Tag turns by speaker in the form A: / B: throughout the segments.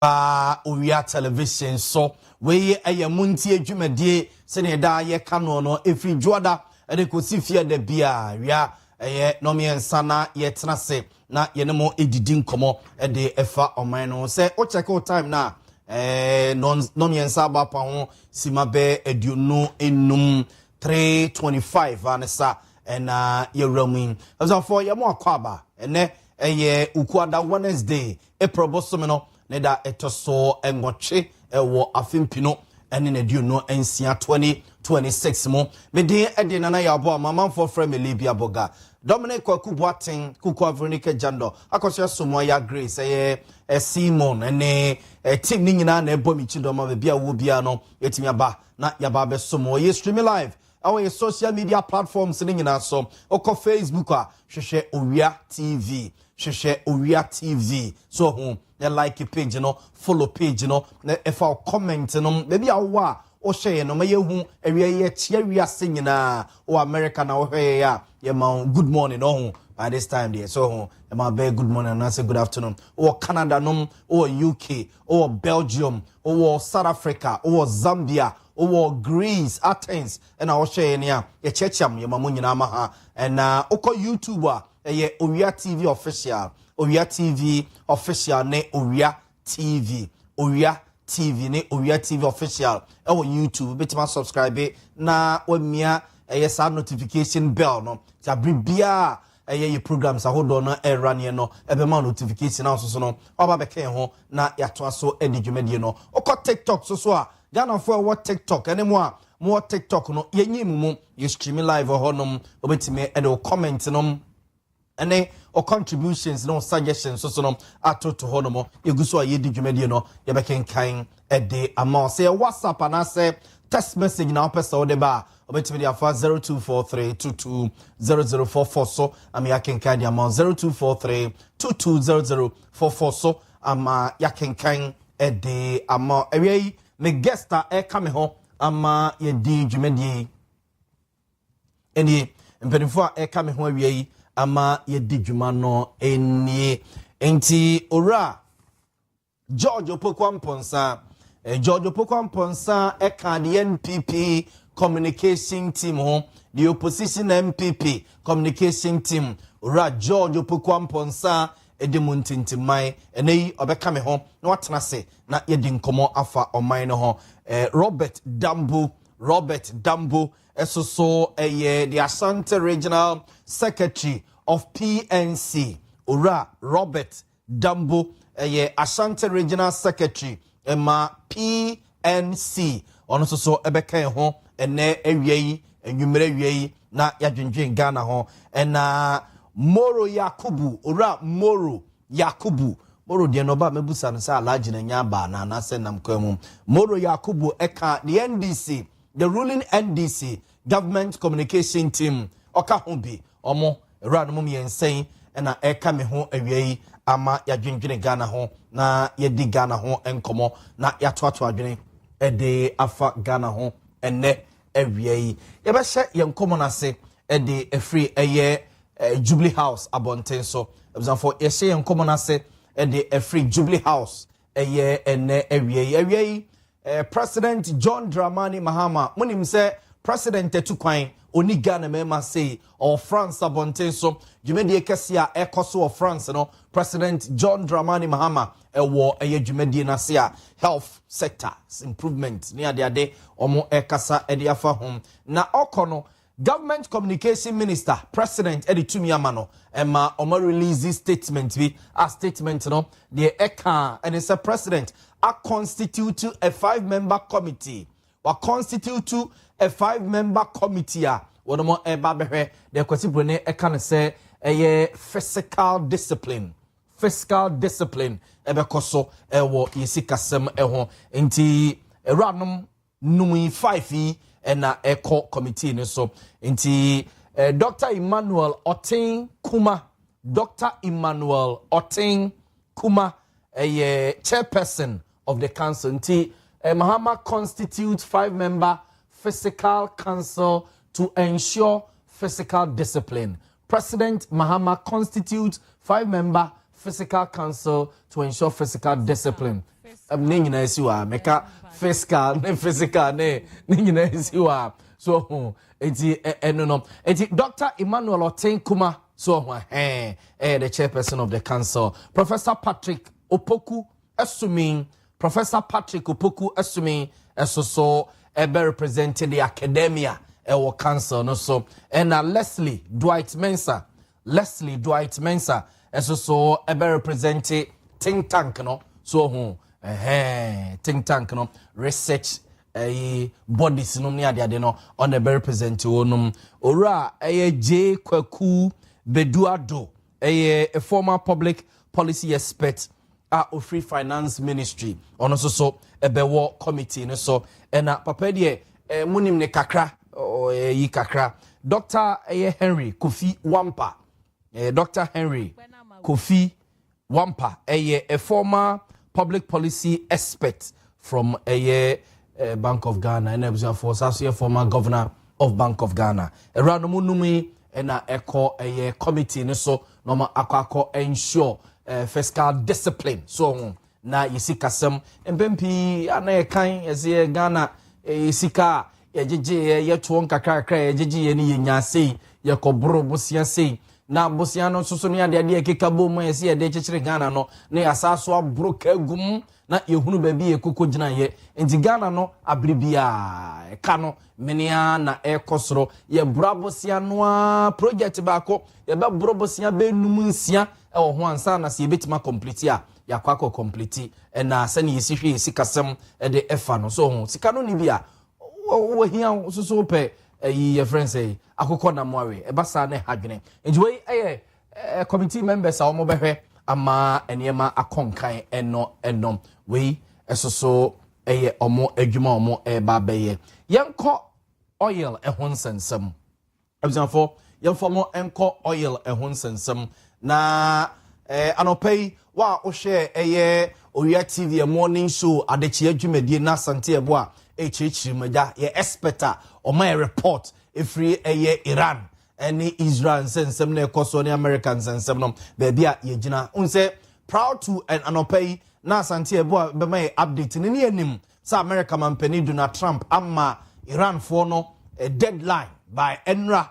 A: Owia television so we Montie adwumadie se ne da ye kano no efri juada e ko sifia da bia wia no me nsana ye tenase na ye ne mo edidi nkomo e de efa oman no se o check out time na no me nsa ba pa ho simabe aduonu enum 325 anesa na ye ramin as for ye mo akwaba ene ye ukuada Wednesday April no Neda etoso engoche ewo afimpino ene ne duno ensia 2026 mo mede ede nana Yaw Boamah manfo frame Libia boga Dominic Kwakubuaten Kuku Veronica Jando akosya somo ya Grace Simon ene team ni nyina na ebo mi chindoma be bia wo bia no yetimi aba na yaba be somo ye stream live our social media platforms ni nyina so oko Facebook a hwehwe Owia TV hwehwe Owia TV so like page no follow page no if I comment no maybe awa o share no maye hu ewie ye chia wi ase nyina o America na o hwe ya ye ma good morning no by this time there so ye ma be good morning and say good afternoon o Canada no o UK o Belgium o South Africa o Zambia o Greece Athens and I share nia ye checham ye ma mo nyina ma ha and oko YouTuber ye Owia TV official Owia TV official ne Owia TV ne Owia TV official on YouTube betima subscribe na wamia sa notification bell no ta bibia ye programs ahodo no run no ebema notification na so no oba beke ho na yato so edidwumade no okọ TikTok so a Ghana for what TikTok ene mo a mo TikTok no yenyi mu you stream live honom obetime e comment no ene or contributions no suggestions so no ato to honomo yeguso ayedi dwumade no ye beken kan e de amount say WhatsApp and say text message na opesa ode ba obetime dia fa 0243220044 so am yaken kan dia amount 0243220044 so am yaken kan e de amount ewe me guesta e kame ho ama ye di dwumade eni mpenifo e kame ho awie ama yedi dwuma no enie enti ora George Opokwamponsa eka the NPP communication team ho the opposition MPP communication team ora George Opokwamponsa edimuntintimai enei obeka me ho na watena se na yedi nkomo afa oman no ho Robert Dambo esoso the Ashanti Regional Secretary of PNC Ora Robert Dambo Ashanti Regional Secretary ema PNC ono so ebeka ho ene awiei enwumere awiei na yadwendwen Ghana ho ena Moro Yakubu Ora Moro Yakubu Moro de no ba mebusa no sa alaji na nya ba na senam kwamum Moro Yakubu eka the NDC the ruling NDC government communication team oka ho bi omo ran mum yensen na eka me ho awiei ama yadwendwene Ghana ho na yedi Ghana ho enkomo na yatoato adwene ede afa Ghana ho enne awiei ye be hye yenkomo na se ede efri eye Jubilee House abonten so for ye hye yenkomo na se ede efri Jubilee House eye enne awiei President John Dramani Mahama munim se President etukwan oni Ghana mema say or France abonten so dwumade kesia ekoso of France no President John Dramani Mahama ewo dwumade na se a health sector improvement ni ade omo ekasa ede afa hom na okono Government Communication Minister President Editumi Amano ema omo release statement bi a statement no the eka and it's a president a constitute a 5-member committee wa constitute a 5-member committee a wono mo eba behwe the kwasibro ne eka ne se fiscal discipline ebe koso ewo yesikasem eho nti eranom numi 5 na eco committee ne so nti Dr. Emmanuel Otin Kuma chairperson of the council nti Mahama constitute 5-member fiscal council to ensure fiscal discipline. President Mahama constitutes 5-member Physical Council to ensure physical discipline. Ningina isiwa meka fiscal ne physical ne ningina isiwa so no Dr. Emmanuel Otenkuma so the chairperson of the council. Professor Patrick Opoku assuming so representing the academia council no so and Leslie Dwight Mensa so representing think tank no so think tank no research bodies no near the no on the representative ora J Kwaku Beduado a former public policy expert at Free Finance Ministry on also so a bewo committee no so and papa de munim ne kakra yi kakra Dr. Henry Kofi Wampa Dr. Henry Kofi Wampa a former public policy expert from a Bank of Ghana and for a former governor of Bank of Ghana around the munumi and echo a committee no so normal akako ensure fiscal discipline so na yisika sem mbempi ana kan eze Ghana yisika yejeje ye to nkakrakra yejeje ye ni yenya sei ye kobro bosia sei na bosia no soso ne ade ade keka bom ye sei ade chechire Ghana no ne asaso abro kagum na yehunu ba bi ekoko gina ye enti Ghana no abribia ka no menia na ekosoro ye brabosia no project baako ye ba brobosia be num nsia e ho ansa na se yebetima complete a yakwako complete na sane yesihwe yesikasem e de efa no so ho sika no ni bia wo hia so pe ye friends akoko na moawe e basa na hadwene enti we committee members a omo behwe ama eniema akonkan eno we esoso omo adwuma omo ba beye yenko oil ehon sensem abzanfo yenfo mo enko oil ehon sensem na anopei wa o share Owia TV morning show adechi adwumadie na asante ebo a echichi maja ye experta o my report free Iran any Israel sensem na ekoso ne American sensem no baby a ye gina unse proud to and anopei na asante ebo a be my update ni anim sa America mampani Donald Trump amma Iran for no a deadline by enra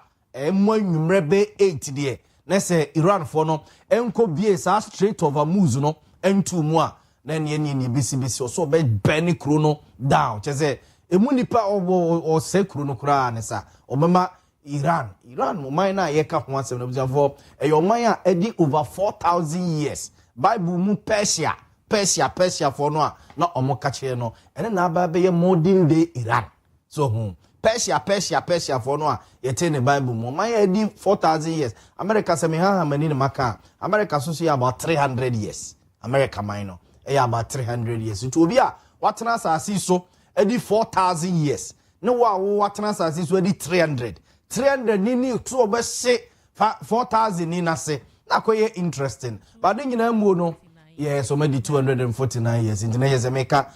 A: mo nwumrebe 8 de na say Iran for no enko bie sa straight over moves no entu mu a na ne bisi so be bani kro no down cheze emu nipa o se kro no kra ne sa omema Iran mo man na ye ka ho asem na buzafo eyo man a edi over 4,000 years Bible mu Persia for no a na omo ka che no ene na aba be ye modern day Iran so Persia for no a yete ne Bible mu man a edi 4,000 years America se me ha mani ne maka America so about 300 years America man no about 300 years to obi a watena asase so edi 4,000 years no wa watena asase so edi 300 ni to obe se 4,000 ni na se na koye interesting but then nyina mu no yes so maybe 249 years in the years America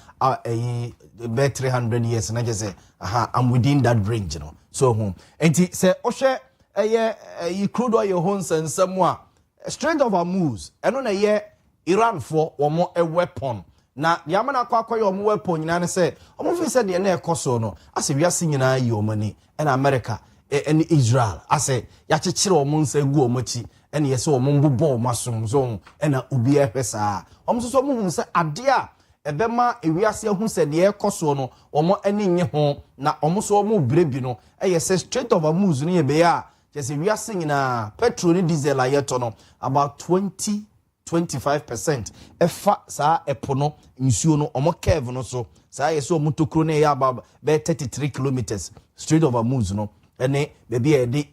A: be 300 years na just say I'm within that range you know so enti say ohwe crude oil hons and somewhere strength of our moves eno na ye Iran for omo a weapon na yamana kwakoye omo weapon nyina ne say omo fi say de na ekoso no ase wiase nyina yi omani na America and Israel ase ya chechire omo nsa gu omachi ene yese omo mbubo masom so na obi ehwesa omo so omo hu say ade a ebema ewiase hu say de ekoso no omo ani nye ho na omo so omo brebi no yese straight over moves no ye be ya just wiase nyina petrol ni diesel ayeto no about 25% efa sa epono nsuo no omo curve no so sa yese omo tokro na ya about 33 kilometers straight over moves no ene baby e di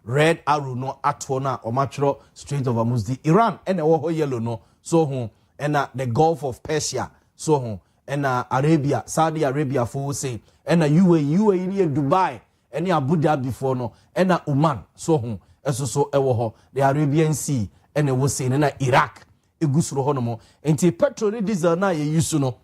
A: red arrow no atwo na omatwro straight over moves the Iran ene wo ho yellow no so ena the Gulf of Persia so ena Arabia Saudi Arabia for say ena UAE ni Dubai ene Abu Dhabi before no ena Oman so eso ewo ho the Arabian Sea ene wo say na Iraq egusuro ho no mo enti petrol ni diesel na ye use no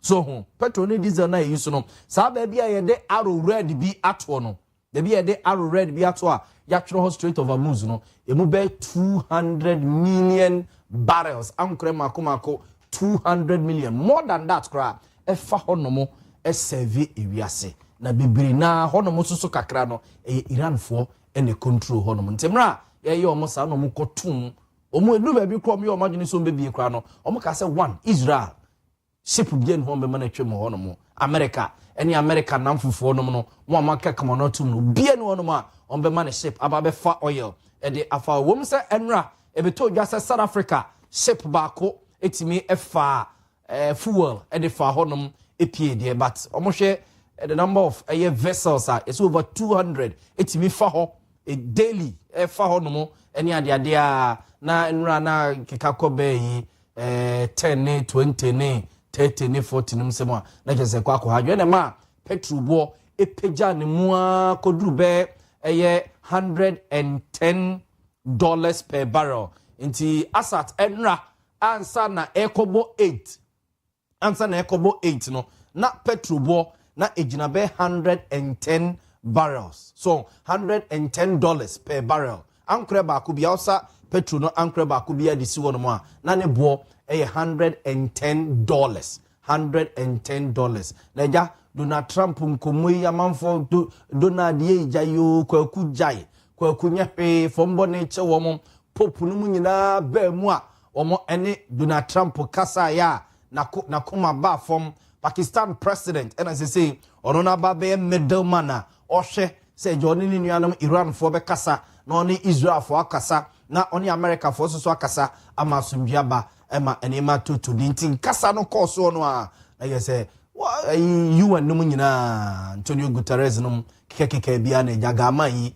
A: so petrol ni diesel na ye use no sa ba bia ye de arrow red bi atwo no The be de arrow red be atwa yatro Strait of Hormuz no emu be 200 million barrels ankre makomako 200 million more than that kra efa honomo e serve ewiase na bibiri na honomo soso kakra no Iran fo ene control honomo ntemra ye omo sa no mo kotum omo edu ba bi krom ye omo adwene so be bi kra no omo ka say one Israel ship bien ho be ma na twem honomo America any America namfufo no no mo amaka kama no tum no bia no no ma on be man ship aba be fa oil e de afa wom se enra e be to dwa se South Africa ship baako etimi efa fuel e de fa honom epie de but omo hwe the number of vessels are it's over 200 etimi fa ho a daily fa honom any ade na enra na kekakọ be yi 10 20 30 ne 40 nim sema na jese kwa kwa hadwe na ma petrol bo epeja ne mu akoduru be $110 per barrel inti asat enra ansa na ekobo 8 no na petrol bo na ejina be 110 barrels so $110 per barrel ankre ba ko bia osa petrol no ankre ba ko bia disi wono mo na ne bo $110 na ja Donald Trump nkomoyi amanfo Donald ye jayo kwaku jai kwaku nyape fombo ne che wo popu no nyina ba mu a omo ene Donald Trump kasa ya na kuma ba fom Pakistan president and as I say ono na ba be middleman a ohwe se joni ni nuanom Iran fo be kasa na oni Israel fo akasa na oni America fo so akasa ama sumdua ba ema enema to dintin kasa no course no a na ye say UN no nyina Antonio Guterres no kekeke bia na jaga aman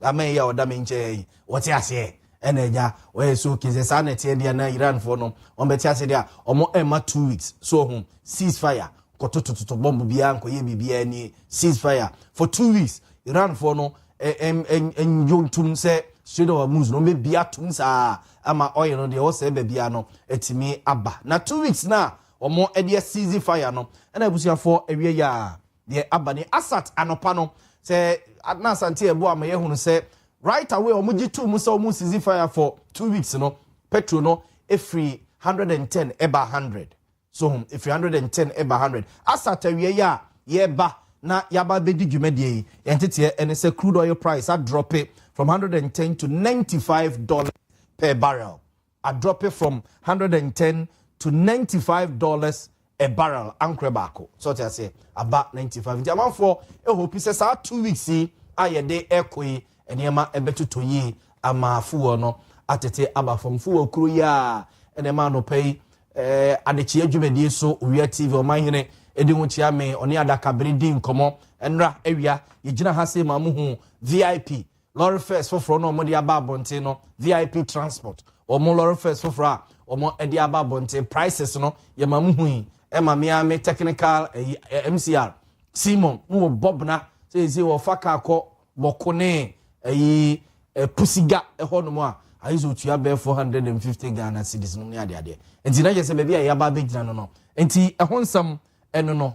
A: aman ya oda menche wote ase ena ja we so kize sanete dia na Iran fo no on beti ase dia omo ema 2 weeks so ceasefire kotototo bomb bia nkoye bibia ni ceasefire for 2 weeks Iran fo no en yontum se Strait of Hormuz no me bia tum sa ama oil no de o se be bia no etimi aba na 2 weeks na omo ede ceasefire no na abusuafo ewie ya de aba ni asat anopa no se adna asante ebo ama ye hunu se right away omo gitu mu se omo ceasefire for 2 weeks no petrol no free 110 eba 100 so if 110 eba 100 asat ewie ya ye ba na yaba bedi dwumadie entete ene se crude oil price a drop it from 110 to $95 per barrel. I drop it from 110 to $95 a barrel. Ankrebako. So I say about 95. The amount for a hope is 2 weeks. I day equi and yama ebetu to ye ama fuo no atete aba from fuo kruya and a man no pay at the chia jumedi so we are TV or my hene edunchia me oni adaka breeding komo enra area yigina hase mamuhu VIP Lorry first for no mo dia ba bonte no VIP transport or mo lorry first for or mo e dia ba bonte prices no ye mamuhu e ma me technical MCR Simon mo bob na say wo faka ko bokone pusiga e ho no mo a aizo tua be 450 Ghana cedis no ne ade enti na je se be bia ya ba be gina no enti e honsam eno no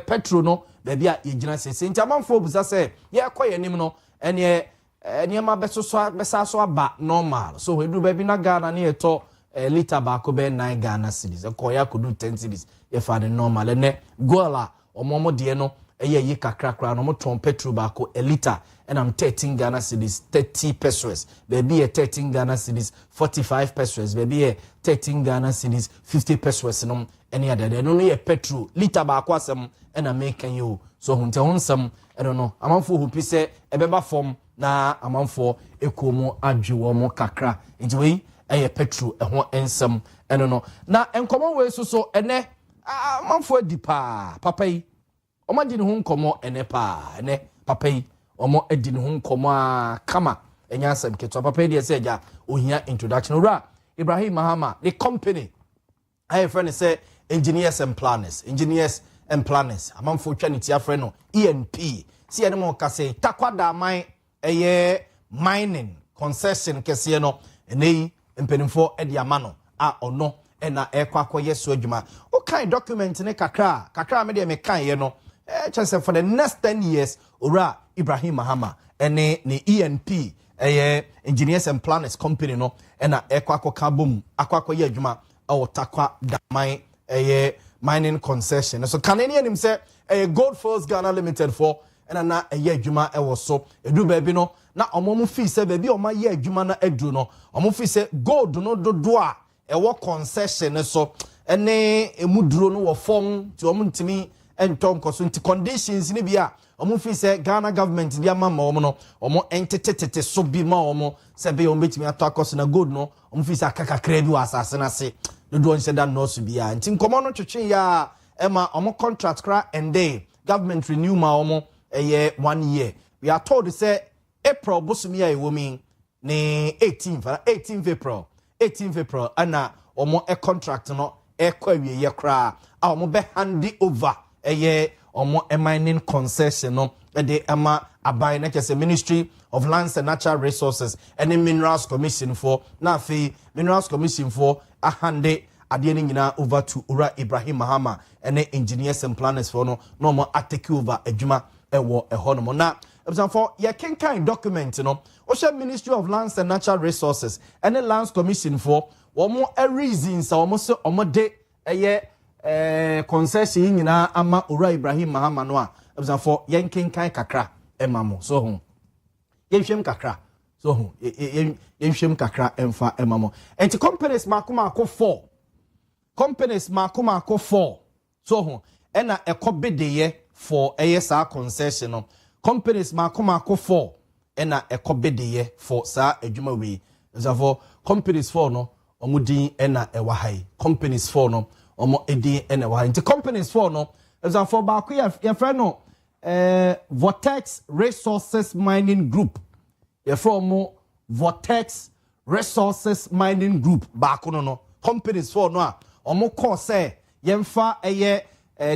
A: petrol no be bia ye gina se enti amanfo busa se ye koye nim no ene ma besa so aba normal so we do baby na Ghana na eto liter ba ko be 9 Ghana cedis koya ko do 10 cedis ye fa the normal ene gola omomo de no yi kakrakra no mo ton petrol ba ko a liter and I'm 13 Ghana cedis 30 pesos baby 13 Ghana cedis 45 pesos baby 13 Ghana cedis 50 pesos no any other no ye petrol liter ba ko asem and I make you so hunte honsam I don't know amanfo hu pise ebeba form na amanfo ekomo adwo mo kakra nti we eye petrol ho ensam eno no na enkomo we so ene amanfo adipa papa yi omo di ne ho nkomo ene pa ene papa yi omo edi ne ho nkomo kama enya asem keto papa yi de se ja ohia introduction ora Ibrahim Mahama the company I friend say engineers and planners amanfo twa ne tia friend no ENP si ene mo ka say takwada man eye mining concession kese no enei mpenimfo edi amano a ono ena ekwakoye so adwuma o kan document ne kakra me de me kan ye no chance for the next 10 years ora Ibrahim Mahama ene ne ENP engineers and planners company no ena ekwa kabum akwa ye adwuma o takwa damai mining concession so kanani nim say Gold Force Ghana Limited for ena na ye adwuma e so edu ba bi no na omomu fi say ba bi o ma ye adwuma na edu no omo fi say gold no dodo a ewo concession so ene emuduro no wo fom ti omo ntimi entom koso nti conditions ni bia omo fi say Ghana government dia mama omo no omo entetete so bi ma omo se be omo betimi ato akoso na gold no omo fi say akakakra bi wa asase na se dodo nse da no so bia nti nkomo no twetwe ya ema omo contract kra and day government renew ma omo 1 year we are told say April bosumi ya ewomi ni 18th April ana omo contract no kwa wie ye kra a omo be hand over omo mining concession no de ama abai na kese Ministry of Lands and Natural Resources and Minerals Commission for na fe Minerals Commission for a hande ade ni nyina over to Ura Ibrahim Mahama and engineers and planners for no more take over adwuma ewo ehono na for ye kenkan document no o Ministry of Lands and Natural Resources and the Lands Commission for one a reasons almost omode concession nyina ama Ura Ibrahim Mahama no a for ye kenkan kakra emamo so ho ye hwem kakra so ho ye hwem kakra emfa emamo enti companies makomako 4 companies makomako 4 so ho ena ekobedeye for ASR concession no companies makomako 4 ena ekobedeye for sa adwuma we for companies 4 no omudin ena ewahai companies 4 no omo edin ena ewahai nti companies 4 no for ba ko ya friend no Vortex Resources Mining Group ya from Vortex Resources Mining Group ba ko no companies 4 no a omo call say yemfa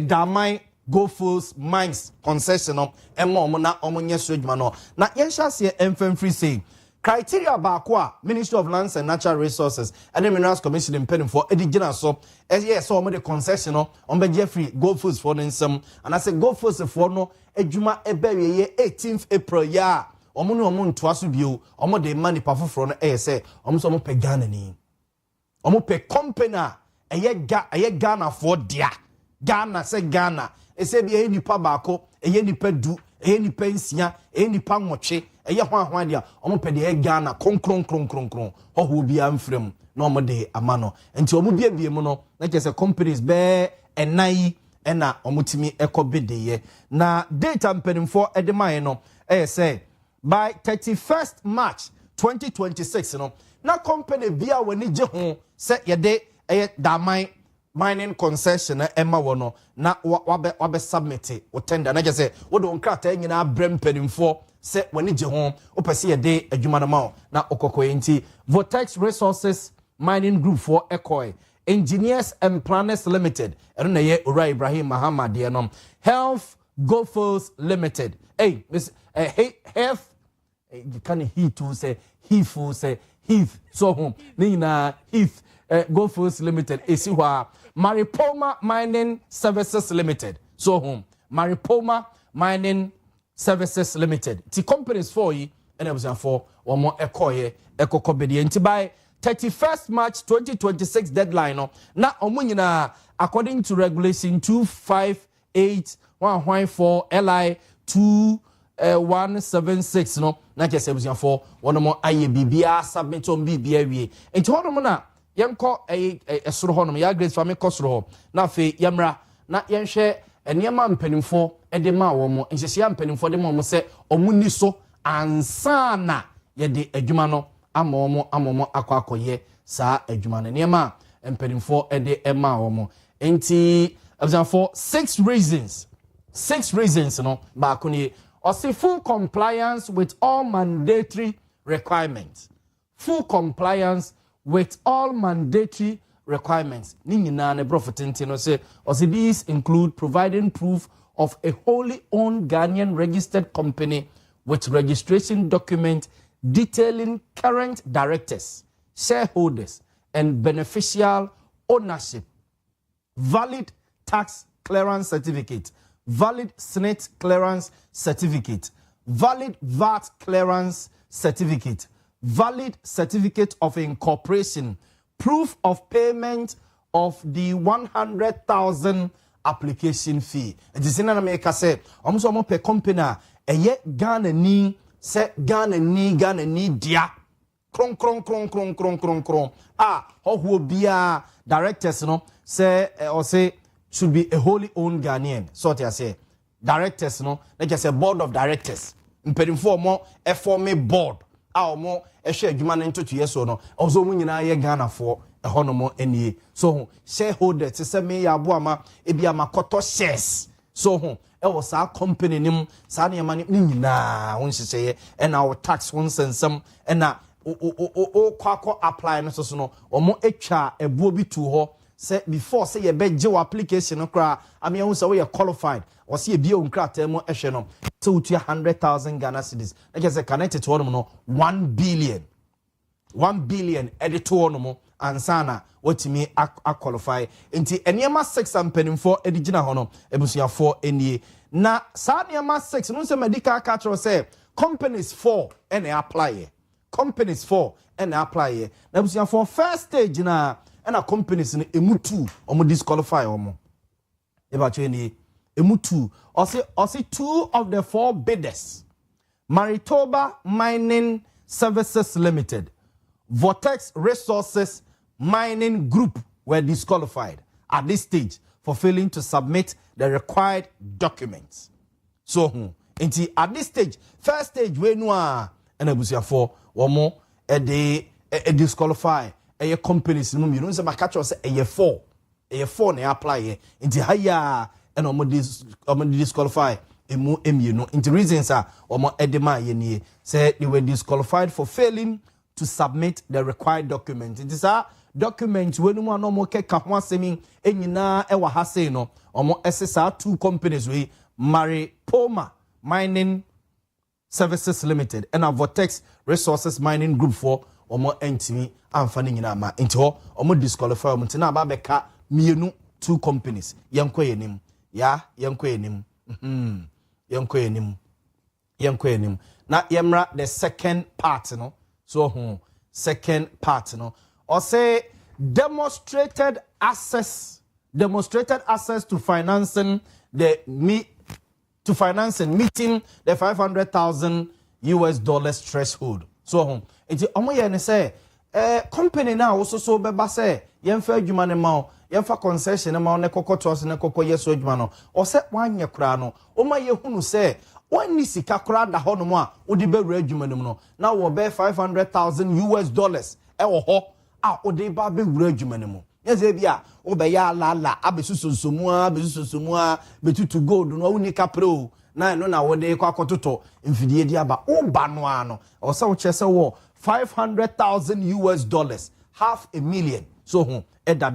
A: damai Gold Force Mines concession no omo na omo nyeso adwuma no na yensha se emfamfri say criteria ba ko a Ministry of Lands and Natural Resources and the Minerals Commission in Penning for edigina so yes so omo the concession no omo be Jeffrey Gold Force for nsem and I say Gold Force for no adwuma ebewe 18th April ya omo no omo ntoa so bio omo de money pa foforo no say omo so omo pe Ghana ni omo pe company eye Ghana for dia Ghana say Ghana ese bi eye nipa baako eye nipa du eye nipa nsia eye nipa nwotwe eye hwan dia omo pe de Ghana konkron ho bi amfrem na omo de amano enti omo bia mu no na kese companies be enai ena omo timi ekobedeye na data mpenimfo edemai no say by 31st March 2026 no na company bia wani je ho se yede damai mining concession emma wono na wabe submit o tender na just say wo do nkrata nyina brem penimfo se wani je ho opese yede adwuma na ma na okokoye nti Vortex Resources Mining Group for Ekoi Engineers and Planners Limited eno na ye Ura Ibrahim Mahama de no Health Gold Force Limited miss health you can he to say he for say heath so home na heath Gold Force Limited esiwa Maripoma Mining Services Limited so home Maripoma Mining Services Limited ti companies for yi and was for one more ekoye ekokobedi nti by 31st March 2026 deadline no na omunyina according to regulation 258.1.4 LI 176 no na kese was for one more aye bibia submit on bibia wie nti hono na yenko esoro hono ya grace fami kosoro ho na fe yamra na yenhwe enema mpanimfo de ma wo mo nhyehyia mpanimfo de mo se omuni so ansana ye de adwuma no amomo akwakoye saa adwuma no enema mpanimfo de ema wo mo enti for 6 reasons no ba kuni or say full compliance with all mandatory requirements with all mandatory requirements. Ninyina ne brofitenti no say these include providing proof of a wholly owned Ghanaian registered company with registration document detailing current directors, shareholders, and beneficial ownership, valid tax clearance certificate, valid Senate clearance certificate, valid VAT clearance certificate, valid certificate of incorporation, proof of payment of the 100,000 application fee. It is in America say, almost per company, a ye Ghana ni, se Ghana ni dia. Kron. Who will be directors, no, say, or say, should be a wholly owned Ghanaian. So I say, directors, no, like I say, board of directors. Impeding for more, a form board. Our more, a share human into 2 years or no. Also, when you are Ghana for a honomo any. So, shareholder, to say me, Yaw Boamah, it be a makoto shares. So, it was our company name, Sanya money, nah, when she say, and our tax once and some, and now. Kwako apply no so no omo etwa ebuo bi to ho say before say ye beje application no kra am ye say we qualified or say bi o nkrata mo ehwe no so utu 100,000 Ghana cedis like say connected to no 1 billion edit to no ansana watimi a qualify enti enema 6 ampenim edigina ho no ebusia 4 enie na sa enema 6 no say medical catcher say companies 4 and apply companies 4 and apply here. Now, for first stage na and a companies in emu 2 disqualify omo. About any emu 2 or say 2 of the 4 bidders. Manitoba Mining Services Limited, Vortex Resources Mining Group were disqualified at this stage for failing to submit the required documents. So, at this stage, first stage we no and abusia for womo e disqualify e companies no you know say catch us e 4 na apply e nti haya and omo disqualify emu no into reasons are omo edema ye nie say they were disqualified for failing to submit the required document. It is a document when no no mo keka ho asemi enyina e wa ha say no omo SSR 2 companies we Mariposa Mining Services Limited and a Vortex Resources Mining Group for omo entimi amfani nyina ma enti ho omo disqualify omo ntina ba beka mienu 2 companies yenko yenim na yemra the second part no so second part no or say demonstrated access to financing meeting the $500,000 threshold. So, it's omo say company now also so beba say yemfa adwuma ne ma yemfa concession ne ma ne kokotos ne kokoye so adwuma no o say wanye kra no o ma ye hunu say wani sika kra da ho no mo a odi be wura adwuma ne no na wo be $500,000 e wo ho a odi ba be wura adwuma ne mo yes e bia o be ya lala abesusosomua betutu gold no unika pro na no na wo de kwakototo mfidie di aba o ba no ano o say wo chese wo $500,000 $500,000 so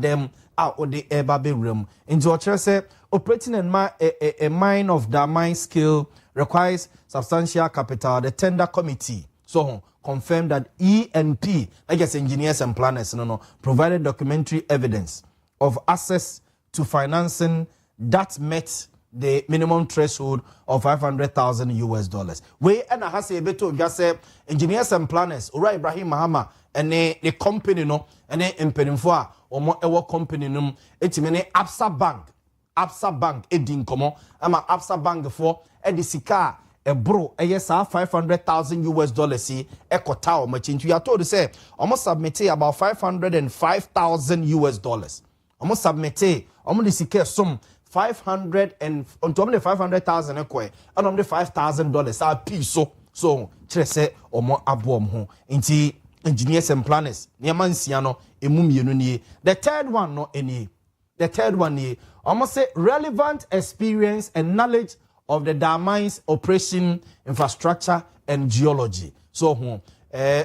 A: them out the eba room into a operating a mine of the mine scale requires substantial capital. The tender committee so confirmed that E&P, I guess engineers and planners provided documentary evidence of access to financing that met the minimum threshold of $500,000. We and I has a bit of just say engineers and planners, Owia Ibrahim Mahama, and the company no, and then Impedinfoa or more ever company no, it's many Absa Bank, Edin Como, I'm a Absa Bank for Edisika, a bro, a yes, $500,000 see, Echo Tower machine. We are told to say almost submitted about $505,000. Almost submitted, almost the some 500 and on top of the 500,000 ekwe and on the $5,000 a piece so chese omo aboom ho nti engineers and planners niam ansiano emumienu nie the third one almost say relevant experience and knowledge of the mines operation infrastructure and geology so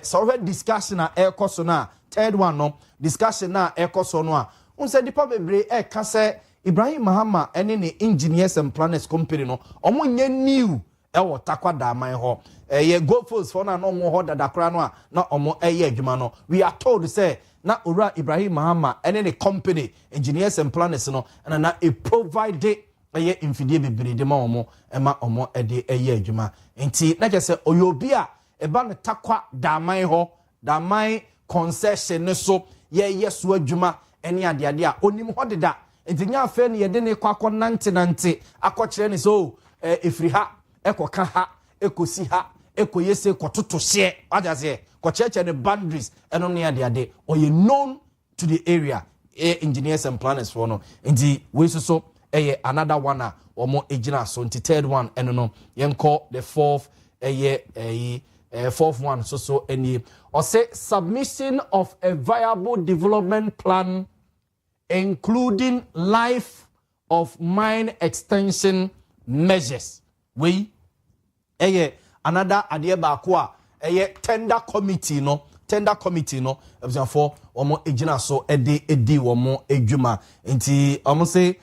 A: so discussion na ekoso na third one no discussion na ekoso no a unse dipa bebre ka say Ibrahim Mahama ene ne engineers and planners company no omo nya new e wo takwa da man ho ye go force for na no mo ho da kra no a na omo eye adwuma no we are told to say na Owia Ibrahim Mahama ene ne company engineers and planners no and na e provide eye infidie bebre de ma omo ema omo ede eye adwuma enti na kese oyobi a eba ne takwa daman ho daman concession ne so ye so adwuma ene ade a onim ho deda enti nya afa ne ye de ne kwakọ nante akọkire ne so efri ha ekoka ha ekosi ha ekoyese kototo hye ajaze kocheche ne boundaries eno ne ade oye known to the area engineers and planners for no enti we so another one omo ejina so nti third one eno no yenko the fourth fourth one so any or say submission of a viable development plan including life of mine extension measures we another adie ba ko a tender committee no for omo ejina so edi omo edwuma nti omo say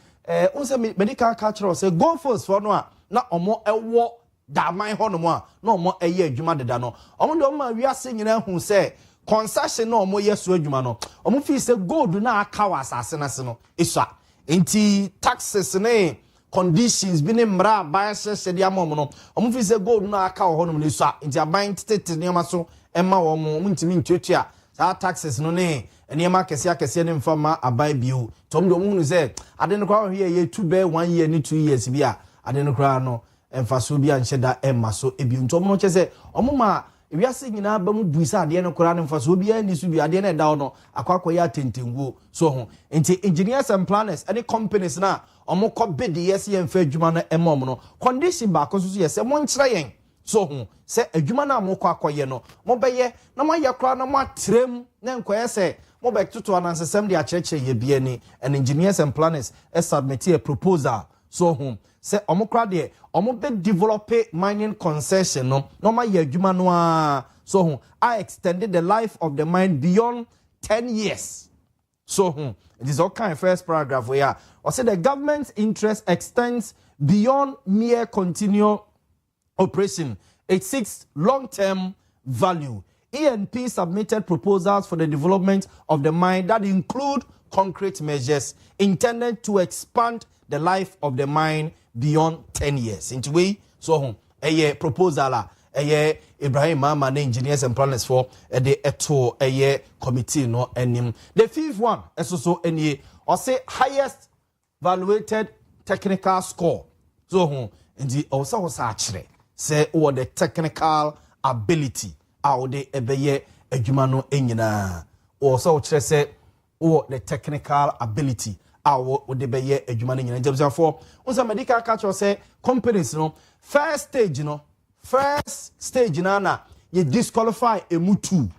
A: unse medical culture say go first for no na omo ewo daman ho no mo na omo eye adwuma deda no omo de omo wiase nyina hu say concession na omo yeso adwuma no omo fi say gold na aka wa asase na se no isa nti taxes ne conditions bi ne mra ba se de amom no omo fi say gold na aka ho no isa nti aban tete ne ma so ema wo mo ntimi ntuatua sa taxes no ne eniema kese ne mfama aban biu tom do mu say ade no kwa hwe ye 2 be 1 year ni 2 years bi a ade no kwa no emfaso bi anhyeda emma so ebi ntom no chese omuma ewiase nyina ba mu buisa ade no kwa no emfaso bi ani so bi ade na da no akwakọ ya tentenguo so ho enti engineers and planners any companies na omukọ bid yes ye mfa adwuma na emom no condition ba ko so yes mo nkyere yen so ho se adwuma na amukọ akoye no mo beye na mo ye kra na mo atrem na nkoye se mo be tutu anansesem de akyerechye ye bia ni and engineers and planners submit a proposal so ho se omukra de omo be develop mining concession no ma ye adwuma no a so ho I extended the life of the mine beyond 10 years so it is all kind first paragraph where or say the government's interest extends beyond mere continual operation. It seeks long-term value. E&P submitted proposals for the development of the mine that include concrete measures intended to expand the life of the mine beyond 10 years. Into way, so a proposal Ibrahim Mama engineers and planners for the eto committee no enim. The fifth one is also any or say highest valuated technical score. So indeed also was actually say what the technical ability out the ebeye adwumano enyina or so say what the technical ability out the beye adwumano enyina jabza for unsa medical culture say companies no first stage na you disqualify emutu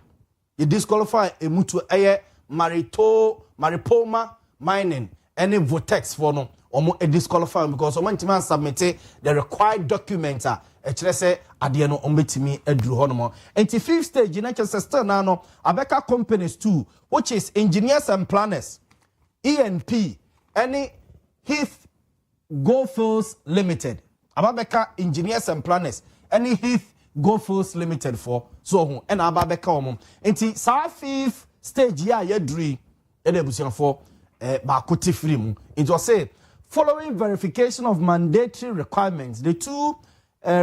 A: maripoma mining any vortex for no omo disqualify because omo ntimi submit the required documents ekire se ade no ombetimi aduru hono enti fifth stage na kese still na no abeka companies too which is engineers and planners E&P any Heath Goldfields Limited ababeka engineers and planners any Heath Goldfields Limited for so ho and ababeka omo enti sa fifth stage ya yaduri edebusian for ba koti free mu it was say following verification of mandatory requirements the two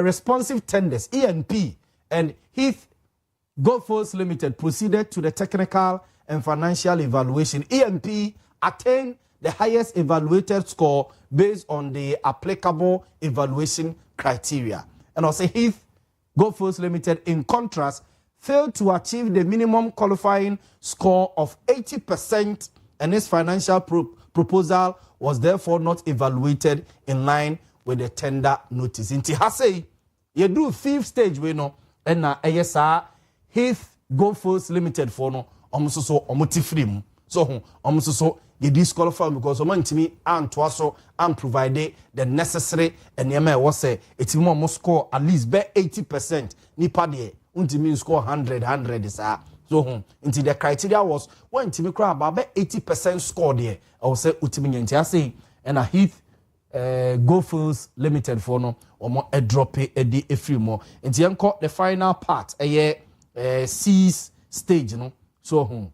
A: responsive tenders E&P and Heath Goldfields Limited proceeded to the technical and financial evaluation. E&P attained the highest evaluated score based on the applicable evaluation criteria. And also Heath Goldfields Limited, in contrast, failed to achieve the minimum qualifying score of 80%, and its financial proposal was therefore not evaluated in line with the tender notice. Inti hase you do fifth stage we no and na ESA Heath Goldfields Limited for no omusoso omotifrim so omusoso you disqualify because omantimi antwaso and provide the necessary and yema was say etimo mo score at least be 80% nipa de untimi score 100 sa so into the criteria was when timi kra about 80% score there I will say utimi nyanti ase and a Heath Goldfields Limited for no omo a drop edi efri mo nti enko the final part C stage no so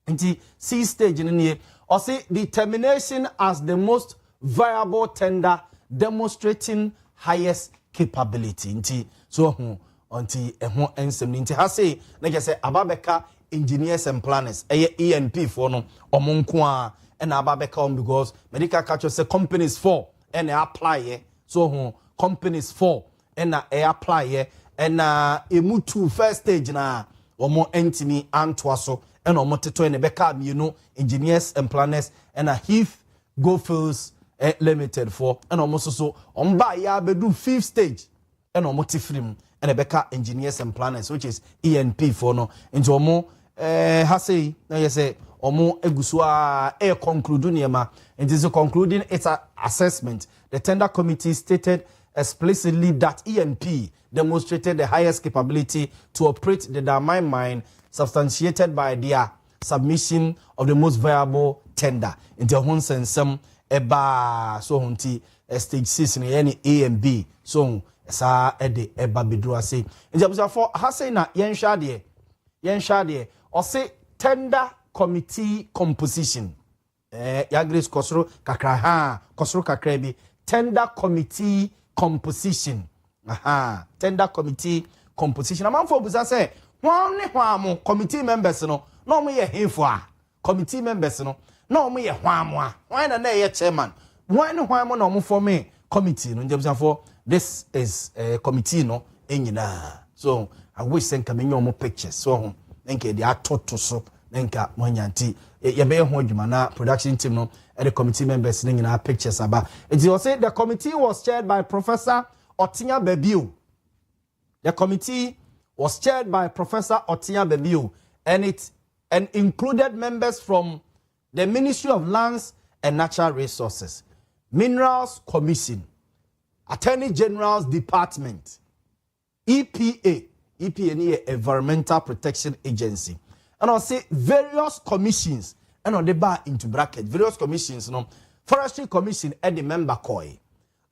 A: nti C stage no ne or say determination as the most viable tender demonstrating highest capability. Nti so until ensem nti ha say na je say ababeka engineers and planners ENP for no omonko a na ababeka on because medical culture say companies for and apply so companies for and apply and emu to first stage na omo entimi antwaso and omo teto ne beka engineers and planners and Heath Goldfields Limited for and almost so on by ya bedu fifth stage and omo tifrim and a Becca engineers and planners, which is ENP for no into omo hase na you say omo egusua conclude niema and is concluding its assessment. The tender committee stated explicitly that ENP demonstrated the highest capability to operate the Damai mine, substantiated by their submission of the most viable tender into some eba so hunti stage 6 ni any A and B so sa ede eba bedru say nja for hase na yen hwade o say tender committee composition ya grace kosoro kakra bi tender committee composition tender committee composition amanfo buza say hwan ne hwan committee members no mo ye hefo a committee members no mo ye hwan mo a hwan na ye chairman hwan ne hwan mo na mo form committee no njabisa for this is committee no enyina so I wish sen kamenyo mo pictures so nka they atoto so nka mo nyanti ye be ho adwuma na production team no and the committee members nyina pictures aba it was say the committee was chaired by Professor Otinya Bebiu. The committee was chaired by Professor Otinya Bebiu and included members from the Ministry of Lands and Natural Resources, Minerals Commission, Attorney General's Department, EPA Environmental Protection Agency, and I'll say various commissions, and on the bar into bracket, various commissions, Forestry Commission at the member COI,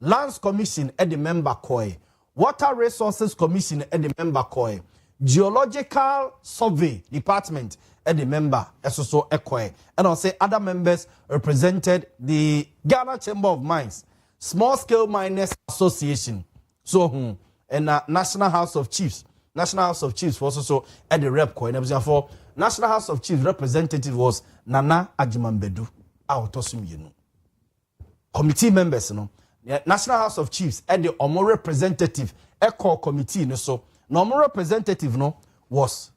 A: Lands Commission at the member COI, Water Resources Commission at the member COI, Geological Survey Department at the member SOSO ECOE, and I'll say other members represented the Ghana Chamber of Mines, Small Scale Miners Association, so and National House of Chiefs was also at the rep COE, and for National House of Chiefs representative was Nana Ajimambedu. Committee members, National House of Chiefs at the Omo representative ECO committee, so normal representative was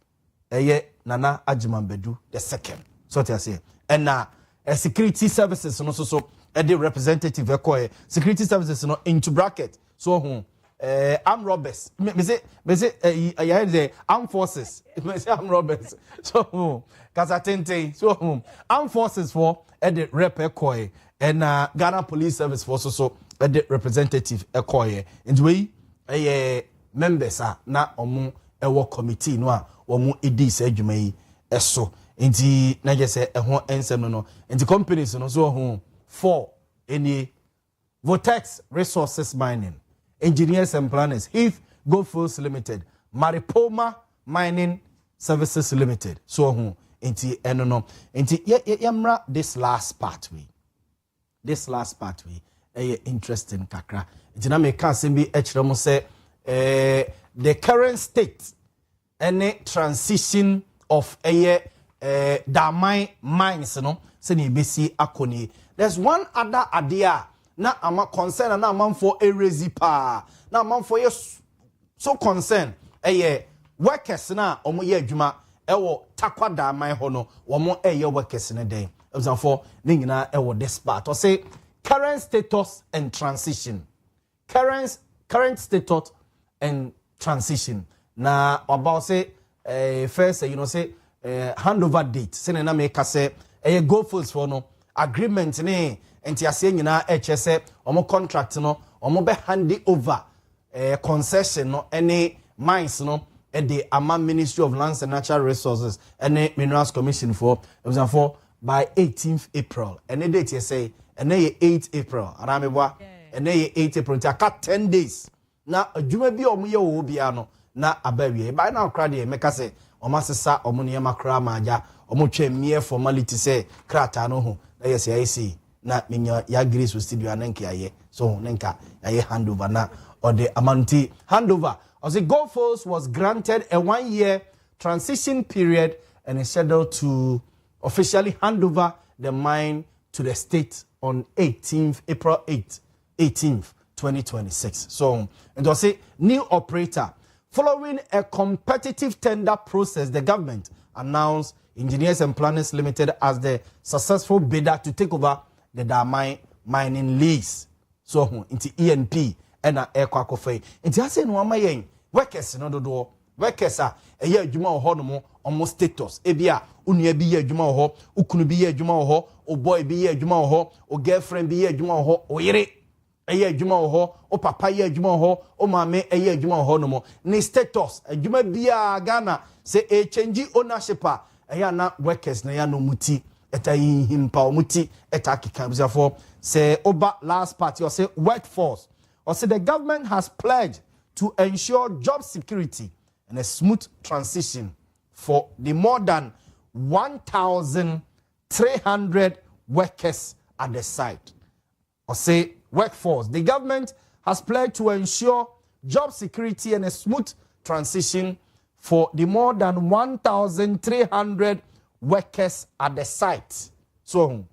A: Nana Ajimambedu the second. So what I say, and security services so at the representative ECO security services into bracket. So armed robbers. Me say the armed forces. Me say armed robbers. So Kasatente. So armed forces for at the rep ECO and Ghana Police Service for so at the representative ECO. And we members are na omu ewo committee no a omu edi se adwuma yi eso enti na je se ehon ensem no enti companies no so 4 any Vortex Resources Mining, Engineers and Planners, Heath Goldfields Limited, Maripoma Mining Services Limited. So enti eno enti yamra this last part we interesting kakra enti na me ka sembi echire mo se the current state any transition of Damai mines se ni besi akoni. There's one other idea na ama concern na am for a resipa na am for so concern workers na omo ye adwuma ewo takwa Damai ho no omo workers na den for ni nyina ewo this part or say current status and transition current status and transition na about say first say handover date say na make say Goldfields for no agreement ni enti ase nyina say omo contract no omo be hand over concession no any mines no the ama Ministry of Lands and Natural Resources and Minerals Commission for by 18th April and the date you say and 8th April aramebwa and 8th April ta 10 days na adwuma bi omo ye wo bia no na abawie by now crowd e meka say omo sesa omo ne makra maaja omo twamie formality say krata no ho na yes I see na menya ya grace studio anenka aye so nenka aye handover na or the Montie handover as the Gold Force was granted a 1-year transition period and is scheduled to officially hand over the mine to the state on April 18th 2026. So it was a new operator. Following a competitive tender process, the government announced Engineers and Planners Limited as the successful bidder to take over the Damai mining lease. So into ENP and air quacofe. Into Hasen Wamayen, workers no do workers are a year juma or almost status. Ebia, unia be a juma ho, ukunu be a juma ho, or boy be a juma ho, or girlfriend be a juma ho, or yere. A year juma ho, or papa ye juma ho, or mame a year juma ho no more. Ni status, a juma be a Ghana, say a change ownership. Ayana workers na ya no muti eta himpa muti eta kika for say oba last party or say workforce or say the government has pledged to ensure job security and a smooth transition for the more than 1,300 workers at the site. Or say workforce, the government has pledged to ensure job security and a smooth transition for the more than 1,300 workers at the site. So,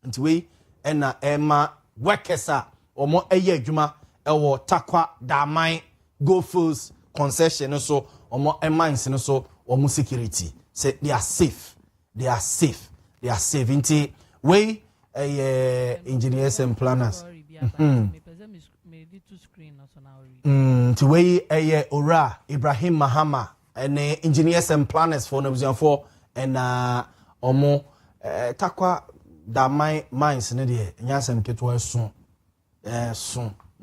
A: until we Emma workers are or more a year juma or takwa damai go fools concession so or more a mines so or more security. Say they are safe. They are safe. They are safe. Until we engineers and planners. To way a Ora Ibrahim Mahama and engineers and planners for Nobzian 4 and omo takwa da mines in the Yansam Ketwa soon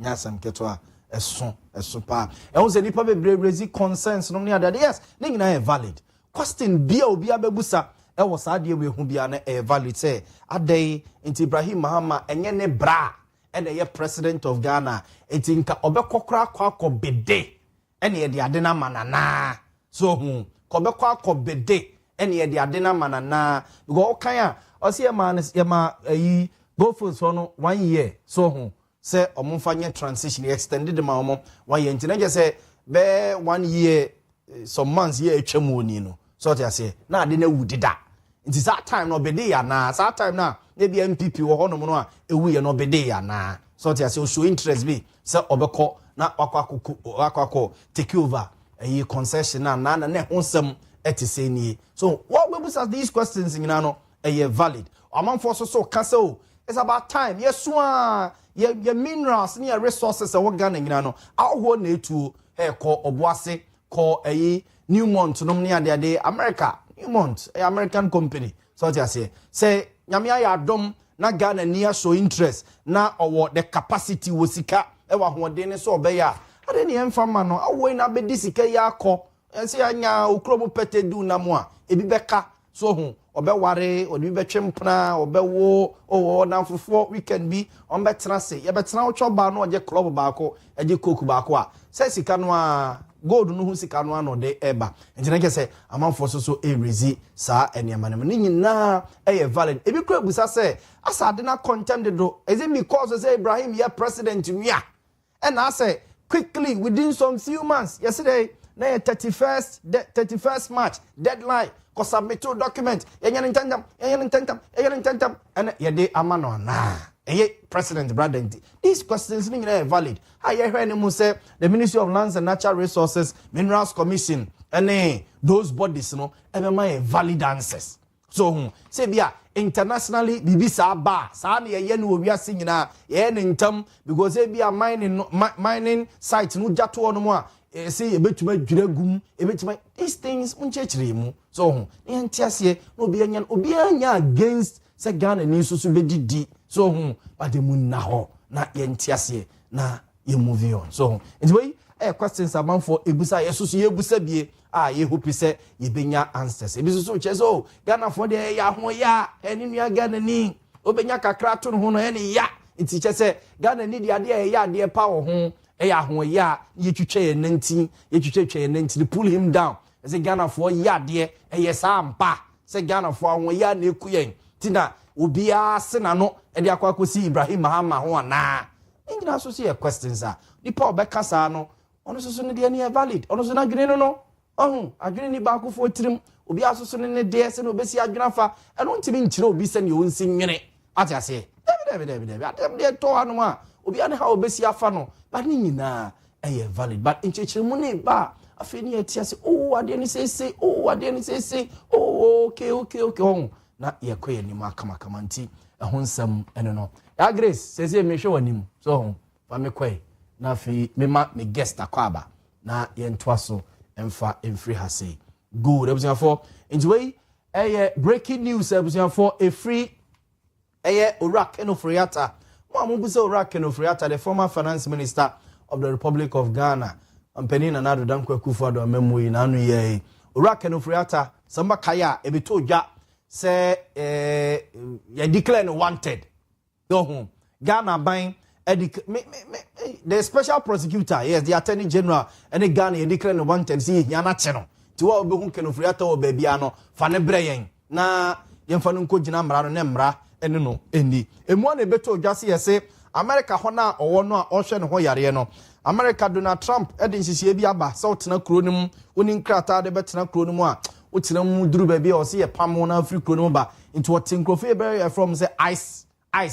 A: Yansam Ketwa soon pa. And was any public bravery concerns no near that yes, Nina valid. Question Bio Biabebusa. I was idea we who be an valid say a day into Ibrahim Mahama and yene bra. And the president of Ghana, it in Obekokra Kwako Bede, and ye the Adena Manana. So, Kobekwa Bede, and ye the Adena Manana. Go Kaya, or see a man is Yama go for 1 year. So, say, Omunfanya transition, he extended the Mamo 1 year. And just say, bear 1 year, some months, year, Chemunino. So, I say, now I didn't know did that. It is that time no bede ya na that time na maybe MPP wo hono no a ewu ye no bede ya na so ti ase show interest be say obekọ na wakwakọ take over a concession na na ne honsem etise ni so what we ask these questions nyina no valid amanfo so kase o it's about time yes so ye minerals ni resources e wo Ghana nyina no aho na etu ko oboase ko Newmont no ne ade America Newmont, an American company. So I say, Yamia ya dom na Ghana near show interest na or the capacity wasika ewa huadene so beya. I didn't emphasize no. I wait na be disika ya ko. And say anya ukromo pete du na moa. Ebi beka so hu obe ware obi be twempna obe wo o na fofo weekend bi on betena se. Ye betena wo choba no je club baako eje coke baako a. Say sika no a gold no hu sika no ano de eba ntina ke say amanfo so erezi saa eniamanam ni nyina valid ebi kura busa say asa de na contend do is it because say Ibrahim ya president nua and I say quickly within some few months yesterday na 31st March deadline ko submit document yenye ntentam and ye de amano na President Brandon. These questions are valid. I hear any say the Ministry of Lands and Natural Resources, Minerals Commission, and those bodies, a valid answers. So, say, internationally, Bibisa Ba, Sani, Yenu, we are singing in term because they be a mining sites, no Jatu no more. Say a bit to my Juragum, a bit to my these things, unchurchly. So, the Antiasia, no be against Ghana news to be di. So, but the moon now, not yentiasie, na you move on. So, anyway, questions about for Ebusa, Yebusabi, ye hope you say, ye bring your answers. Ebusu says, oh, Ghana for the ya, and in your Ghana ni, Obenya Kraton, Hono, any ya. It's just say, Ghana need the idea, ya, dear power home, ya, ye to chair 19, ye to chair 19 to pull him down. As a Ghana for ya, dear, yes, I'm pa, say Ghana for 1 year, ne kuyen. tina obia sena no e de akwa kosi Ibrahim Mahama ho ana engina so see questions a nipa obeka sa no ono so ne de ne valid ono so na dwene no adwene ni ba akofo tirim obi asoso ne de se no obesi adwene fa eno ntimi nkyire obi se ne onsi nwene ati ase David atem de to anu a obi ane ha obesi afa no ba ni nyina valid but nchechire mu ne ba afeni etia se ade ni say ade ni say okay na ye koye ni makama nti ehon nsam eno no ya Grace sese me hwe wanim so fa me koye na afi me ma me guest akwaba na ye ntoa so emfa emfiri ha say good ebusia for enjoy breaking news ebusia for a free Orak Enofriata. Mamubusa Orak Enofriata, the former finance minister of the Republic of Ghana. Penina Nadu Dankwe Kufuado Memui Nanu Ye. Orak Enofriata, Samba Kaya, Ebito Ja, say, ye declare wanted. Go home. Ghana buying the special prosecutor, yes, the attorney general, and the Ghana, ye declare wanted. See, Yana Channel. To all Behun Kenofriata or Bebiano, Fanebrayen. Na, Yemfanunko Jinamra Nemra. No eni emwane beto dwase yese America hona owo no a ohwe ne ho yare no America Donald Trump edin sisi bi aba so tena kronim oni nkrata de betena kronim a otena mu duru ba bi o se ye pam na afri kronim ba into what tinkrofie be from say ice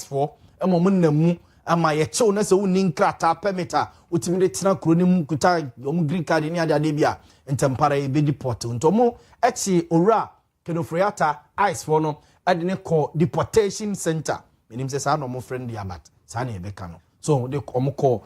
A: for emom namu ama ye chew na se oni nkrata permita otimi de tena kronim kuta om green card ni ade bia ntempara e be deport ntomo echi owura Kenofriata ice for no adine call deportation center menim say sa no mo friend ya but sa na ebeka no so they call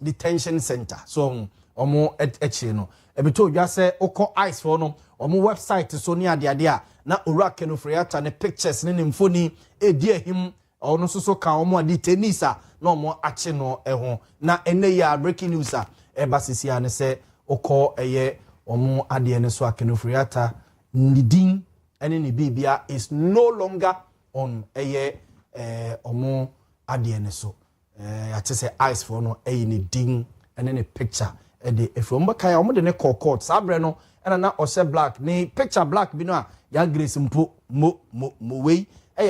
A: detention center so omo echi no ebeto dwa say okọ ice for no omo website so ni ade a na owura Kenofriata ne pictures ne mfoni edi ahim ono so ka omo detenisa na omo achi no eho na ene ya breaking news a ebasisi ane say okọ omo ade ne so Kenofriata ndidin ene ni bibia is no longer on omo ade ne so ate say ice for no ni din ene ne picture de efrom bakaya omo de ne court sabre no ena na ose black ni picture black bi no a ya Grace mpo mo wei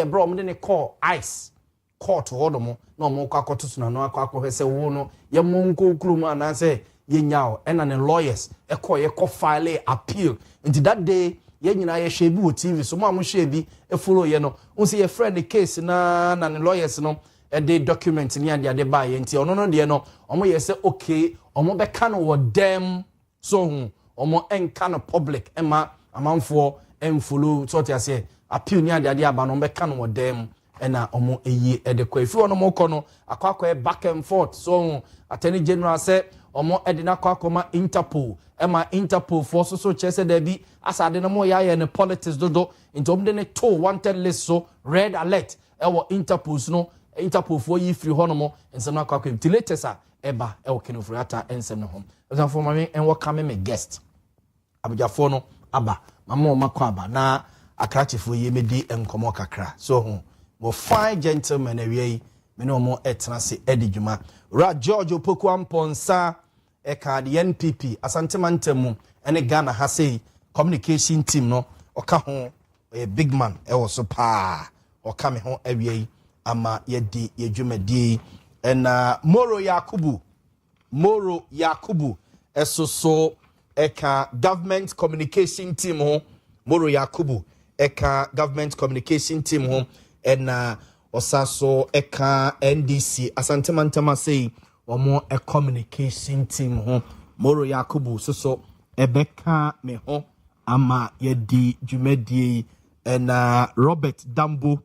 A: bro omo de ne call ice court hodomo na omo kwa akoto na no akwa se wo no ye monko krum ana say ye nyao ena ne lawyers ye file appeal until that day ye nyina ye hwe bi wo TV so mo hwe bi follow ye no unse ye friend the case na ne lawyers no the document ni ade ade ba ye nti ono no de no omo ye say okay omo be ka no wo dem so hu omo enka no public ema amanfo follow so to say appeal ni ade ade aba no be ka no wo dem ena omo eyi ede kwa ifi ono mo kọ no akwa back and forth so hu attorney general say omo edina kwa akoma Interpol Interpol for so chese there be asade no mo ya ne politics dodo into om de ne to wanted list so red alert ewo Interpol no Interpol for yi free hono mo ensem na kwa ti latest a eba ewo Kenofriata ensem no hom ensem for mame enwo kame me guest abujafo no aba mama o makọ aba na akrachefo ye medi enkomo kakra so mo fine gentlemen awie me no mo etena se edijuma ra George Opoku Amponsa eka the NPP asantemantemu ene Ghana ha say communication team no oka ho a big man e wo so pa oka me ho awie ama yedi yedwumadi ena Moro Yakubu esoso eka government communication team ho Moro Yakubu eka government communication team ho ena osaso eka NDC asantemantema say omo a communication team ho Moro Yakubu so ebeka me ho ama yedi dwumadi ena Robert Dambo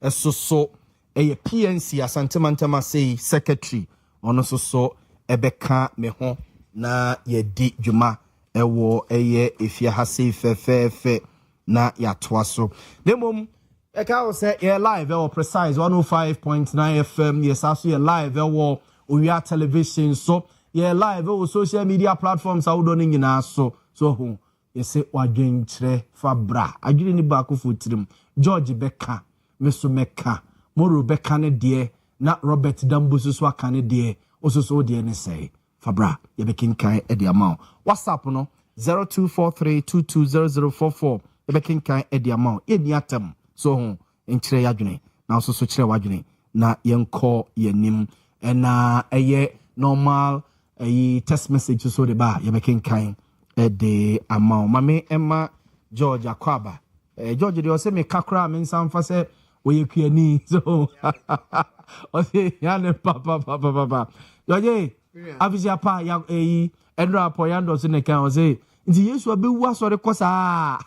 A: esoso PNC asantemantema say secretary ono so ebeka me ho na yedi dwuma ewo efia ha say fe na yatoa so demom eka say ye live or precise 105.9 FM yes aso ye live or Owia television so ye live or social media platforms awdo ni nyina so hu yese wadwen kire fabra adwene ni ba ko fotirim George Beka meso meka Moro Beka ne de na Robert Dambo so aka ne de ososo de ne say fabra ye bekin kai e de amount WhatsApp no 0243220044 ye bekin kai e de amount ye ni atam so nkyerɛ yadwene na also so kyerɛ wadwene na yɛnkɔ yɛnim ɛna ɛyɛ normal text message so de ba yɛbɛkenkan de ama mame Emma George Akwaba George de ɔsɛ me kakra me nsamfa sɛ oyɛ kuani so ɔsɛ yane papa George afisia pa ya ɛdra po ya ndo so ne kan ɔsɛ nti Yesu abewu asɔre kɔ saa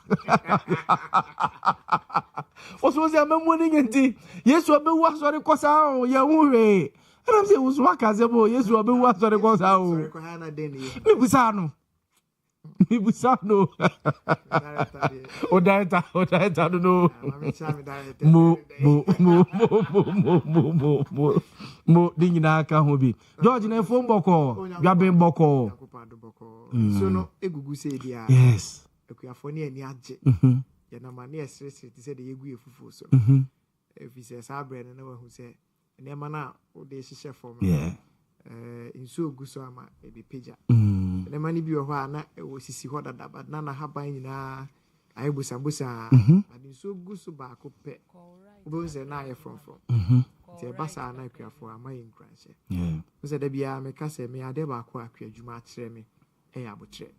A: ɔsɛ ɔsɛ amemu ne nti Yesu abewu asɔre kɔ saa o yɛ hu hwe ɛna sɛ wo so aka sɛ bo Yesu abewu asɔre kɔ saa o me busa no o director no mo di nyina aka ho bi George na phone boko dwaben boko
B: so no egugu say dia
A: yes
B: akuafo ne ani agye ya na ma ne esresre ti say de yegu efufu so efi say sabre ne wa hu say ne ma na o de hihye form inso ogu so ama e be pagya ne ma ni bi ho a na o sisi ho dada but na haban nyina ayi busa adi so ogu so ba ko pe obo say na aye from ti e basa na akuafo ama yin kranche o say da bia me ka say me ade ba ko akuadwuma a kire me e abotre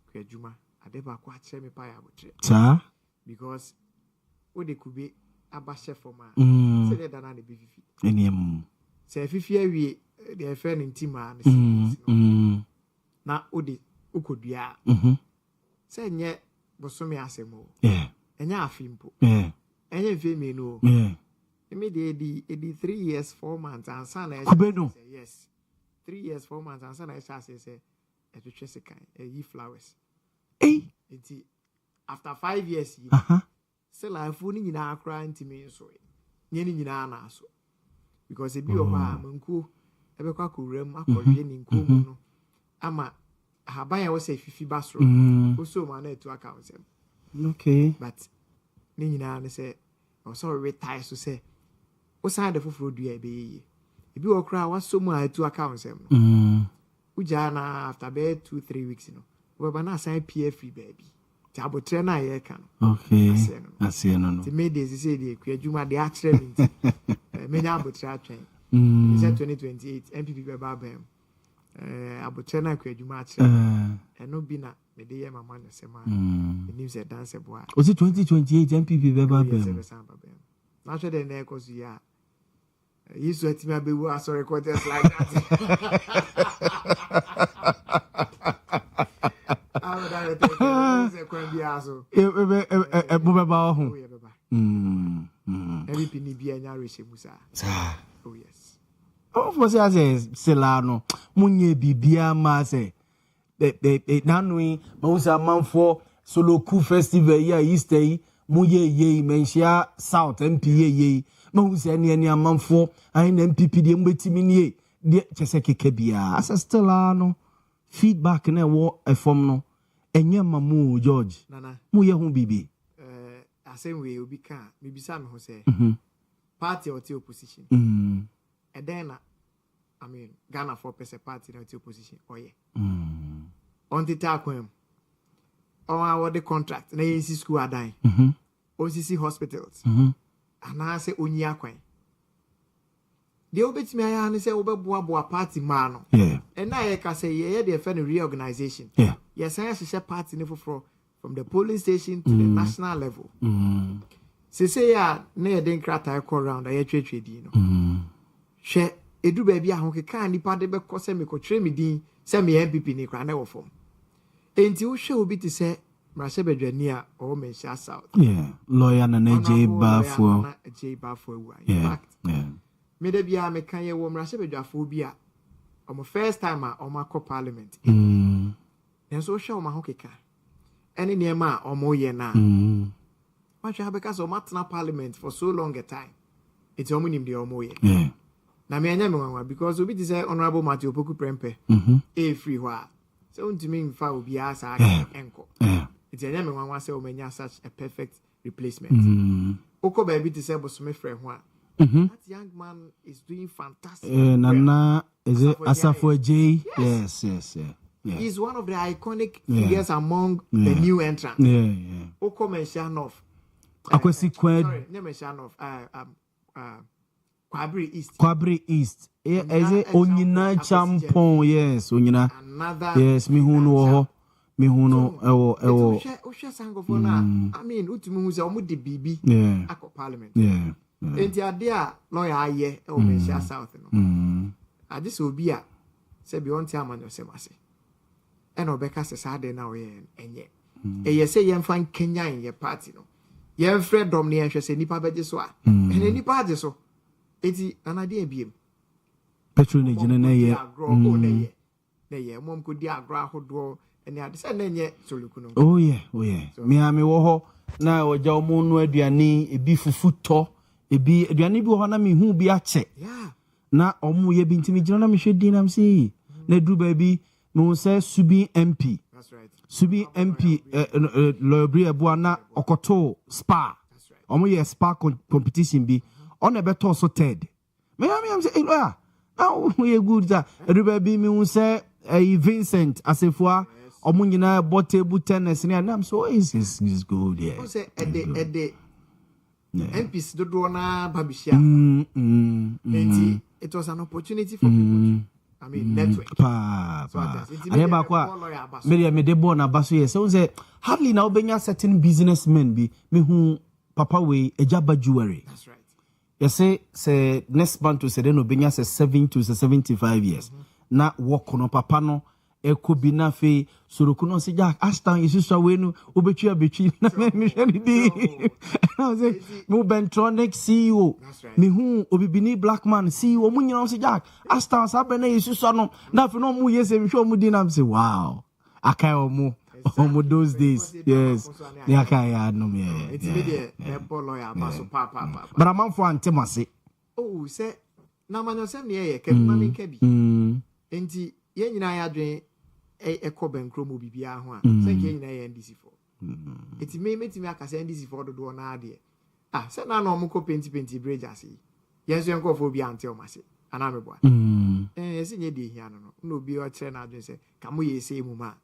B: akuadwuma ade ba ko a kire me pa ya abotre
A: sa
B: because o de kube aba chef for ma say de dana de bififi
A: eniem
B: say fifi awie de fe ne ntima na na o de ukodua say nye bosome asemo enya afimpo enya mfe me no me de 3 years 4 months and sana yes 3 years 4 months and sana say etwetwe sekan yi flowers enti after 5 years say life ni nyina akra ntimi nso nye ni nyina na aso because ebi o ba manku ebe kwa kuram akɔhwe ni nku mu no ama haban ya wo say fifi basro o so ma na etu account sem
A: okay
B: but ni nyina ne say o so retire so say o san de foforo dua ebe yi ebi wo kra wa so mu a etu account sem uja na after be 2-3 weeks no we ba na assign PF baby ti abotre na ye kan
A: okay asie no
B: ti me dey say dey kuadwuma dey akere me me nya abotre atwen is 2028 MPP be ba bam abotre na kuadwuma akere eno bi na me dey mama no sema enim say dance boa
A: o si 2028 MPP be ba bam
B: na hwe dey na ekosu ya Yesu atimi abewu asore quarters like that every penny be anya reshemusa oh yes
A: for say selano munye bibia ma say nanui mausa manfo solo ku festival ya Easter muye ye menhia South MPA ye mausa ne amanfo ai na MPP de mbetimi nie de chese keke bia asa still ano feedback na wo efom no enye mamu George
B: nana
A: mu ye hu bibi
B: asem we obi ka me bisa me ho say party or the opposition and then I mean Ghana for party or the opposition oye on the takwem on our the contract na yensi school adan OCC hospitals and I say onyi akwan the obetimi aya ne say obeboa party man no and na ye ka say ye dey fe reorganization yes I share party ne from the polling station to the national level say ya na ye den krata e around aye twetwe di no hwe edu ba bia ho keka nipa de be ko se me ko twere me din se me MPP ni kra na wo fom enti wo hwe obi ti se mrashe bedwani a o me sha south
A: lawyer na J Bafo
B: in fact me de bia me kan ye wo mrashe bedwafo bi a o first time a o makọ parliament enso hwe o ma ho keka ene ne ma o mo ye na what you have because o matna parliament for so long a time it's o munim de o mo ye na me anya me wanwa because obi ti say honorable Montie Opoku Prempe free hwa so untimi mfa obi asa enko it's anya me wanwa say o manya such a perfect replacement oko ba bi ti say bosome frɛ ho a that young man is doing fantastic
A: nana is it Asafo J yes
B: he's one of the iconic figures among the new entrants oko mention of
A: Akwesi Kwed.
B: Sorry, name of Kwabri East.
A: Kwabri East. Is it Onyina Champon? Yes, Onyina.
B: Another.
A: Yes, mi huno. I mean,
B: Utimu is almost the BB.
A: Yeah.
B: Ako Parliament.
A: Yeah.
B: And the idea, lawyer, aye, or Messia South. I just will be a say beyond time on your semase. And Obeka says, I don't know, and yet. And you say, you find Kenya in your party, no. You have Fred Domney and she say, Nipa Bejeswa. And any party so. It's an idea beam.
A: Patronage in a year.
B: Mom could dear grow draw. And I said,
A: oh, yeah. Miami woho na waja omo aduane ebi fufuto ebi aduane bi ho na me hu bi ache.
B: Yeah.
A: Na omo ye bi ntimi gina na me hwedi na me say na dru ba bi me say Subi MP.
B: That's right.
A: Subi MP Lobri eboa na okoto spa.
B: That's right.
A: Omo ye spa competition bi on e beto so third. Me am say lawyer. Now we good that dru ba bi me say Vincent Asefua Omunyina bought table tennis and I'm so is good, yeah.
B: Say at the MPs do na Babishia. It was an opportunity for people to network. I never quite me de born abaso yes. So say hardly now benya certain businessmen be me who papa way a jabba jewelry. That's right.
A: You say next month to say no benya say 7 to 75 years. Na work no papa no ekobi na fe sorokuno se Jack Aston isusu wenu obetu abetwi na me hwe di na say mo Bentronic CEO me hu obibini black man CEO mo nyina se Jack Aston sabe na isusu no na fe no mo yese me hwe mo di na say wow akai omo those days yes ni akai ya no me
B: it's media lawyer baso papa
A: but amanfo antemase
B: oh say na manyosem ne ye ke ma me nka bi enti ye nyina ya dwen ekọ benkro mo bibia ho a se ke nyina ye NDC for eti me metimi aka se NDC for do na ade se na no mo ko penti bridge ase ye so enko fo bi ante o mase ana me boa se nye de hia no obi o kire na adwen se ka mo ye se mu ma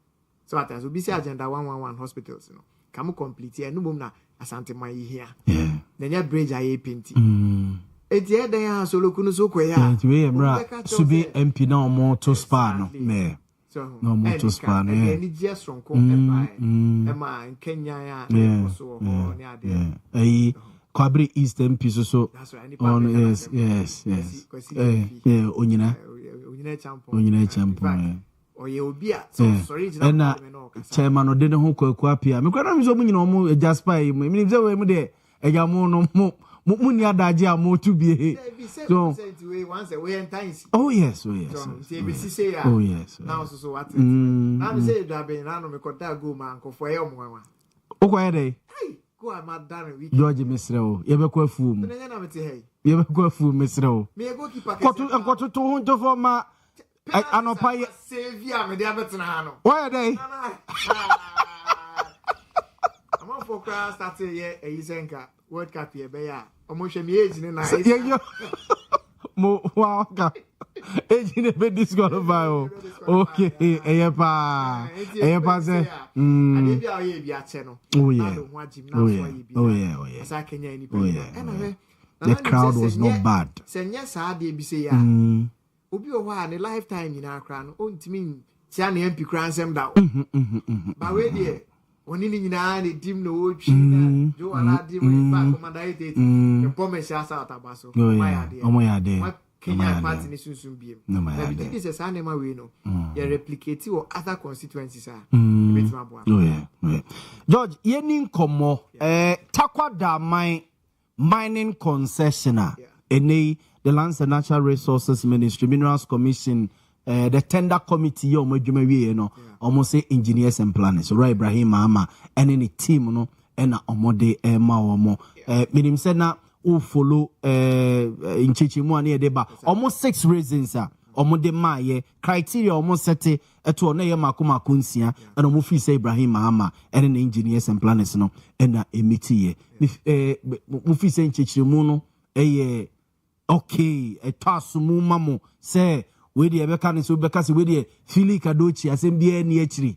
B: so ata so bi se agenda 111 hospitals no ka mo complete e no mom na asante man yi hia na nya bridge aye penti eti e den ya so lokunu so ko ya
A: eti we bra Subi MP na omo to spa no me no mo to spa no
B: ni just from ko ma Kenya ya so ho ni ade
A: eh Kwabri East MP so on yes onyina champion
B: oye obi a so sorry jina
A: na chairman ode ne ho kwaku apia me kwara mi so mo nyina omo jaspa yi me ni ze we mu de eja mo no mo ni adaje amotu bie so oh yes
B: now so what now me say that be now me kota go man ko for e omo
A: o kwa dey
B: go am done week
A: George Misrewo ye be kwa fu mu
B: na me te hey
A: ye be kwa fu Misrewo
B: me go keep packet
A: koto to ho to for ma anopa ye
B: save ya me dey abetena ha no
A: why dey
B: I'm for class start ye eyisenka World Cup ye be ya omo hwe me age ni na
A: ye mo wa ka age ni be disqualify okay eyepa se
B: ade bia o ye bia che no
A: oh yeah
B: asa Kenya ni pe
A: the crowd was not bad
B: senya sa ade bi se ya obi o wa ne lifetime ni na akra no ontimi tia na MP kra nsem da ba we de oni ni nyina ne dim no otwi na jo ala dim ba commander it the promise asa atabaso
A: omo ya de
B: Kenya party ni sunsun biem na bi this is anema we no you replicate or other constituencies are betima boa
A: George yeni nkomo takwa da mining concessioner ene the Lands and Natural Resources Ministry Minerals Commission the tender committee yo madwuma wie no almost say engineers and planners right Ibrahim Mahama and any team no na omode ma omo minim say na o follow in chichimu ani e deba almost 6 reasons omode ma ye criteria almost set eto na ye makomako nsia and omo fi say Ibrahim Mahama and the engineers and planners no na emiti ye mo fi say chichimu no okay etasumu mamo say we dey be kan so be ka se we dey fili kadochi asem bia ni akiri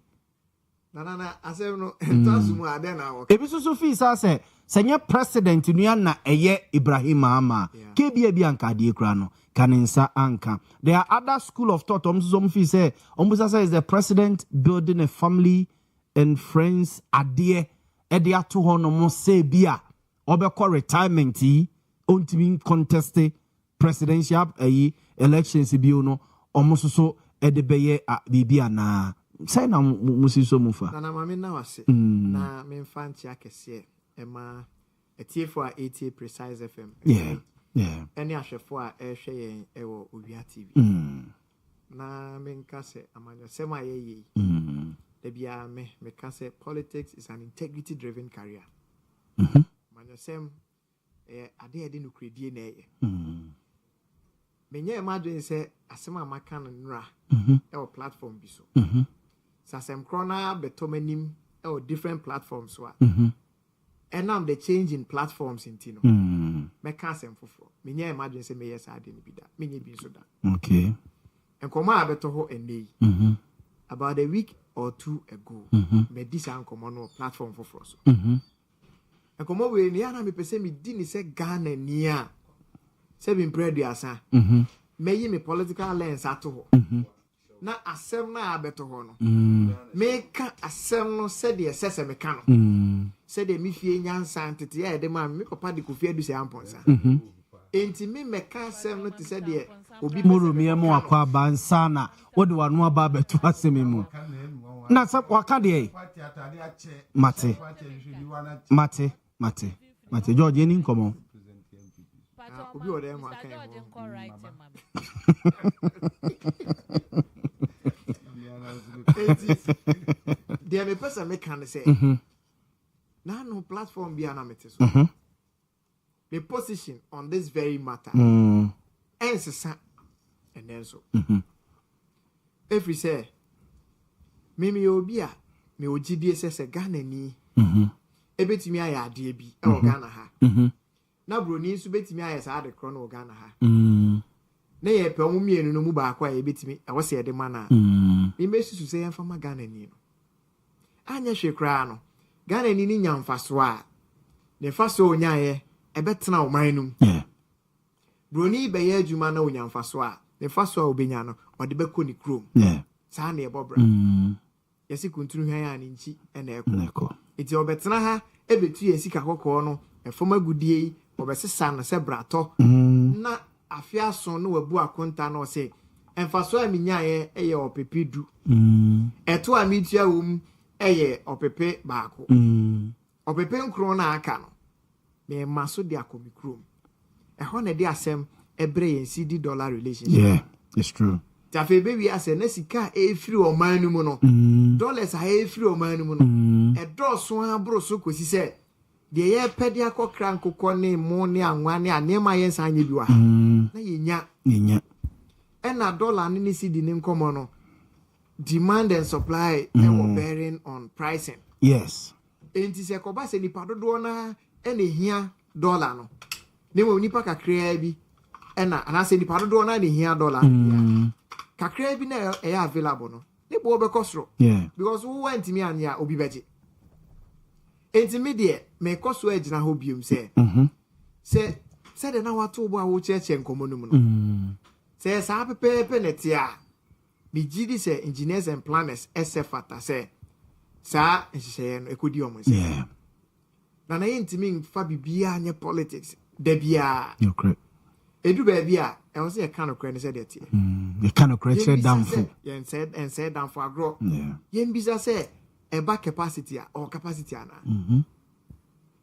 B: Nana, I say no. Tasumu adena wo.
A: Ebi so fi sa say senya president nua na eye Ibrahim Ama. Kebia bi anka de kura no. Kaninsa anka. There are other school of thought. Some fi say is the president building a family and friends adie ede ato ho no mo say bia obekọ retirement yi ontimi contest presidential elections bi no omososo ede beye bibia na say na musiso mufa
B: na mama na wase na me mfanti akese ema etiefo a 80 precise fm
A: yeah
B: any ahwefo a ehwe yen ewo Owia TV na me nka se amanya sema ye the bia me can say politics is an integrity driven career. Manya sem ade ade no kredie na ye. Menye imagine say asema maka no nra e platform bi so. Sasem krona betomanim e different platforms so. And now the change in platforms in Tino. Me can sem fofo. Menye imagine say me yes ade ni bi da. Menye bi so da.
A: Okay.
B: And koma abeto ho ene. About a week or two ago, me this ankomo no platform for us. And come we ni ana me pese me di ni se Ghana ni a. Se be impressed asa. Me yi me political lens ato ho. Na asem na abeto ho no. Me ka asem no se de sese me ka no. Se de mi fie nyansa ntete ya de ma me papa de kofie du se amponsa. Enti me meka asem no te se de obi
A: moro me mo akwa bansana wo de wanu aba beto asemi mu na sa waka de mate George ni nkomo
B: obi o de mo aka dia me pesa me kan say na no platform bia na mete so the position on this very matter ensesa and then so if we say mimi obi a me ogidie sese Ghana ni ebetimi aya ade bi e o Ghana ha na broni nso betimi aya sa ade kro no Ghana ha na ye pe omumienu no mu ba akwa ebetimi e wo se ede mana mi mesusu se yan fama Ghana ni no anya hwekra no Ghana ni nyamfaso a ne faso onyaye ebetena omanum broni be ye adwuma na onyamfaso a ne faso a obenya no ode beko ni krom saa na ebobra yesi kuntunu hwan ya ni nchi ena eko iti obetena ha ebetu yesika kokko no efoma gudie obesesa no se brato na afia so no wabu akonta no se emfaso a minyaye eye opepedu eto a mitua wom eye opepe baako opepe nkro na aka no me maso de akomikrom ho na de asem ebre yen CD-dollar relationship.
A: Yeah, it's true.
B: Tafe baby ase na sika e free o man mu no. Dollars a e free o man mu no. E do so abro so kosi se de ye pede akokra nkokọ ne mo ne anwa ne anema yen san nya bi wa. Na yenya. E na dollar ne CD ne nkomo no. Demand and supply were bearing on pricing.
A: Yes.
B: Enti se ko ba se nipa dodo na e ne hia dollar no. Ne mo nipa kakra bi ena anase nipa dodo na ne hia dollar kakra bi na e available no ne bo be kosro because who went me anya obi beje enti me de me koso agina ho biom se se de na wato bo a wo cheche nkomo no mu no se sa pepepe net ya bi gidi se engineers and planners sfata se sa nhye no ekodi omo se na enti me fa bibia anya politics debia
A: you're correct
B: edu baby a e was e kind of credit said that
A: you kind of credit down for
B: yen said down for agro yen bisa say e back capacity or capacity ana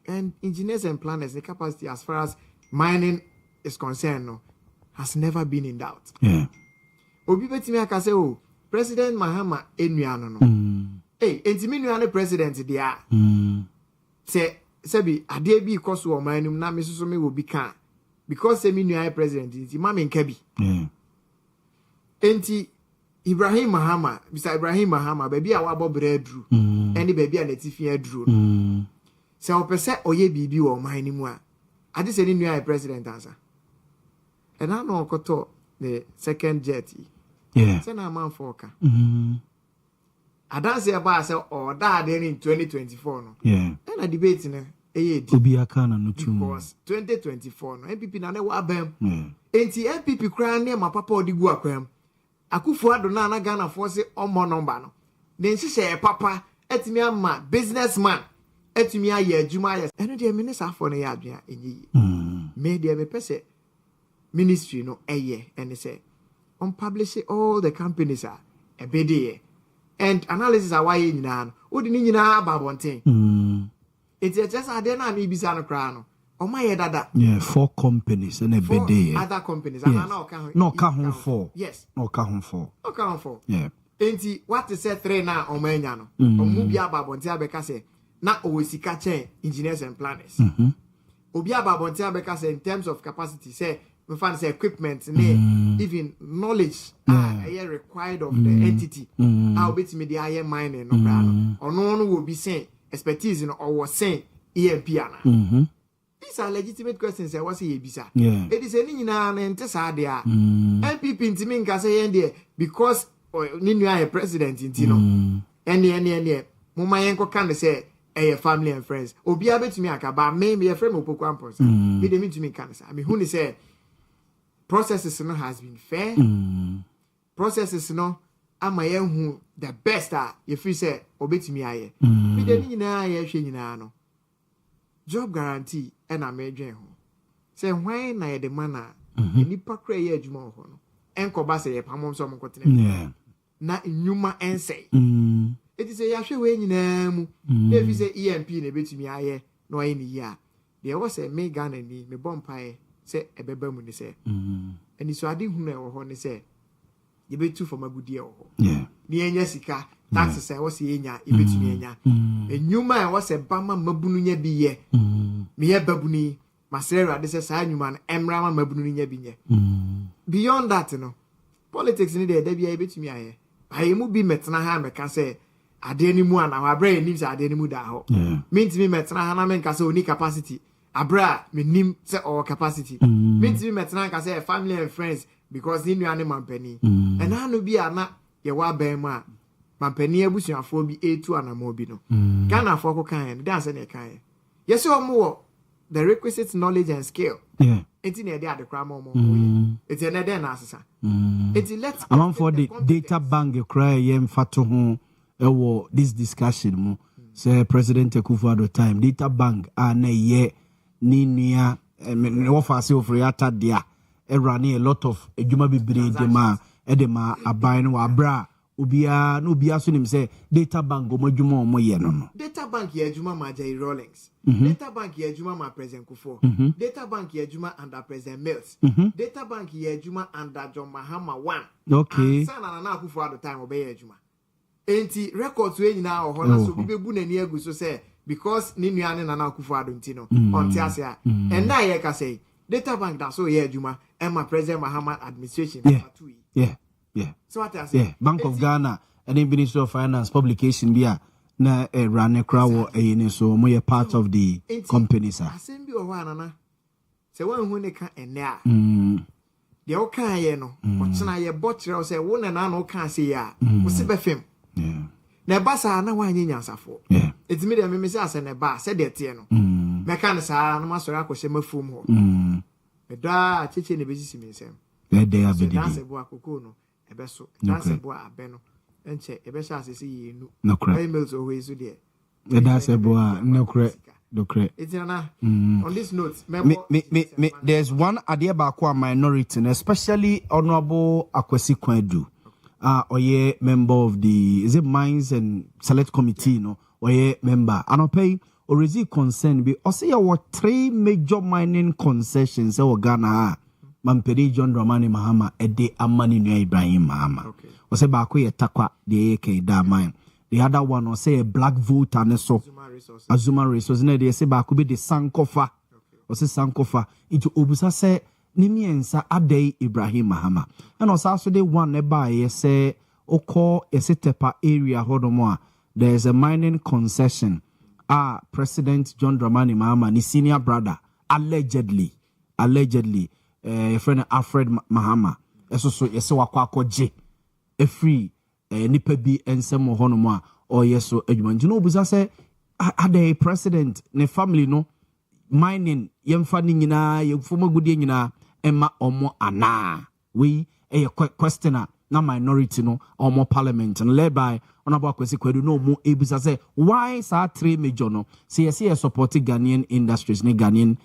B: and engineers and planners the capacity as far as mining is concerned no has never been in doubt obi betimi aka say oh President Mahama enuano no entimi nuano president dia se bi ade bi koso o manum na me soso me wo bi kan because se mi nua president nti mama nka bi enti Ibrahim Mahama bisa Ibrahim Mahama baby a wabo bredru eni baby a natifia adru se opese oye bibi wo man mu a ade se ni nua president ansa and I know koto the second jet se na man foka adanse eba say or that in 2024 no
A: yeah
B: and a debate no
A: obi aka na no too
B: because 2024 no MPP na wa bam
A: yeah
B: enti MPP kra na ma papa odigu akwam Akufo-Addo na Ghana for say omo number no den hye papa etimi ama businessman etimi aye adwuma aye eno de minister for na ya adwea enyi me de me pese ministry no eye and say on publish all the companies are a bede and analysis are why nyina no odi ni nyina babonten it's just ade na me bisa no kra no o ma ye dada
A: yeah 4 companies and a bede
B: other companies
A: yes.
B: na
A: no ka ho 4
B: yes
A: no ka ho 4
B: no ka ho 4
A: yeah
B: enti what is say 3 na o ma nya no o mu bia babonten abeka say na o sika chain engineers and planners obi ababonten abeka say in terms of capacity say we find say equipment even knowledge are required of the entity how bit me the higher mining no brano or no will be saying expertise in or was saying EMP ana these are legitimate questions I was here bisa it is any na ente sa dia MPP ntimi nka say yen because ni nua president ntino ene mama yen ko kan say family and friends obi abetumi akaba me friend opoku amposa me dem ntimi kan say me hu ni say processes no has been fair processes no ama ye hu the best you feel say obetimi aye me de nyina aye hwe nyina no job guarantee and a medwen ho say why na ye de mana nipa kra ye adwuma ho no enko ba say ye pamom so mkotene na nyuma ensei it is a ya hwe we nyina mu e fi say EMP na betumi aye no aye ni ya de wo say me Ghana ni me bompae say ebeba mu ni say ani so ade hu na wo ho ni say ye betu for magudie wo ho ni enya sika taxes say wo say enya e betumi enya enyuma e wo say bama mabunu nya bi ye me ye babuni masere ade say sa nyuma na emra ma mabunu nya bi nye beyond that no politics ni de bia e betumi aye aye mu bi metena ha me ka say ade ni mu ana wa bra ni say ade ni mu da ho mintimi metena ha na me ka say oni capacity abra me nim say or capacity mintimi metena ka say family and friends because ni nua ne mampani and anu bi ana ye wa ban ma mampani abusuafo bi etu anamo bi no Ghana afọ ko kan dan say na kan yes o mo the requisite knowledge and skill enti na e dey adekra mo enti na dey na asesa enti let's
A: among for the data bank cry ye mfato ho ewo this discussion mu say President Akufo-Addo time data bank na ye ni nua wo fa se ofre atadia run a lot of adwuma bibire de ma aban no abra obia so nim say data bank omadwuma omoye no
B: data bank ye adwuma ma Jay Rawlings data bank ye adwuma ma President Kufo data bank ye adwuma under President Mills data bank ye adwuma under John Mahama 1
A: okay
B: sana na Akufo-Addo time obey adwuma enti records we nyina ho na so bibebu nani agu so say because ni nua ne na Akufo-Addo ntino on tiasia and na ye ka say data bank da so ye adwuma Emma President Mahama administration
A: yeah
B: so what I say
A: Bank of Ghana and the Ministry of Finance publication bia na run crowd e so mo ye part of the company sir
B: asem bi o ho anana se wan hu ne ka ene a de o kan ye no o tena ye botre say wo na na o kan say ya wo se befem na ba sa na wan nya nsafo etimi de me say ase ne ba se de te no me kan sa na ma sori akose mafum ho da cheche ne bezisi mi nsem
A: dey abedi
B: danse bo akoko no ebeso danse bo abeno enche ebesha asese yenu
A: no cry
B: emails always so there
A: danse bo no cry
B: it's on this note
A: me there's one idea back one minority especially honorable Akwesi Kwadu oye member of the is it Mines and Select Committee no oye member anopay already concerned be also there 3 major mining concessions in Ghana Mampedi John Dramani Mahama ede amani nua Ibrahim Mahama was back we takwa the AK da mine the other one was say a black vote and so Azuma resources na dey say back be the Sankofa was Sankofa into obusa say nimiensa adai Ibrahim Mahama and also the one nearby say oko esetepa area hodomo there is a mining concession President John Dramani Mahama ni senior brother allegedly friend Alfred Mahama eso so yese wakwa akogye free nipa bi ensem ho no ma o yeso adwuma nti no obusa say ade president ne family no mining yemfa ni nyina yefoma gudie nyina emma omo ana we questioner na minority no omo parliament and led by honorable Kwesi Kwedu no mo ebusa say why sa three major no say yes support Ghanaian industries ne Ghanaian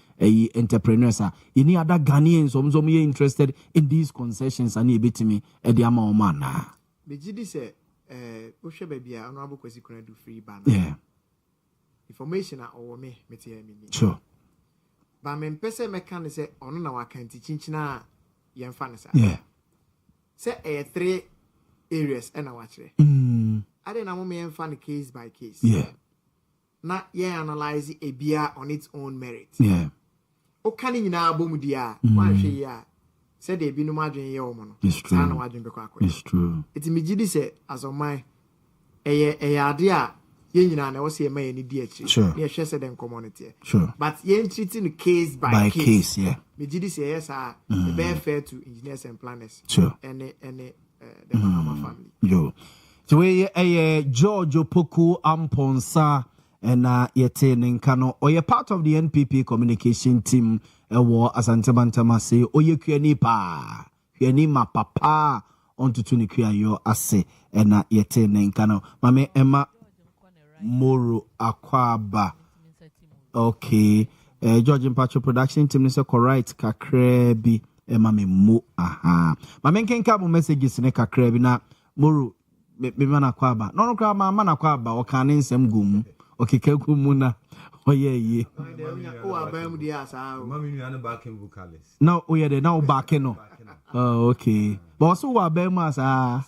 A: entrepreneurs any other Ghanaians some interested in these concessions and ebetimi e de ama o man na
B: me gidi say wo hwe ba bia honorable Kwesi Kwedu free ban information a owo me mete ya mi
A: sure
B: ba me mpese me kan say ono na wakanti chinchina yemfa ne sa say 3 areas and I watch it. I didn't know me and case by case.
A: Yeah.
B: Not analyze a beer on its own merit.
A: Yeah.
B: O can you now boom dia? Why she ya? Said they be no margin your woman.
A: It's true. It's true.
B: It's immediately said as on my a idea. Yen na was here may any DH.
A: Sure.
B: Near Chester than community.
A: Sure.
B: But yen treating case by case.
A: Yeah.
B: Me did say yes, the bare fair to engineers and planners.
A: Sure.
B: And the Bahama family.
A: Yo. So we George Opoku Amponsa and yete ninkano or you're part of the NPP communication team war Asante Bantama say oye kuani pa kuani ma papa onto tuni kuayo ase and yete ninkano mame Emma Moro Akwaba. Okay. George Mpacho production team is correct kakrebi mame mo aha. Mame kenka mo messages ne kakrebi na Moro me mana Akwaba. No kwa mana Akwaba o kan nsem gumu. Okeka gumu na oye.
B: O abam dia sa.
C: Mama mi ana backing vocalist.
A: Now oye de now back no. Oh okay. But also wa abam asa.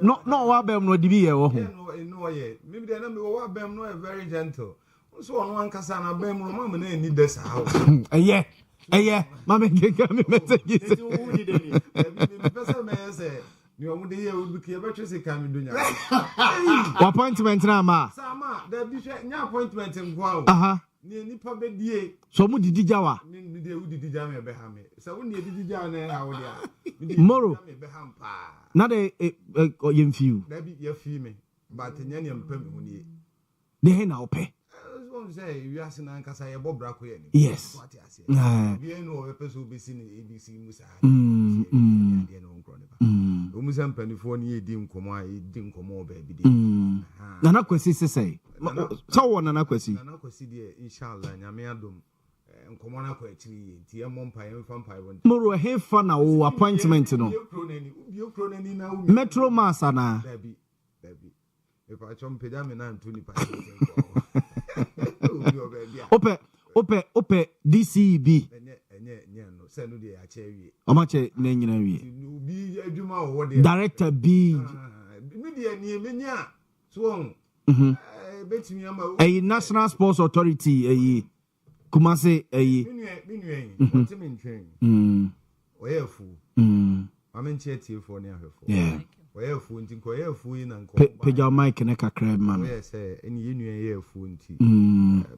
A: No wa abam no di bi ye wo ho.
C: No ye. Maybe they na me wa abam no very gentle. So on one kasa na abam no mama na ni this house.
A: Yeah. Mama kenka me messages.
C: Me pesa me say you want the year would be clear, but you say, can you do
A: What appointment now, ma?
C: Sama, there be no appointment in Guam. Near Nipa Bedie.
A: So, who did you jawa?
C: Who did you jam Beham? So, when you did jam
A: Moro. Not a young few.
C: There be your female, but in any permanent.
A: They ain't now pay.
C: Say, you are saying, Ankasa, a Bob Braquin.
A: Yes.
C: You know, a person will be seen in ABC Musa. Umusan penifoni dim koma dim komo baby.
A: Nana kwesi say. So one nana kwesi.
C: Nana kwesi die inshallah nyame adom. Nkomo na kwa akiri tie mompa yem fampa won.
A: Moro he fa na wo appointment no. Metro Mass na.
C: Dabi. If I chom peda me na ntuni pa.
A: Ope DCB.
C: No say no dey ache wi.
A: Omache na nyina wi.
C: Bi adwuma wo dey.
A: Director B.
C: Me dey ni menya. So betimi ama.
A: National Sports Authority Kumase
C: Minue timi ntwen. Oyefu. Amenche tie ne ahwefo.
A: Yeah.
C: Oyefu nti ko oyefu yi na nko.
A: Peja mic ne kakra man.
C: Yes eni yenue oyefu nti.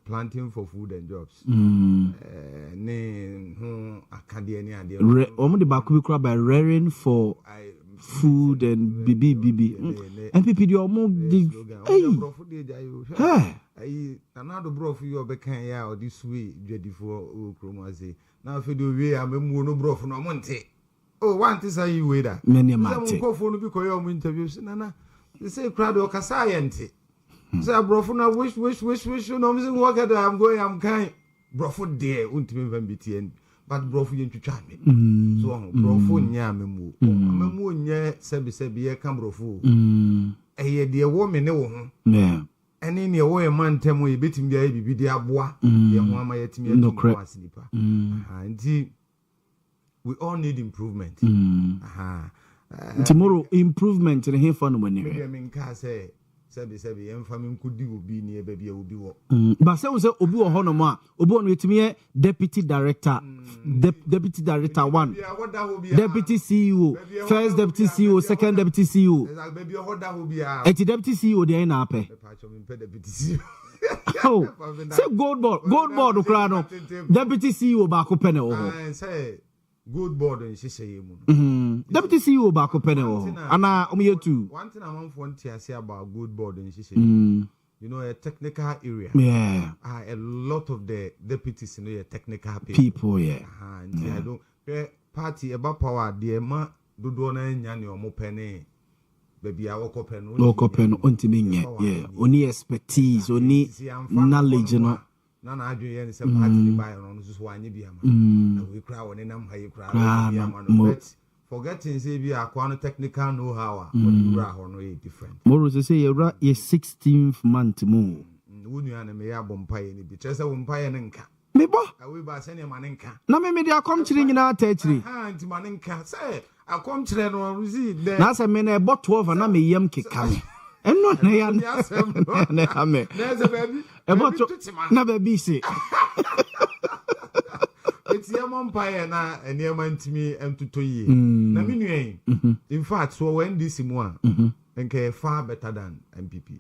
C: Planting for food and jobs. Ne ho akade ni ade.
A: Omo de ba ku bi kura by rearing for food and bibi. NPP di omo di.
C: Hey. Another brof you obekan ya or this way dwadifo okromaze. Na afi do we amemu no brof no monte. Oh, one thing say you waiter.
A: Many mate.
C: Go for no be ko your interviews nana. They say crowd o kasayente. Say brof na wish no me say work at I'm going I'm kind. Brof there untimi van BTN. But brof yen twitwa me. So brof nya amemu. Amemu nya sebi ye kan brof. Eye de wo me ne wo ho.
A: Yeah.
C: Ene ne wo e man temo e betim dia e bibi dia boa. Ye ho ama yetimi atu asinipa. Nti we all need improvement.
A: Tomorrow improvement in here for no money.
C: I mean, can say, Sabi, and famine could do be near baby will be what.
A: But say was Obi or Honoma, Obi with me, deputy director, deputy director 1, deputy CEO, first deputy CEO, second deputy CEO.
C: Baby, what that will be a
A: deputy CEO, the NAP. Oh, say gold board, Ukrano, deputy CEO back open.
C: Say. good board and she say
D: Deputy CEO back up anyway. Anna too.
C: One thing I'm on to say about good board and she say you know a technical area.
D: Yeah.
C: A lot of the deputies in a technical
D: people. Yeah.
C: And I don't party about power the ma do nyani or mo penny. Baby, I woke up and yeah. Only expertise, only knowledge, you know. Nana adwene ne se party buy no so so anye bia ma na we kra woni nam ha ye kra bia ma no but forgetting say bia kwa no technical know how we kra ho no is different
D: more say ye 16th month mo
C: wonu ana me ya bompa ye ne bi tse wo mpa ye ne nka
D: me bo
C: we ba se ne ma ne nka
D: na me dia kom chiri nyina ta chiri
C: nti ma ne nka say akom chire no ruzi de
D: na se me na ebo 12 na me yam keka me eno na ya na ame
C: na baby
D: na baby say
C: it's your empire na eniema ntimi emtuto yi na me nuen in fact so when this one nke far better than MPP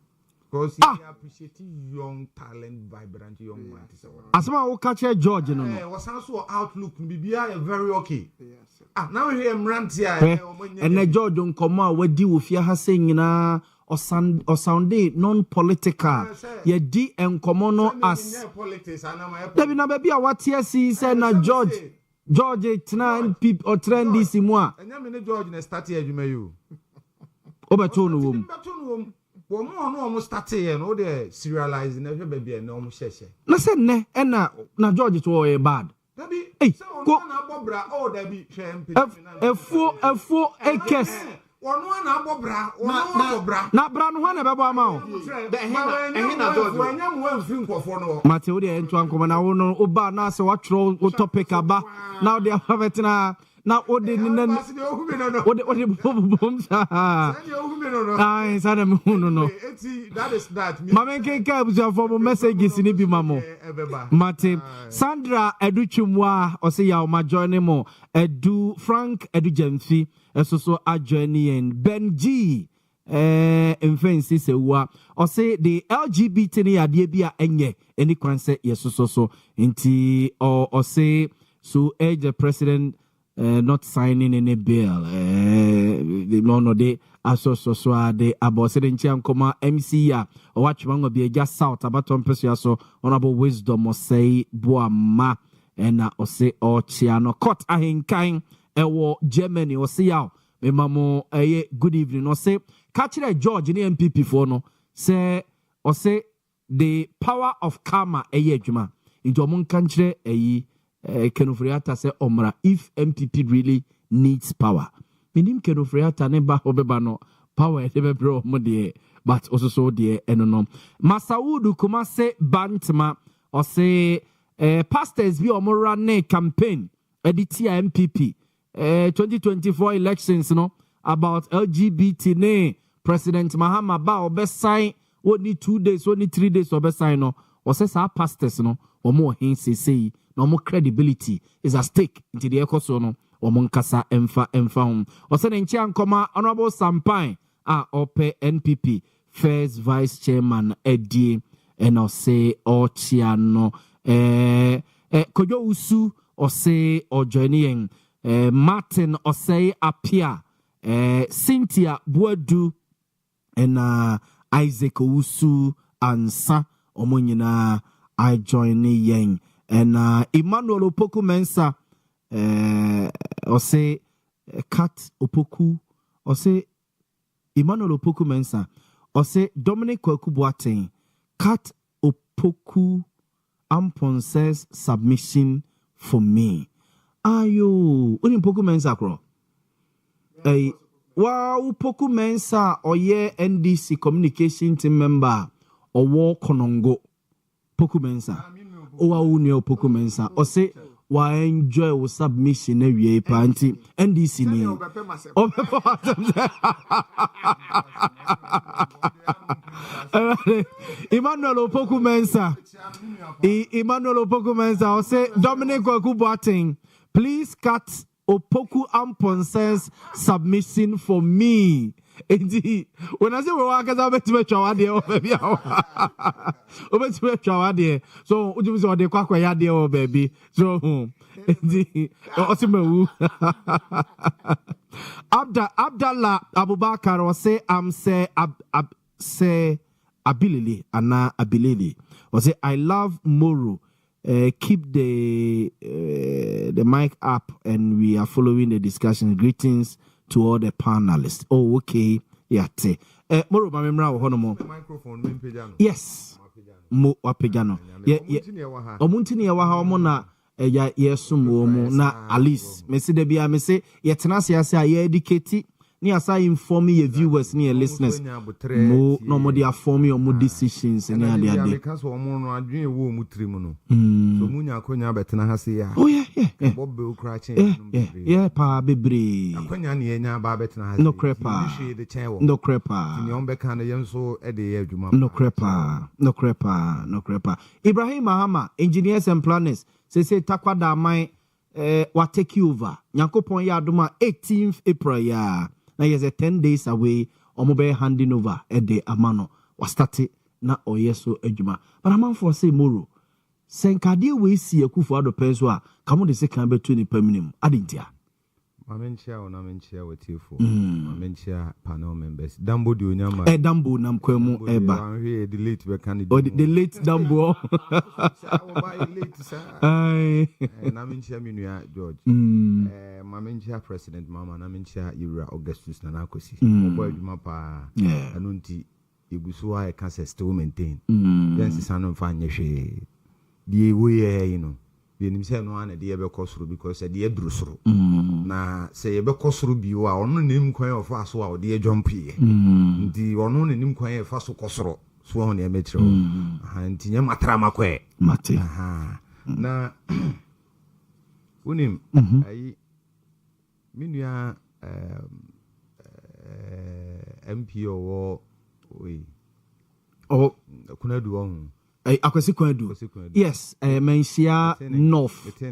C: because he appreciate young talent vibrant young man
D: asema wo catch George no
C: was also outlook bibia very okay now here rant here
D: and George nkomo a wadi wo fia ha se nyina or sounded non-political. Ye di enkomo no as. Debi na baby a what here see say na George tena people or trendy si moi.
C: Enya me ne George na start here adwuma yo.
D: Obeto no wom.
C: Wo mo no mo start here no dey serialize na hwe baby na mo hyehye.
D: Na se ne na George to e bad.
C: Debi
D: say
C: go na bobra debi hwe
D: efo ekes.
C: One na bobra, bobra.
D: Na bra no na bebo ama o.
C: Na George. Wanyam wan fi nkofo no.
D: Mate wo de entu ankoma na wo no oba na se watro wo topic aba. Na wo de abetina na wo de ni na wo de bom sa. Ai sa na mu no.
C: That is that.
D: Mama kenka buza for messages ni bi mamo. Mate Sandra Educhumwa o se ya o ma join mo Edu Frank Edu Jamfi so adjoining and Ben G influence se wa or say the LGBT ni ade bia enye any kwan say yes so nti or say so urge the president not signing any bill no they so de abose de nchian koma MC ya o watchman obi eja south abaton peso so honorable wisdom o say boama na o say o chiano court ahinkan ewo Germany o say yaw me mamo good evening o say catch George ni MPP for no say o say the power of karma adwuma into omon kanchire Kenofriata say omra if MPP really needs power minim Kenofriata ne ba obeba no power e be bro mo de but also so de enono Masaudu kuma say bantma o say pastors bi omora ne campaign editia MPP 2024 elections no about LGBT ne President Mahama ba obesign only 2 days only 3 days obesign no o say sa pastors no omo hin say no more credibility is at stake into the ecoso no omo nkasa emfa hom o say nchi ankoma honorable Sampan ope NPP first vice chairman Eddie and o say Ochiano Kojo Usu o say o joining Martin o say Apia Cynthia Buadu and Isaac Usu Ansa omo nyina I join yen and Emmanuel Opoku Mensa or say Kat Opoku or say Emmanuel Opoku Mensa or say Dominic Kwaku Boateng Kat Opoku Ampon says submission for me. Ayo uni Opoku Mensa kro wow Opoku Mensa or ye NDC communication team member or war konongo Opoku Mensa owa uni Opoku Mensa o say wa enjoy wo submission na wie panti NDC ni Emmanuel Opoku Mensa o say Dominic Kwaku Boateng please cut Opoku Ampon says submission for me Enti when I say we work as a bit to twa wade o baby o bit to twa wade so we say de kwakwa ya de o baby so enti o se mawu Abdallah Abubakar or say say Abilili Anna Abilili or say I love Moro. Keep the mic up and we are following the discussion. Greetings to all the panelists. Oh, okay. Yeah, Moro Mamemra Honomo.
C: Microphone,
D: yes. Mo Wapejano. Yeah. Omuntini Yawaha Mona. Yes, na Alice. Messi de Bia Messi, yet Nasia say I educate. Ni asa inform your viewers ni listeners mo no mo dey inform your mo decisions ni ade ade
C: because wo mo no adwen wo mu trimu no so munya akonya betena ha se ya
D: oh yeah
C: bobbe okra chen
D: yeah pa bebre
C: akonya ne nya ba betena ha
D: no crepa no crepa
C: ni on be kan ye nso e de ye adwuma
D: no crepa Ibrahim Mahama engineers and planners say takwada man wa take over Yakopon ya adoma 18th April ya na yes 10 days away omobe handing over at the amano was started na oyeso adwuma but am for say moro senkade we see akufo ado penso a kamo de se kan betu ni paminim adintia
C: mamenchia ona menchia wetifo mamenchia panel members dambo di onyama
D: dambo nam kwemu eba
C: the late be candidate
D: the late dambo
C: ai na menchia minua George mamenchia president mama na menchia Ira Augustus na nakosi obo adwuma pa anunti eguso a can still maintain then sisano mfa nyehwe die we you know benim say no ana de be kosoro because de adurusoro na say ye be kosoro bi wa ono nim kwan of aso a de jump ye ndi ono nim kwan e fa so kosoro so ho ne metro nti nya matra makwe
D: mate
C: na unim ai minua MPO wo we kuna duo
D: akwesi kwadu yes mensia north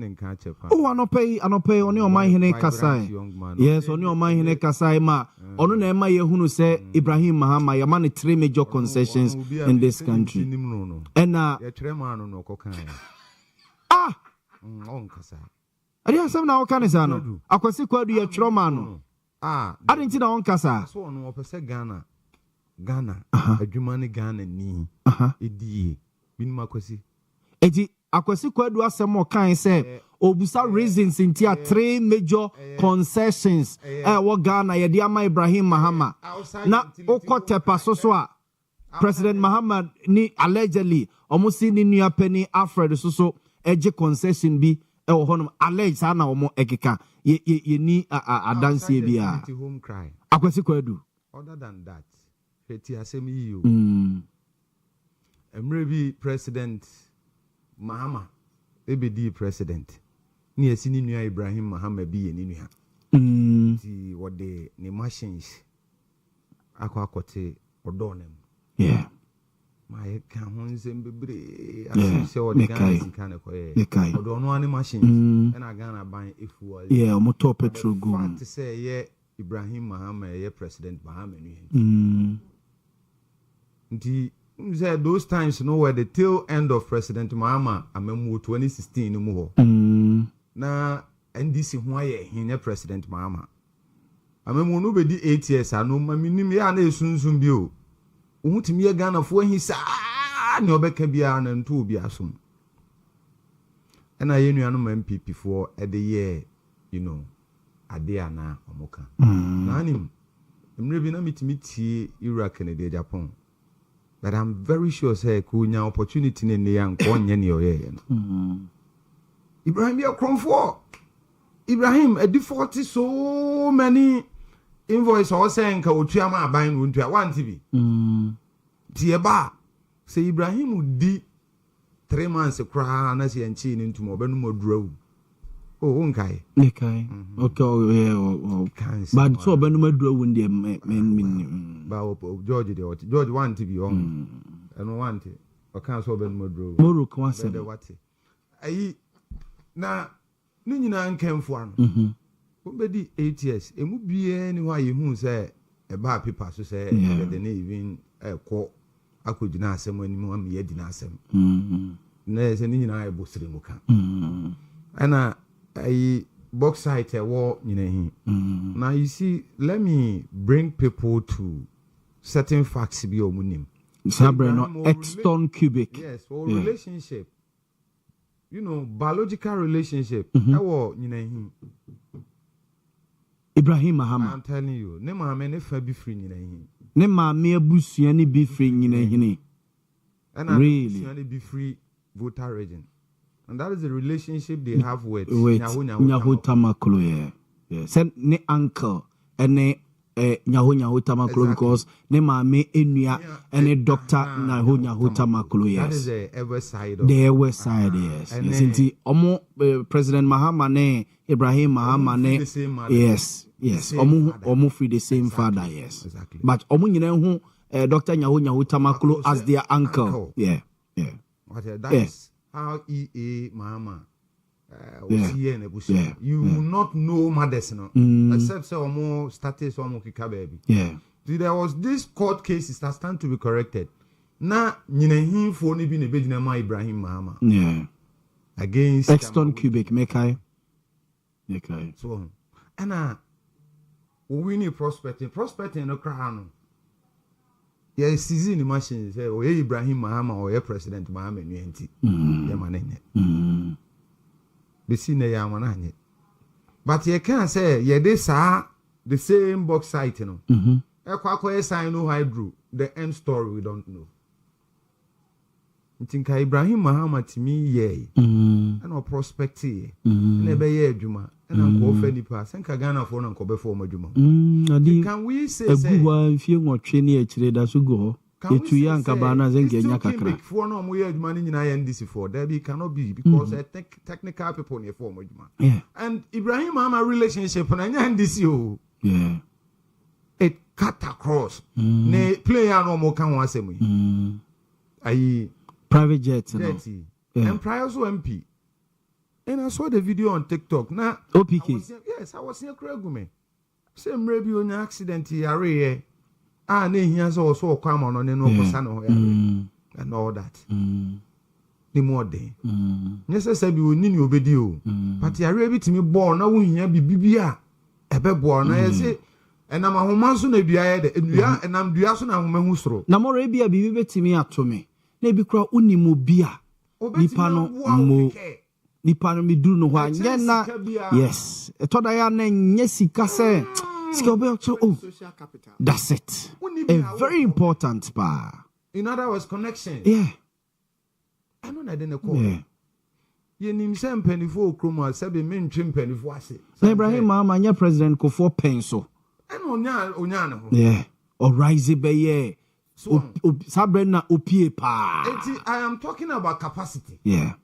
D: anopay oni o man hene kasai yes oni o man hene kasai ma ono na ema ye hunu se Ibrahim Mahama ya man 3 major concessions in this country and
C: ya trema no kokan on kasai
D: ari asem na okanisa no akwesi kwadu ya trema no adinti na on kasa
C: so ono opese Ghana adwuma ne Ghana ni edie minima kwesi
D: eti akwesi kwadu asem o kan say obusa reasons inti a 3 major concessions wo Ghana ye de ama Ibrahim Mahama na okotepa so a President Mahama ni allegedly omusi ni nua pani Alfred so eje concession bi e wo honom alleged na omo ekeka ye ni adanse bia akwesi kwadu
C: other than that feti asem yiyo Emrebi President Mahama ebedi president ni asini nua Ibrahim Mahama bi ye ni nua ti wode ni machines akwakote odonem my can nsem bebre asise wode Ghana kan ko ye odono ani machines na Ghana ban efuel
D: omoto petrol go
C: fact say ye Ibrahim Mahama ye President Mahama ni nti said those times were the tail end of President Mahama amemu 2016 mu ho na NDC ho aye hin President Mahama amemu no be di 8 years anu maminim ya na esunsun bi o ohutimi ye Ghana fo hin sa ne obeka bia na nto obi asom na ye nuanu MPP for e the year you know ade ana omoka na anim emre bi na mitimi tie Iraq ne de Japan. But I'm very sure say kunya opportunity in the young konye ni oye no. Ibrahim ya kromfo. Ibrahim a default so many invoice or saying ka otua ma aban wontua one TV. Tie ba say Ibrahim would di 3 months kra na se enchi ni ntumo benu moduro. Oh unkai.
D: Okay. Okay yeah. But so benu moduro wundi men
C: ba George de what George want to be on and want it o kan so ben modro
D: moro kwa se
C: de what ayi na ni nyina nkamfo ano o be di 8 years emu bie ni wa ye hu say eba paper so say the ne even ko akogina asem animu am ye di na asem na se ni nyina e bosire mu ka ana ai box site wo nyina hi now you see, let me bring people to certain facts be omunim
D: Sabre no exton cubic.
C: Yes, or relationship. You know, biological relationship. Ewo nyina hi.
D: Ibrahim Mahama.
C: I'm telling you, ne ma me ne fa bi free nyina hi.
D: Ne ma me abusua ne bi free nyina hi.
C: And really be free voter region. And that is the relationship they have with
D: Nyaho Tamaklo. Yeah. Send ne uncle and ne Nyaho Tamaklo because ne ma me enua and a doctor Nyaho Tamaklo. Yes.
C: That is the ever side of
D: the ever side, yes. Yes. Inti omo President Mahama ne Ibrahim Mahama ne yes. Omo free the same father, yes.
C: Exactly.
D: But omo nyina hu Dr. Nyaho Tamaklo as their uncle. Yeah.
C: That is how EA Mahama was here in Ebusi. You will not know mothers, no. Except say omo status omo kika baby.
D: Yeah.
C: See, there was this court cases that stand to be corrected. Na nyina hin fo ni bi ne bedina ma Ibrahim Mahama.
D: Yeah.
C: Against
D: Exton cubic mekai.
C: So and we need prospecting no cry no. Yeah, season machine say o Ibrahim Mahama or President Mahama nti. Yeah man be seen ya man. But you can say yeah they say the same box site no. Ekwa sign no hydro the end story we don't know. Ntinka Ibrahim Mahama timi ye and o prospecting na be ye adwuma and anko fa nipa senka Ghana for na anko be for adwuma. Can we say
D: eguwa mfie nwotwe ne akire da so go etu ya nka ba na zenga nya kakra
C: for no mo ye adwuma ni nyina ya ndisi for there be cannot be because technical people ne for adwuma.
D: Yeah.
C: And Ibrahim Mahama relationship na nya ndisi o.
D: Yeah.
C: It cut across ne player no mo kan wasem yi. Ayi
D: private jet no.
C: And prior so MP. And I saw the video on TikTok. Now,
D: OPK.
C: I was near Kragume. Same maybe on accident here. Ne hears also come on and all that. The more day. Yes, I said you need your video. But you are ready to me born. Now we hear Bibia. A bit born. I say, and I'm a homansu nebia, and I'm Diason and Mahusro.
D: Namorabia be to me at me. Maybe cry unimobia. Nipano mo. Nipano mi do no wa nyena. Yes. Etoda ya na nyesika se. Social
B: capital.
D: That's it. A very important pa.
C: In other words, connection.
D: Yeah.
C: I know that didn't call. Yeah. You nim sem penifo kroma sebe men twem penifo ase.
D: Ibrahim Mahama nya president ko for penso.
C: I know onya no.
D: Yeah. Or rise be ye. Sabrina opie pa.
C: I am talking about capacity.
D: Yeah.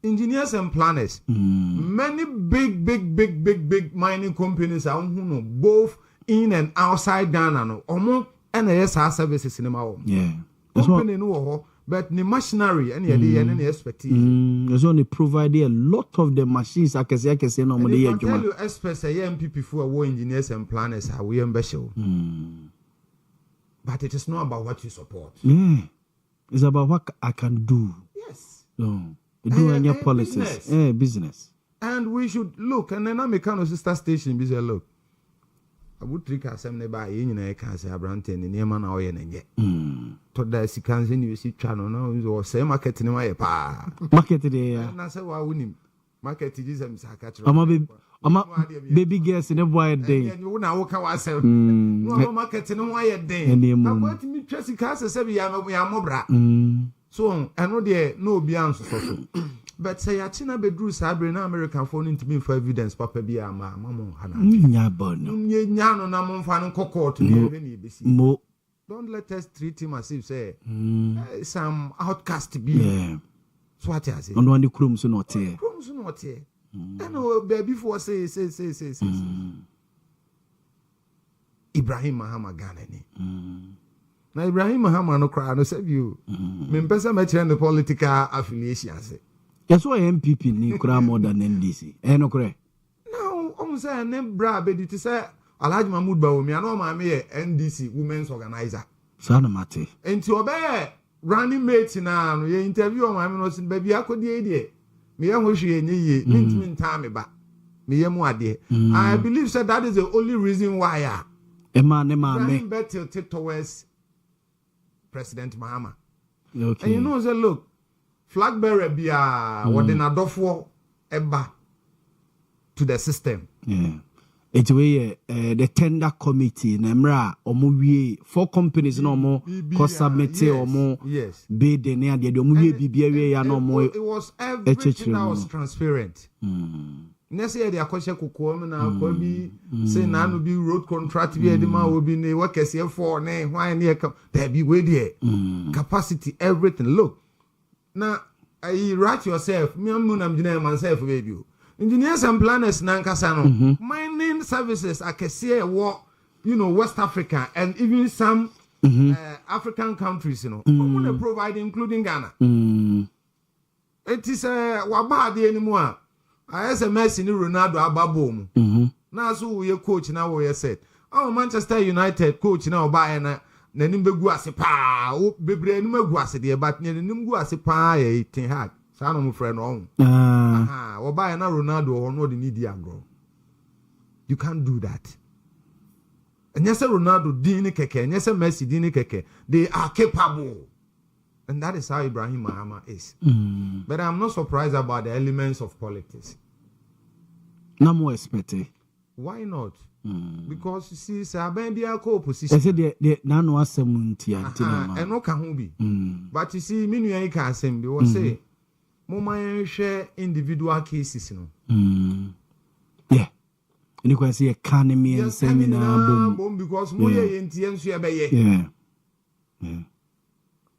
C: Engineers and planners. Many big mining companies are both in and outside Ghana. No, omo NAS services in the
D: yeah.
C: Company no, but the machinery and the expertise.
D: There's only provided a lot of the machines. I can say no more.
C: I tell you, experts, MPP for engineers and planners are we special. But it is not about what you support.
D: Yeah. It's about what I can do.
C: Yes.
D: No. Do any policies. Business.
C: And we should look. And then I'm a kind of sister station. Be say, look. I would trick us some neighbor in a cancer Abranton in Yemen or Yen. To the Sikans in you see channel no or say market in my pa. Market today. And I said, why wouldn't market is I'm a baby girls in a wide day. And you now walk ourselves. No market in a wide day. I'm going to meet Tracy Castle, we are mobra. So, I know there no beyond social. But say, I think I be Drew Sabre and American phone into me for evidence, Papa Bia, Mamma Hannah. Yano, Namon Fan Coco to me. Don't let us treat him as if say some outcast be. So what I say? On one the crumbs not here. Crumbs not here. I know baby for say. Ibrahim Mahama Ghanani. Now Ibrahim Mahama no cry no save you. Me pesa me the political affiliations.
D: Yes, why MPP ni cry more than NDC. No correct.
C: No, say name bra be it say Alhaji Mahmoud Bawomi ano ma me NDC women's organizer
D: sana mate
C: enti obe running mate na no ye interview o ma me no sin ba bia akodi e de me ye ho hwe enye ye mintimi nta me ba me ye mu ade I believe said that is the only reason why
D: Emma ne ma me
C: better towards President Mahama.
D: okay
C: And you know say look flag bearer bia what the nadofo eba to the system.
D: Yeah. It's way the tender committee nemra omo 4 companies no mo ko submit omo bid na de omo wie bibia wie ya no mo
C: it was everything that was transparent. Next year the akoshe kokoo na akwa bi say na no bi road contract bi edema obi ne workers here for na hwan ne there be we there capacity everything look now I write yourself me am na mjina myself baby engineers and planners na nkasa no mining services akese wo West Africa and even some African countries they provide including Ghana it is waba de anymore SMS ni Ronaldo ababom na so we coach na we said Manchester United coach na oba na nanim begu ase pa bebre anim agu ase de but nanim gu ase pa ya Ten Hag sa no mo frɛ no oba na Ronaldo ho no de need agro you can't do that and yes Ronaldo din ni keke and yes Messi din ni keke they are capable. And that is how Ibrahim Mahama is. But I'm not surprised about the elements of politics.
D: No more expected.
C: Why not? Because you see, Sabendia co-opposition.
D: I said the nano asemunti antina.
C: And no can be. But you see, many can say, they will say, Moma share individual cases.
D: Yeah. And you can see economy and seminar boom.
C: Because we are in TNC.
D: Yeah. Yeah.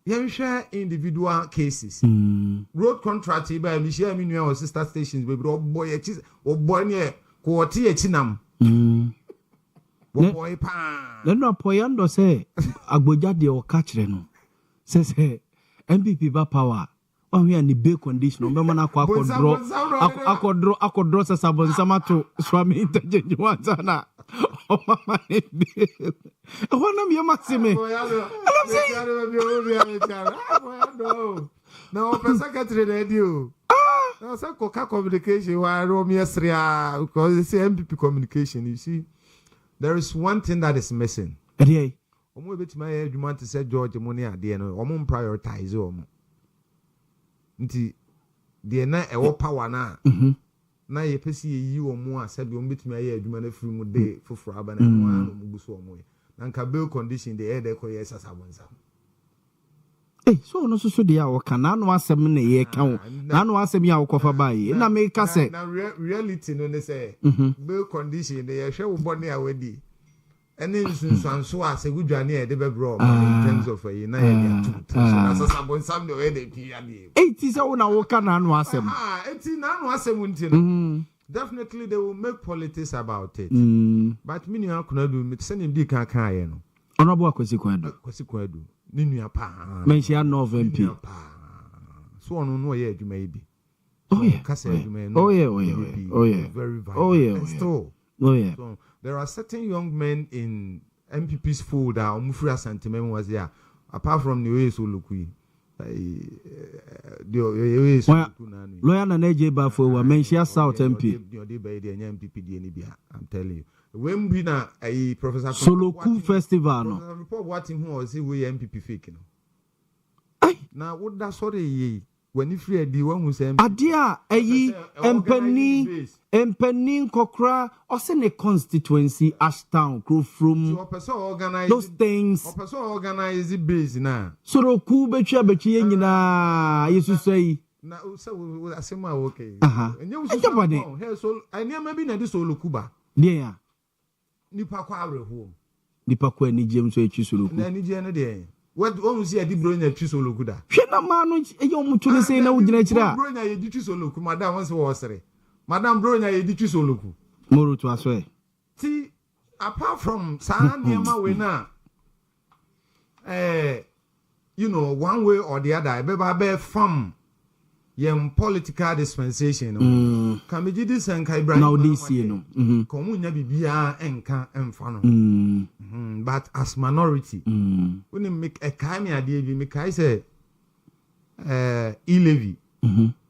C: You share individual cases. Road contract by Michelle Minua or sister stations, baby, or boy near Quartier Chinam. Boy, pa.
D: Then no poyando say, Agbojade or catching. Says, MPP power. Oh, we are in the big condition. Remember, I could draw Sabon Samato, Swami interchange once. Oh, my God. One of your Maxime.
C: No, secretary radio. Now, some Coca communication, why Romeo because it's MPP communication. You see, there is one thing that is missing.
D: Yeah.
C: Bit my you want to say George money at the end, prioritize. Nti de na ewo power na na ye pesi yi wo mu a sabe o betumi aye adwuma na firi mu de foforo aba na mu a no mu so omo na nka bill condition de e ko ye sasabonsa
D: so no so de ya wo kana no asem na ye ka wo na no asem ya wo kofa ba yi na me ka se
C: na reality no ne say bill condition de ye hwe wo bone a wadi ene nsunsanso a se gudwane e de bebro in terms of na ye dia so na sasabonsa de we de pia de
D: ti se wo na wo kana no asem
C: eti na no asem nti no definitely they will make politics about it but me nua kuna do me se nim di kan kan ye no
D: honorable Kwesi Kwadu
C: ni nua pa
D: mention no MP
C: so ono no ye adwuma yi bi kasa adwuma
D: no yeah
C: very vital
D: still
C: so there are certain young men in MPP's fold that Omufria Santimem was there apart from the way so look
D: lawyer na neje ba for wa mention South MP
C: I'm telling you when we na Professor
D: Soloku festival no
C: report what him was say we MPP fake no now what that sorry when if you the one who say
D: adia empani kokra or send a constituency Ashtown crew from those things
C: organize the base na
D: Soloku bechi nyina yesu say
C: na so asema okay
D: and
C: so I near maybe na this Soloku ba
D: yeah
C: nipa kwa areho
D: nipa kwa ni jem so echi Soloku
C: na ni je no de what won see adi bro nya twi Soloku da
D: hwe na ma no eyo mutu ne sei na wugina kira
C: bro nya ye di twi Soloku madam won se wo sere madam bro nya ye di twi Soloku
D: moro to aso
C: see apart from Saniama we na one way or the other be farm yem political dispensation no can be this and kai Ibrahim
D: now this year no
C: komu nya bibia enka emfa no but as minority when make a kai me ade bi me kai say e-levy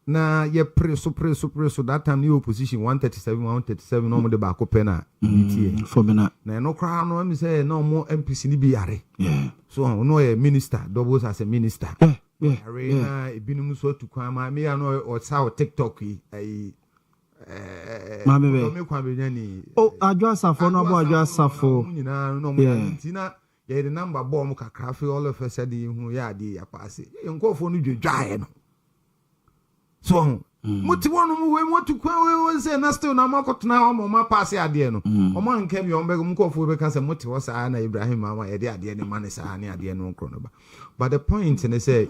C: na ye preso that time the opposition 137 no mo de ba ko pena
D: for me na
C: no cry no me say no more MPC ni bi yare so no a minister doubles as a minister arena ebinum so to kwan ma me no o sa TikTok yi
D: ma me
C: me kwa be nyani
D: adwasafo no abo adwasafo
C: nyina no mo ntina ye the number bomb kakra fe all of a sudden hu ya ade ya pass enkofo no dwedwae no so muti wonu we motu kwa we say na still na makotuna o ma pass ade no o ma nka bi o mbego mkofo be ka say muti wo sa na Ibrahim mama ye de ade ne man sa ne ade no nkro no ba but the point in say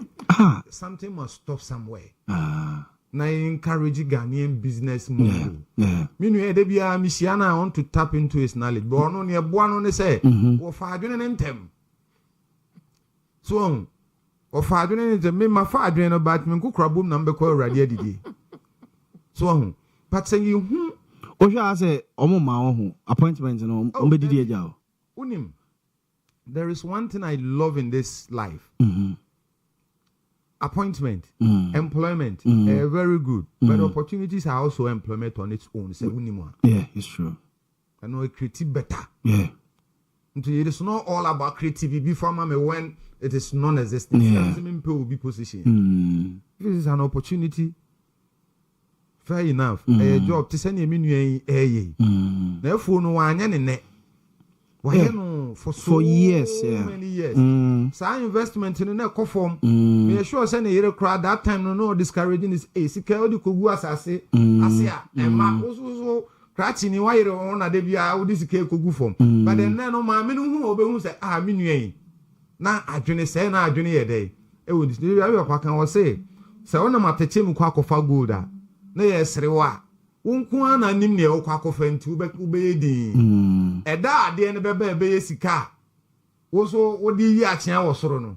C: something must stop somewhere na encourage Ghanaian business more minu e de bia misia na I want to tap into his knowledge but ono ne eboa no ne say wo fa adwene ne ntem so ofa adwene ne me ma fa adwene no but me kokra bom na mbekọ awurade adidi so but say you
D: o sha say omo ma ho appointment no ombedidi eja o
C: unim there is one thing I love in this life appointment employment very good but opportunities are also employment on its own say unim
D: yeah it's true
C: I know creative better
D: it
C: is not all about creativity before me when it is non-existent. Will be position. This is an opportunity. Fair enough. A job to send you therefore no one ne. Why no for
D: years,
C: many years. So investment in a co-form. Me sure send a year crowd that time no discouraging is a security could go as I say. Asia and ma also Cratching why you on a debia would this cake go form. But then no mammy who say, mean na adwene say na adwene ye dey e wo dis dey ayo kwakan wo say say wona mateche mu kwa kofa gold a na ye serewa wonku ana nim ne wo kwa kofa nti wo be din da ade ne be ye sika wo so wo di yi achia wo soro no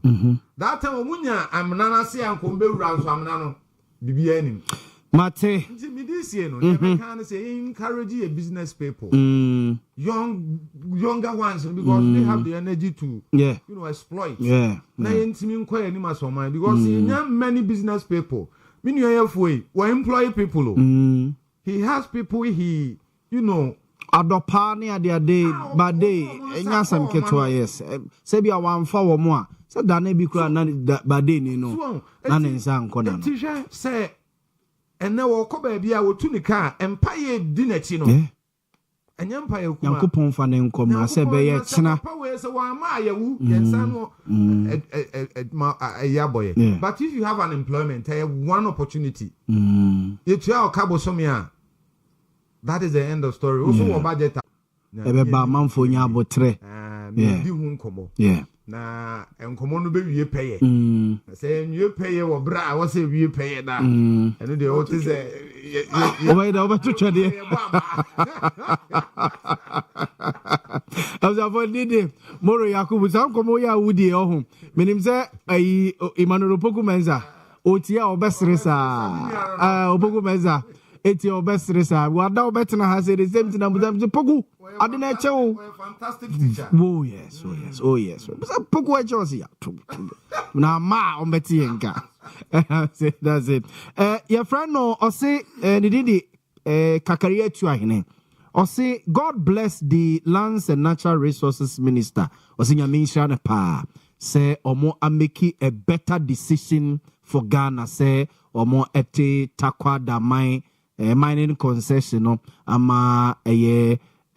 C: that time omunya amna na se anko be wura so amna no bibia nim
D: Mate.
C: This year, no, they can say encourage a business people, younger ones, because they have the energy to, exploit.
D: Yeah.
C: Now, inquire any mass of mine because many business people, mean you have way, or employ people. He has people
D: Adopani at their day, but they, and yasam ketwa, yes. Sebia one for more. So Dane be cry, but they, none in San Conan.
C: Teacher say. And now walk baby, I will tunica empire dinner chino. And empire
D: coupon fan and come, I said, Bayetsna.
C: So why my woo, a yaboy. But if you have an employment, I have one opportunity. It's your cabo somia. That is the end of story. Also, budget.
D: Eba man for yabo tre. Yeah.
C: Na enkomo no be wie peye say wie peye wo bra wo say wie peye da eno de o te say
D: o vai da o ba tucha de aza for dide moro yakubu san komo ya wudi ohun menim say ayi Emmanuel Opoku Menza o tia o besresa Opoku Menza eti o besresa wa da o betena ha say the same thing na Poku adina chewo
C: fantastic teacher
D: oh yes Poku echosi ya na ma o beti enka that's it your friend no o say ni didi kakari etu ahene o say God bless the lands and natural resources minister o say nyame nhira na pa say omo ameki a better decision for Ghana say omo ete takwa da mining concession no ama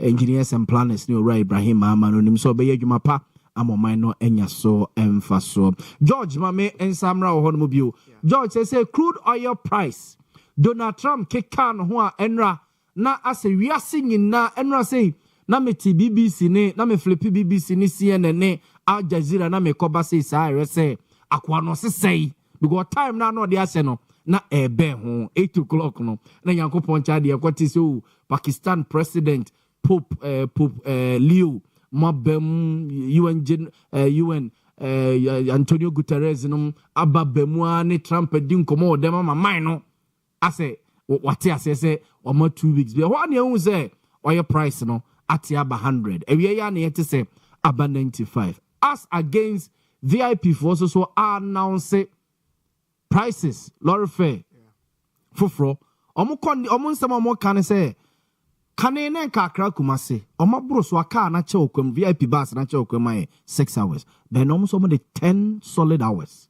D: engineers and planners ni ora Ibrahim Amanonim so be adwuma pa amomai no enya so emfa so George mame ensamra wo hono bio George say crude oil price Donald Trump kekan ho a enra na ase wiase nyina enra say na meti BBC ne na me flip BBC ne CNN ne Al Jazeera na me koba say say akwa no sesei because time na no de ase no na ebe ho 8 o'clock no na yankopon cha de kwati so Pakistan president Pope Leo Mabem UN Antonio Guterres no aba bemua ne Trump din komo dem ma man no ase what say almost 2 weeks be one you say oil price no at aba 100 ewie ya na yete say aba 95 as against VIP for so announce prices lorry fare foforo omo nsema omo kan say kane ne kakra kumase omabro so aka na che okwam VIP bus na che okwam 6 hours then almost the 10 solid hours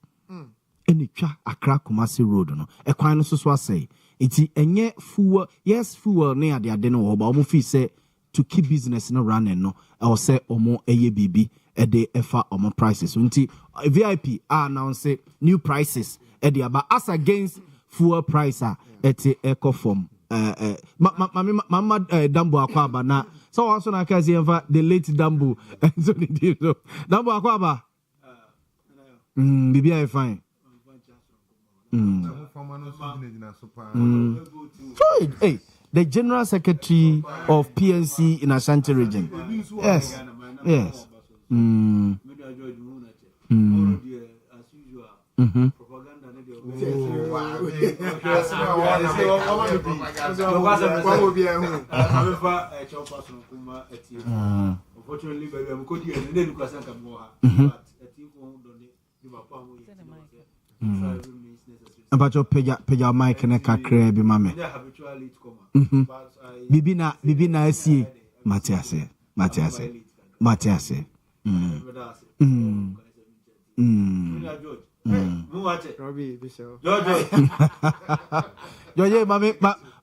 D: eni twa akra kumase road no ekwan no so asay iti enye fuel ne ade no ho ba omo fi say to keep business no running no or say omo eye bibi e de efa omo prices unti VIP announce new prices e de aba as against fuel price eti eco form mama Dambo Akwaba na so also na kazi enfa the late Dambo so the deal so Dambo Akwaba bibi fine hey the General Secretary of PNC in Ashanti region. Yes. Yes. About your peja mic and a kakre be mame. Bibina see Matthias. George,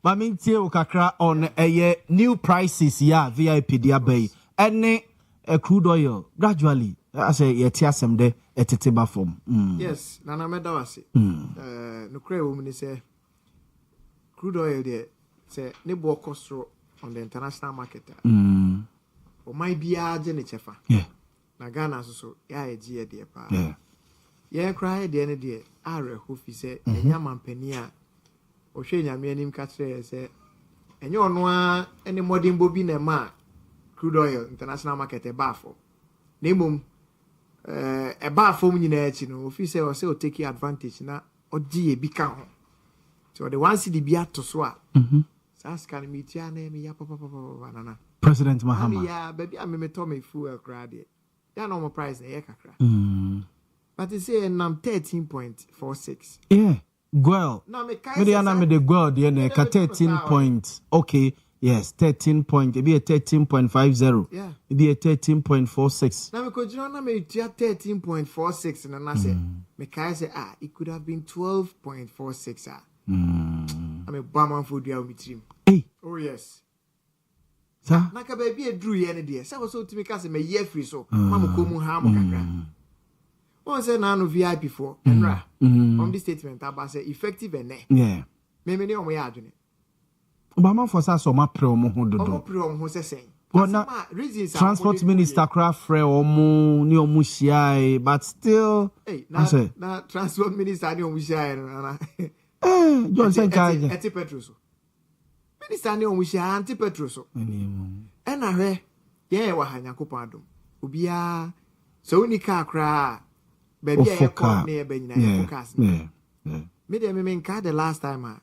D: mami tie okakra on new prices ya VIP dia bay. Any crude oil gradually as a yetiasem de etete form.
B: Yes, nana meda wase. No kre wo mini say crude oil there say ne bo cost on the international market. O mai bia je ne chefa.
D: Yeah.
B: Na Ghana so ya eji e de pa.
D: Yeah.
B: Yeah, cry de ne de are ho fi say enya mampani a o hwe nyame anim ka kire say enye ono a ene modern bobi na ma crude oil international market e ba for. Na mum e ba for mu nyina achi no fi say o say o take advantage na o di e bi ka ho. So the one city bi ato so a. Saskan mi tia na mi ya papa nana.
D: President Mahama.
B: Yeah, baby, I'm a Tommy fuel crowd. Yeah, no more price na kakra. But you say I'm 13.46.
D: Yeah, girl.
B: No, me
D: the girl the 13 point. Okay, yes, 13 point. It be a 13.50.
B: Yeah,
D: it be a 13.46.
B: Now me could you know me 13.46 and I say me kai say it could have been 12.46 I'm a Boamah food ya with him.
D: Hey.
B: Oh yes.
D: Naka
B: baby a drew any dear. So so to me case me year free so mama komu ha mo kakra. One say na no VIP for enra. On this statement about say effective and
D: yeah.
B: Me ne omo ya adwene.
D: Obama for sa so ma pre omo ho dodo.
B: Omo pre omo ho se sen.
D: Transport minister craft free omo ni omo hia but still
B: hey na transport minister ni omo hia na.
D: John Senkai.
B: Eti petrol so. Minister ni omo hia anti petrol so. Ena hwe ye wa hanyakopon adom. Obia so unika kra baby e ko na e banyina e focus. Yeah. Me dey me nka the last time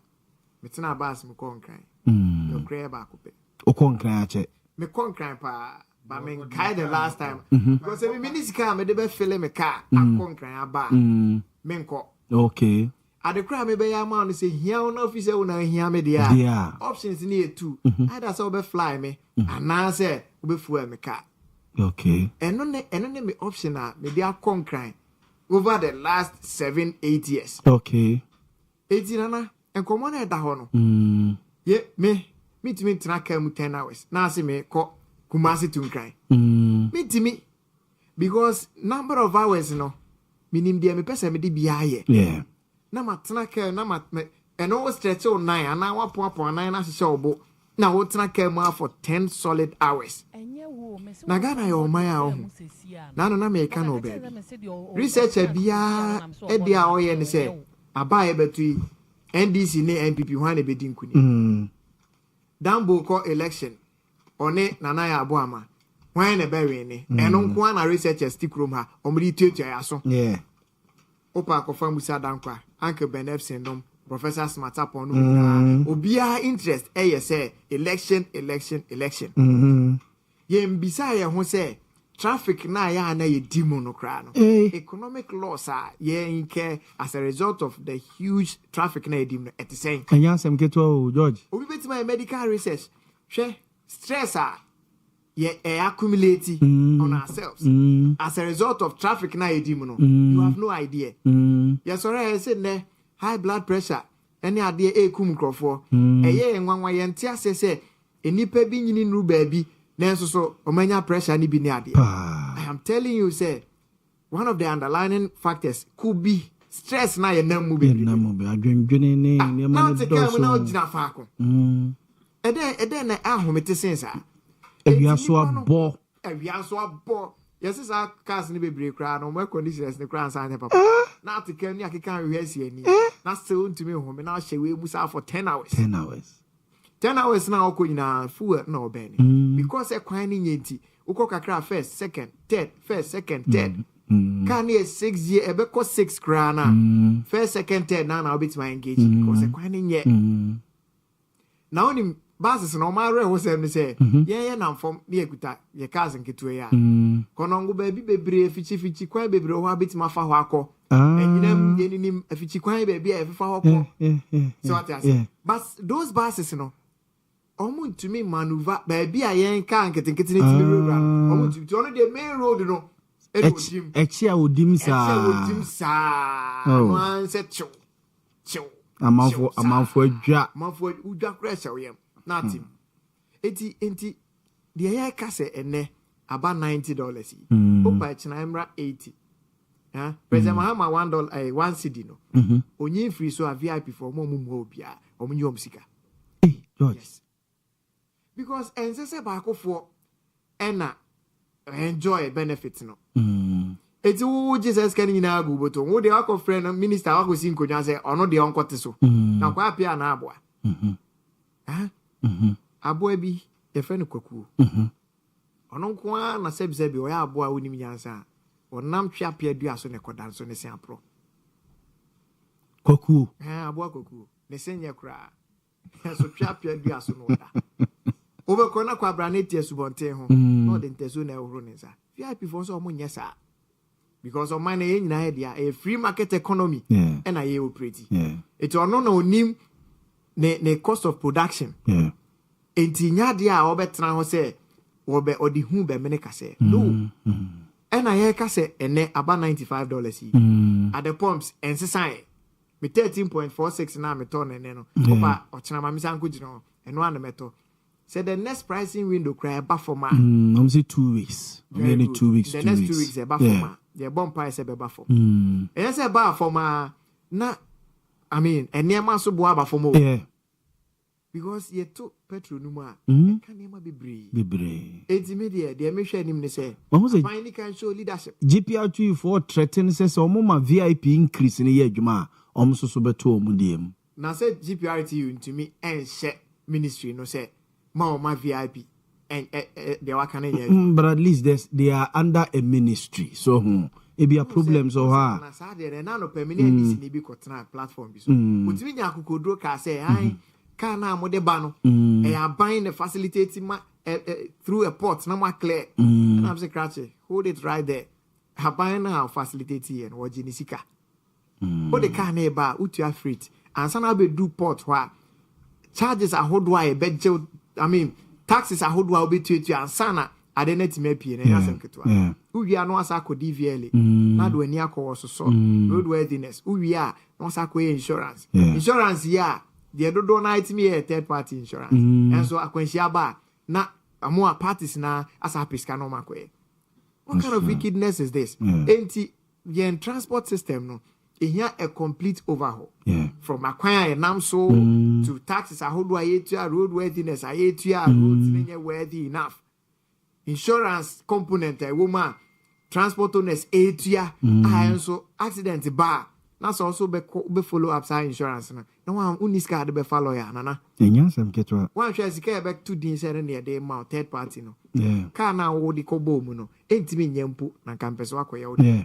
B: me tena bus me ko nkran. No kra ba ko pe.
D: O ko nkran ache.
B: Me ko nkran pa ba me nka the last time. Because me minister me dey be feel me car akko nkran aba. Me nko.
D: Okay.
B: At the crime, maybe a man say, here on office, una here me there. Options near two. Either so be fly me, and now say, be fuel me car.
D: Okay.
B: And on me option are maybe a conquering over the last 7-8 years.
D: Okay.
B: 18 and come on at the hono. Yeah, me to me track 10 hours. Now see me call Kumasi to cry. Me to me because number of hours, minim dear me person me be higher.
D: Yeah.
B: Na matena care na mat me and all stretch on 9 and now 1.9 as show bo na wo tena care more for 10 solid hours na Ghana yo my own na no na me ka no baby researcher bia e dia o ye ne say aba e betu NDC ne NPP ho na be dinkuni Dambo ko election one Nana Yaw Boamah Why na bury ni? And on kwana researchers stick room ha. Omri tutu ya so.
D: Yeah.
B: Opa kofa musa dankwa. Uncle Ben F. Sendom. Professor Smartapon. Obia interest. Say election. Ye mbisa ye ho say traffic na ya na ye demon kra no. Economic loss ye nke as a result of the huge traffic na ye demon at the same.
D: Anya sem keto George.
B: Obi betima medical research. Hwe stress ye accumulate on ourselves as a result of traffic na ye demon no. You have no idea. Yes already say ne high blood pressure any ade kum krofo. Eye enwanwa ye ntia say enipa bi nyini nru baabi. So, omanya pressure ni bi ni ade. I am telling you, say, one of the underlying factors could be stress na ye namu be.
D: Adwendwene ne
B: na te ka na ogina faako. Ede na ahomete sense a.
D: Ewiaso abo.
B: Yes, sa cars ni bebre kra no mo conditions ni kra san papa. Na te ka ni akeka hwesi ani. Na still ntumi home na hyewe musa for 10 hours.
D: 10 hours.
B: 10 hours now na full na obeni because e kwan ni nyenti uko kakra first second third first second third can ye 6 year ebe ko 6 kra na first second third na obit my engage because e kwan ni nye na oni basis no ma re ho sem say ye na form ni ekuta ye cars nketo ya kono ngo ba bi bebre fichi kwan bebre ho abit ma fa ho akọ enyinam yenim afichi kwan ba bi e fa ho akọ so what I say but those buses no omo to me maneuver baby ayen ka nketenkete ni timi road omo to no the main road no
D: echi a odim sa
B: one set chu
D: amafo
B: udwa crash awem na tim enti the air ka se ene about $90 opa china emra 80 president mahama $1 1 cedi no onye free so a VIP for mo obia omo nyom sika
D: George.
B: Yes. Because ensese baako for ena enjoy benefits no. Eti wo Jesus kan nyina agu boto. Wo de akọ friend minister akọ si nkonya say ono de onkote so. Na kwa apia na aboa. Aboa bi e fe no kwaku. Ono nko a na sebi o ya aboa wonim nyansa. Onam twa apia dua so ne kodan so ne se apro.
D: Kwaku.
B: Aboa kwaku. Ne senye kra. So twa apia dua so no da. Over corner kwa braneti subonte ho no de nteso na ehuru nsa VIP for so omunye sa because of mine e nyina head a free market economy and I operate it ono na onim ne cost of production enti nyade a obetena ho se obe odi hu be mene ka se no and I ka se ene about $95 at the pumps ensesan me 13.46 na me ton ene no oba ochena ma misanko gino eno an meto. Said the next pricing window cry bafoma.
D: I'm say 2 weeks. Maybe 2 weeks.
B: The next 2 weeks a bafoma. The bomb price a bafo. And I say bafoma na I mean and near man so boa bafomo.
D: Yeah.
B: Because ye to petrol numa can never be brave. It's immediate. The emission him say. Finally can show leadership.
D: GPR2 for threaten says my VIP increase in a year juma. So beto omudiem.
B: Now say GPRTU to me and share ministry no say. My VIP and they are can
D: but at least they are under a ministry, so it be a problem so ha.
B: Na no permanent this be platform bi so. But me nya kokodro ka say ai ka na mo de ba no e are buying the facilitating through a port na mo clear. And I'm say crash hold it right there. Ha buying now facilitating and what jinisika. What the car na ba utu afrit and sana be do port wha charges are hold why be I mean, taxes are hold will be to and sana I didn't make you and we are no asako DVL. Not when you call so roadworthiness. We are no sako insurance. Insurance, yeah. The other don't night me a third party insurance. And so I can share bar. Not a more parties now as a piscano macway. What kind of wickedness is this? Ain't the transport system no? Here a complete overhaul. From acquire and NAMSO to taxes, I hold roadworthiness, I hate you, roads worthy enough. Insurance component, a woman, transport owners, 8 year, I also accident bar. That's also be follow up side insurance. No one uniska be follow ya nana.
D: Yes, I'm get to
B: one share sika back to din say near day mount third party no.
D: yeah.
B: Car now wo di kobo mu no. Enti me nyampu na kampeso akoya wo.
D: Yeah.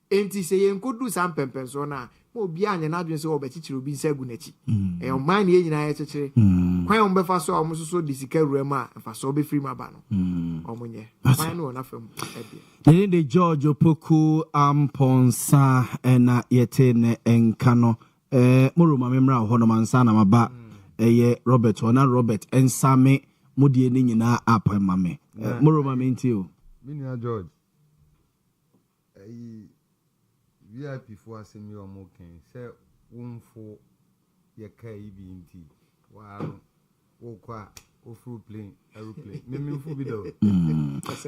B: Enti say yen kodu sam pempenso na mo bia anya na adwen say obechichiri obi nsa gu nachi. E o man ye nyina ye chichiri. Kwan o be fa so o so di sika ruema fa so be free maba no. O munye. Kwan no na fam e
D: de George Opoku Amponsa na yete ne enkano moroma memra ho no mansa na maba eye Robert ona Robert ensame modie ni nyina apa mame moroma menti o
C: Minia George VIP for asemi o mo ken se wonfo ye kai bi nti wa wo kwa ofu plane aeroplane me fu bi do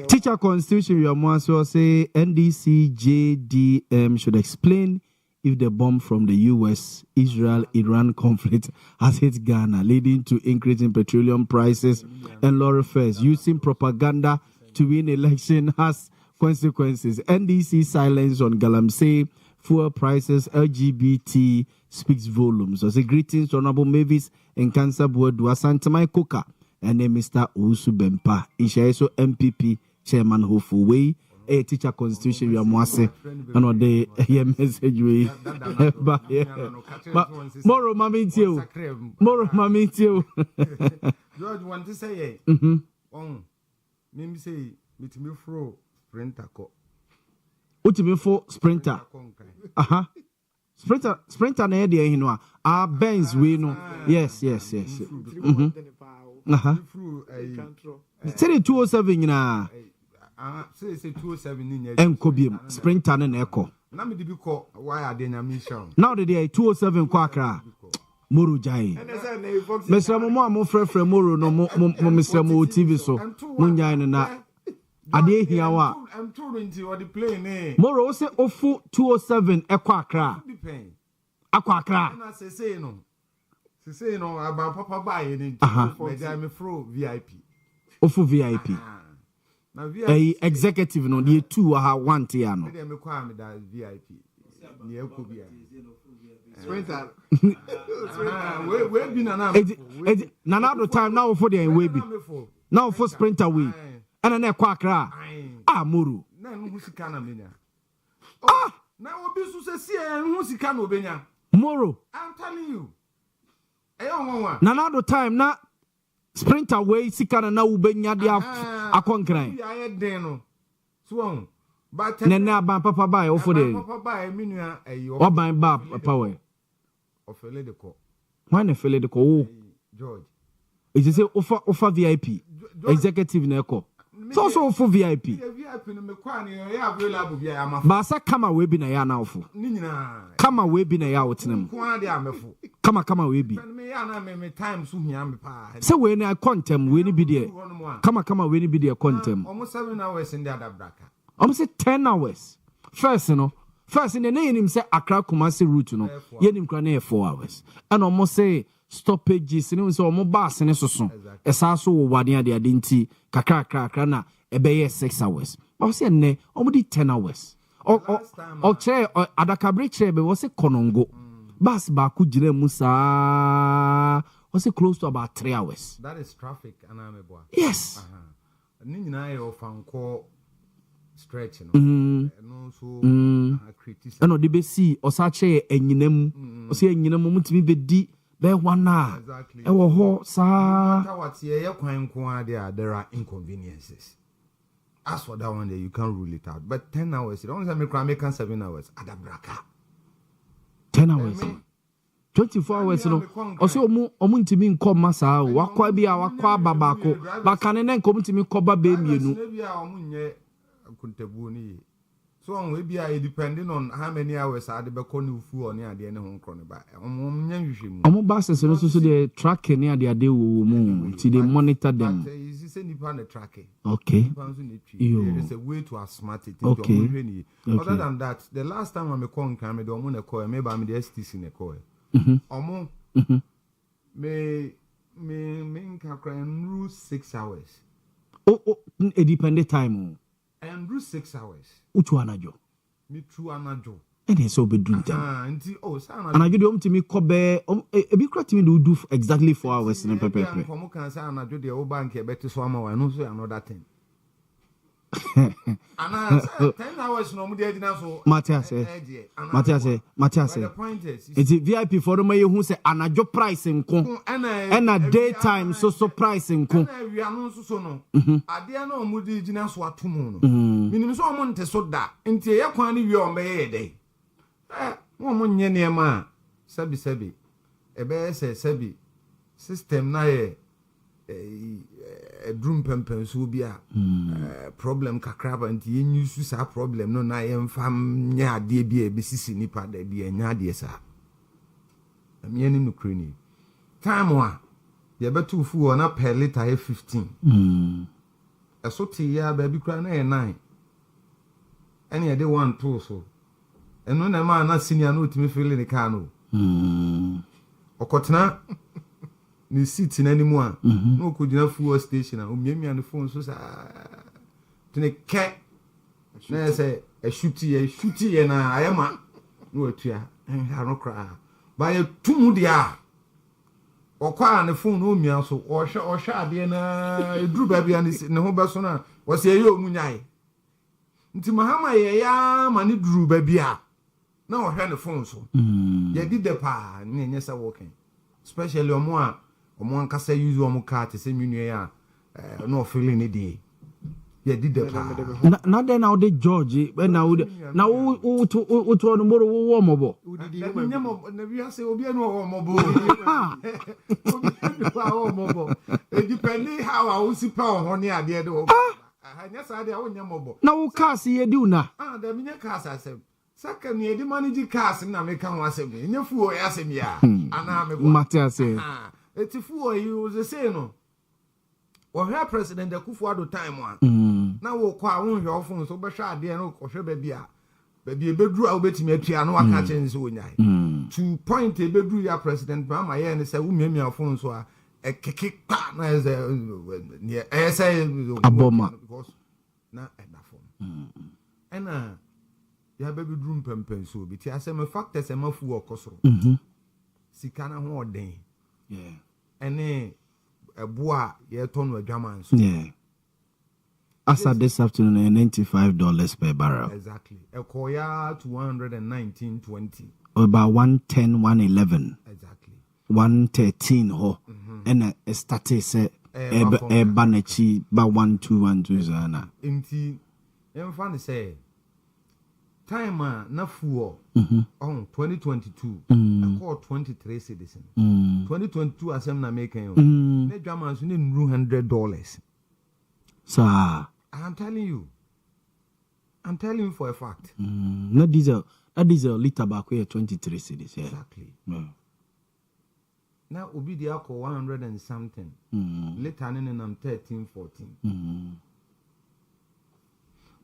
D: Teacher Constitution your so say NDC JDM should explain if the bomb from the US Israel-Iran conflict has hit Ghana, leading to increasing petroleum prices and lower fares. Using propaganda to win election has consequences. NDC silence on Galamsey fuel prices. LGBT speaks volumes. So say greetings to Honorable Mavis and Cancer Board Wasantamai Koka and then Mr. Usu Bempa. Ishaeso MPP chairman Hofu Way. A teacher constitution we are mwase and the here message we but moro mami tio
C: George want to say on me say me fro sprinter ko
D: utimi for sprinter sprinter na dey hinu a Benz we no yes through 207 na
C: say 207 ni
D: enko biem sprinter na eko
C: na me di ko why ade nya mission
D: now the day 207 kwa Accra moro jai mesra mo mo frefre moro no mo mesra mo TV so mo nyai na ade hia wa
C: I'm touring to the plane
D: moro say ofu 207 ekwa Accra akwa Accra
C: na say no aba papa buy ni me fro VIP
D: ofu VIP
C: na VIP
D: executive no the two ha want ya no
C: me kwa me da VIP ni eko bia
B: sprinter
C: we bi na
D: na do time now for the we bi now for sprinter we and na ekwa Accra moro
C: na hu sika na menya na obi su se sie hu sika na obenya
D: moro
C: I'm telling you nwa
D: na do time na sprinter way sika na ubenya dia akonkran
C: ya den no so but
D: na ban papa buy ofo de
C: papa buy minua
D: oban ba papa we
C: ofele de ko
D: why na fele de ko
C: George
D: it say offer VIP executive na eko so offer VIP
C: no me kwa ni ya available bia ama
D: ba sa kama we bi na ya na ofo
C: ni nyina
D: kama we bi na ya wotenam
C: kwa de amefo
D: kama we bi
C: me ya na me time so hia me pa
D: se we na contem we ni bi de kama we ni bi de contem
C: almost 7 hours in the other braka
D: almost 10 hours first in the name say Accra Kumasi route no yenim kra na 4 hours and almost say stoppages ni so omo bus ni soso esa so wo wade ade nti kakra na ebeye 6 hours but say ne omo di 10 hours o che adakabre che be wo say konongo bus ba ku gire musa wo say close to about 3 hours
C: that is traffic anameboa
D: yes
C: ni nyina e ofanko stretch no so criticism
D: and the be see o sa che enyinam o say enyinam mutimi be di be wana e wo ho sa
C: what ye kwan ko there are inconveniences. As for that one there you can't rule it out, but 10 hours you don't say me can make 7 hours adabraka
D: 10 hours 24 hours no o say omu ntimi nkom masa wakwa bia wakwa babako bakane na nkom ntimi koba be mienu
C: bia omu nye kuntabu ni so on we bia depending on how many hours ade be ko ni fu oni ade ne ho nkro ne ba nya hwehwemu
D: omu buses no so the track ni ade wo mu ti they monitor them
C: is say nipa na track
D: okay
C: there is a way to outsmart it
D: okay.
C: Other than that the last time I me kon kan me do omu na call me ba me the STC na call omu me nka kran rule 6 hours
D: a dependent time
C: and rule 6 hours
D: uchu anajo
C: me true anajo
D: And it's so bedroom.
C: Oh, son.
D: And I get home to me, Kobe, a big crack to me to do exactly 4 hours in a paper.
C: From can I do the old bank, better swam, and also another thing. And 10 hours no more.
D: Matthias,
C: The point is,
D: it's a VIP for the man who say, and a job pricing, and a daytime so pricing.
C: We are no so no. I dare no moody dinners what tomorrow. Minimum so monte so that, into a quantity your may day. Woman near ma, Sabi, a bear says Sabi, system na a drum pempens will be a problem kakraba and you use a problem no na am fam nya de bi a bisisi nipa de bi nya de sa am yen no krani time wa ye betu fu na per liter 15 so ti ya ba bi kra na 9 ene ye de 1 2 so eno na ma na senior no timi feel ni ka no okotena ni seat na nimu a no ko gina fuel station a omiamia no phone so sa tene ke na say a shooty na ayema no atua ha no kra ba ye tumu dia okwa ne phone no omia so ohwe ade na eduru ba bia ne ho beso na wo se ye omunyai nti mahama ye ya ma ne duru ba bia na ohwe ne phone so ye di de pa ne nyesa working especially omo ankasa use omo car to say minu ya no feeling it dey ye did the
D: na then now the George when now to no more wo mobo
C: na we say obi anu wo mobo it depending how I will see power honey ade de wo anya sa ade a wo nya mobo
D: na wo car se ye di una
C: da me nya car sa sem saka ni edi manage cars na me kan wa sem nya fu o ya sem ya ana me bo
D: Matthias
C: etifu you the say no o hwe president Akufo-Addo time one na wo kwa won hwe ofun so be hwe ade no ko hwe ba bia ebedru a obetimi atua no aka chen so nyai to point ebedru ya president Mama ye ne say wo miamia ofun so a ekeke pa na say
D: aboma
C: because na edafo ena ya bedru mpempen so bi ti asem factors e mafu okosoro sika na ho oden ene eboa ye tonu adwaman so
D: as at this afternoon $95 per barrel
C: exactly ekoya to 119.20
D: about 110 111
C: exactly
D: 113 ho and started say e banachi ba 1212 zana
C: inti emfa say time na fuo on 2022 I call 23 citizen 2022 asem na make you na dwaman so ne $100
D: sir
C: I'm telling you for a fact
D: that diesel liter back here 23 cedis
C: exactly now obi dia call 100 and something later in 13 14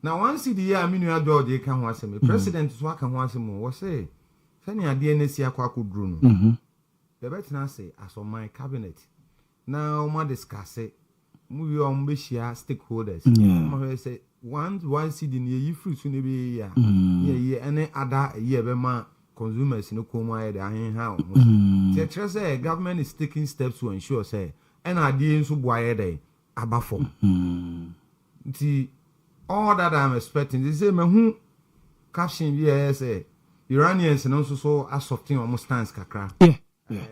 C: now one city ya minu George kan ho asem president so aka ho asem wo say fani ade na si akwa kodru no the better say as on my cabinet now ma discuss it mu wi on be share stakeholders ma say one city ni yi free so ne be ya ye any other ye be ma consumers no come aye da hin ha o so say government is taking steps to ensure say and ade nso boaye dey abafom nti all that I'm expecting they say me hu caption here say Iranians and also so are softening almost stance kakra